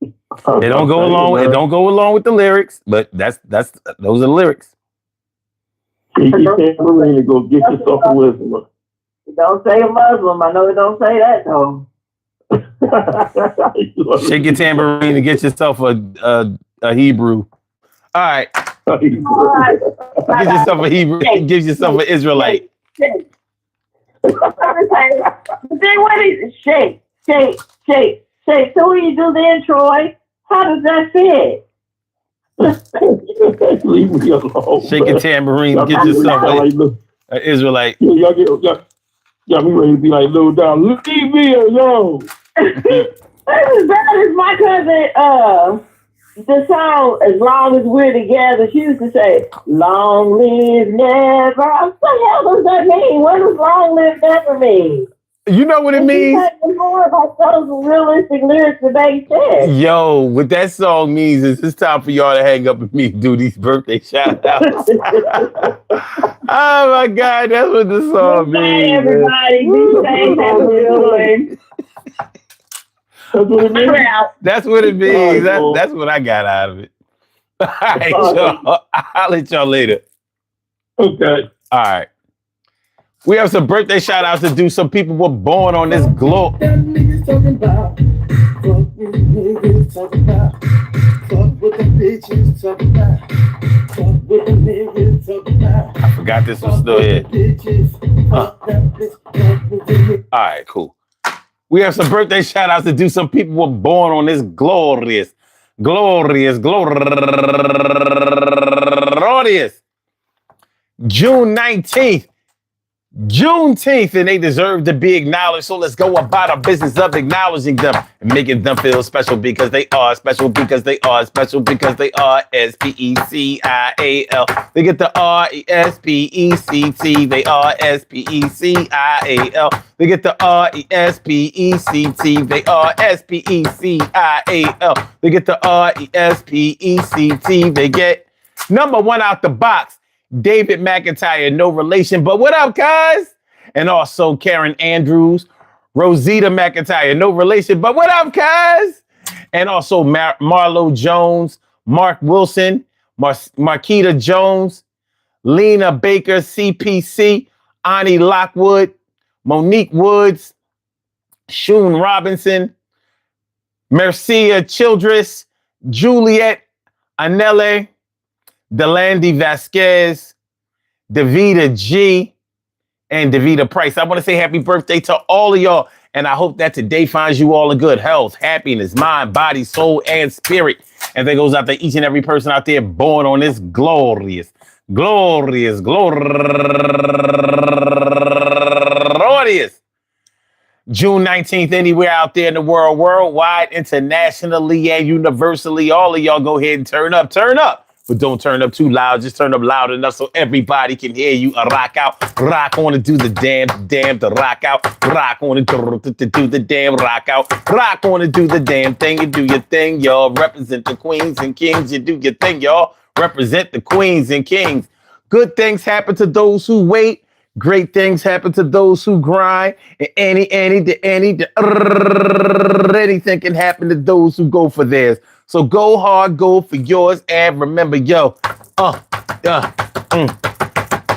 Speaker 1: It don't go along with the lyrics, but those are the lyrics.
Speaker 2: You can't believe it. Go get yourself a Muslim.
Speaker 3: Don't say a Muslim. I know it don't say that though.
Speaker 1: Shake your tambourine and get yourself a Hebrew. All right. Get yourself a Hebrew. Give yourself an Israelite.
Speaker 3: Then what is shake? So when you do then, Troy, how does that fit?
Speaker 2: Leave me alone.
Speaker 1: Shake a tambourine. Get yourself an Israelite.
Speaker 2: Y'all me ready to be like Lil Don. Leave me alone.
Speaker 3: That is my cousin. The song "As Long as We're Together." She used to say, "Long live never." What the hell does that mean? What does "long live never" mean?
Speaker 1: You know what it means?
Speaker 3: More about those realistic lyrics that they said.
Speaker 1: Yo, what that song means is it's time for y'all to hang up with me and do these birthday shout outs. Oh my God, that's what the song means.
Speaker 3: Everybody, be safe, have a good one.
Speaker 1: That's what it means. That's what I got out of it. All right, y'all. I'll let y'all later.
Speaker 2: Okay.
Speaker 1: All right. We have some birthday shout outs to do. Some people were born on this globe. I forgot this was still here. All right, cool. We have some birthday shout outs to do. Some people were born on this glorious June 19th. Juneteenth, and they deserve to be acknowledged. So let's go about our business of acknowledging them and making them feel special because they are special because they are special because they are S-P-E-C-I-A-L. They get the R-E-S-P-E-C-T. They are S-P-E-C-I-A-L. They get the R-E-S-P-E-C-T. They are S-P-E-C-I-A-L. They get the R-E-S-P-E-C-T. They get number one out the box. David McIntyre, no relation, but what up, guys? And also Karen Andrews, Rosita McIntyre, no relation, but what up, guys? And also Marlo Jones, Mark Wilson, Marquita Jones, Lena Baker, CPC, Ani Lockwood, Monique Woods, Shun Robinson, Mercia Childress, Juliet Anele, Delandi Vasquez, Davida G, and Davida Price. I want to say happy birthday to all of y'all, and I hope that today finds you all in good health, happiness, mind, body, soul, and spirit. And that goes out to each and every person out there born on this glorious June 19th, anywhere out there in the world, worldwide, internationally, and universally. All of y'all go ahead and turn up. But don't turn up too loud. Just turn up loud enough so everybody can hear you. Rock out, rock on and do the damn, to rock out. Rock on and do the damn, rock out. Rock on and do the damn thing. You do your thing, y'all. Represent the queens and kings. You do your thing, y'all. Represent the queens and kings. Good things happen to those who wait. Great things happen to those who grind. And anything can happen to those who go for theirs. So go hard, go for yours, and remember,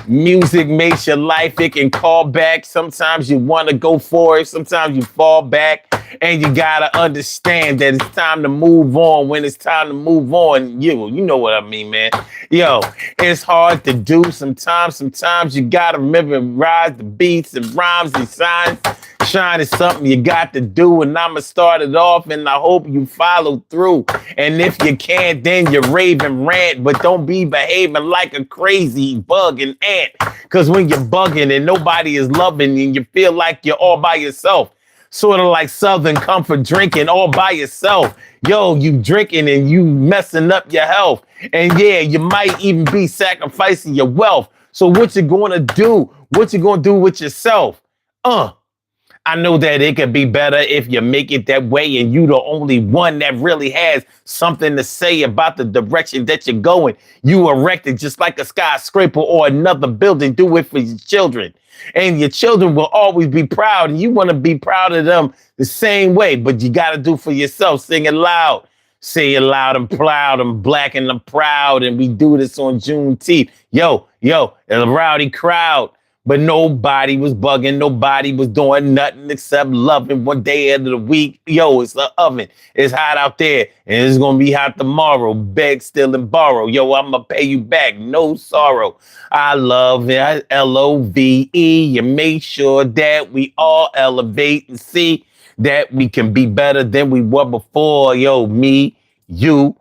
Speaker 1: music makes your life. It can call back. Sometimes you want to go for it. Sometimes you fall back, and you gotta understand that it's time to move on. When it's time to move on, you know what I mean, man. It's hard to do sometimes. Sometimes you gotta remember and rise the beats and rhymes and signs. Shine is something you got to do, and I'ma start it off, and I hope you follow through. And if you can't, then you rave and rant, but don't be behaving like a crazy bug and ant. Because when you're bugging and nobody is loving and you feel like you're all by yourself, sort of like Southern Comfort drinking all by yourself. You drinking and you messing up your health. And yeah, you might even be sacrificing your wealth. So what you gonna do? What you gonna do with yourself? I know that it could be better if you make it that way and you the only one that really has something to say about the direction that you're going. You erect it just like a skyscraper or another building. Do it for your children. And your children will always be proud, and you want to be proud of them the same way, but you got to do for yourself. Sing it loud. Say it loud and proud. I'm black and I'm proud, and we do this on Juneteenth. Yo, a rowdy crowd. but nobody was bugging. Nobody was doing nothing except loving one day of the week. Yo, it's the oven. It's hot out there, and it's going to be hot tomorrow. Beg, steal, and borrow. Yo, I'm going to pay you back. No sorrow. I love it. LOVE. And make sure that we all elevate and see that we can be better than we were before. Yo, me, you,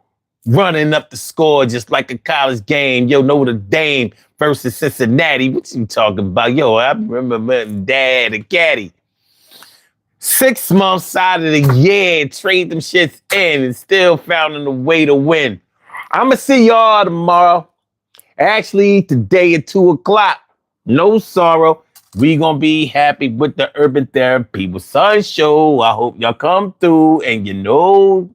Speaker 1: running up the score just like a college game. Yo, Notre Dame versus Cincinnati. What you talking about? Yo, I remember Dad and Caddy. 6 months out of the year, trade them shits in and still found a way to win. I'ma see y'all tomorrow. Actually, today at 2 o'clock. No sorrow. We gonna be happy with the Urban Therapy with Sun show. I hope y'all come through and all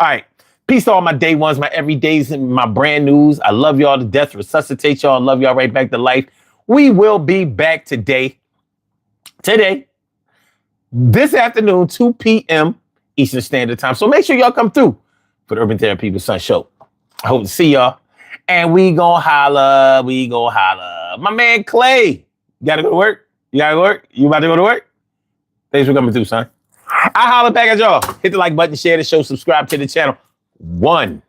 Speaker 1: right. Peace to all my day ones, my everydays, and my brand news. I love y'all to death. Resuscitate y'all. Love y'all right back to life. We will be back today, this afternoon, 2 p.m. Eastern Standard Time. So make sure y'all come through for the Urban Therapy with Sun show. I hope to see y'all. And we gonna holla. My man Clay. You gotta go to work? You about to go to work? Thanks for coming through, son. I holla back at y'all. Hit the like button, share the show, subscribe to the channel. 1.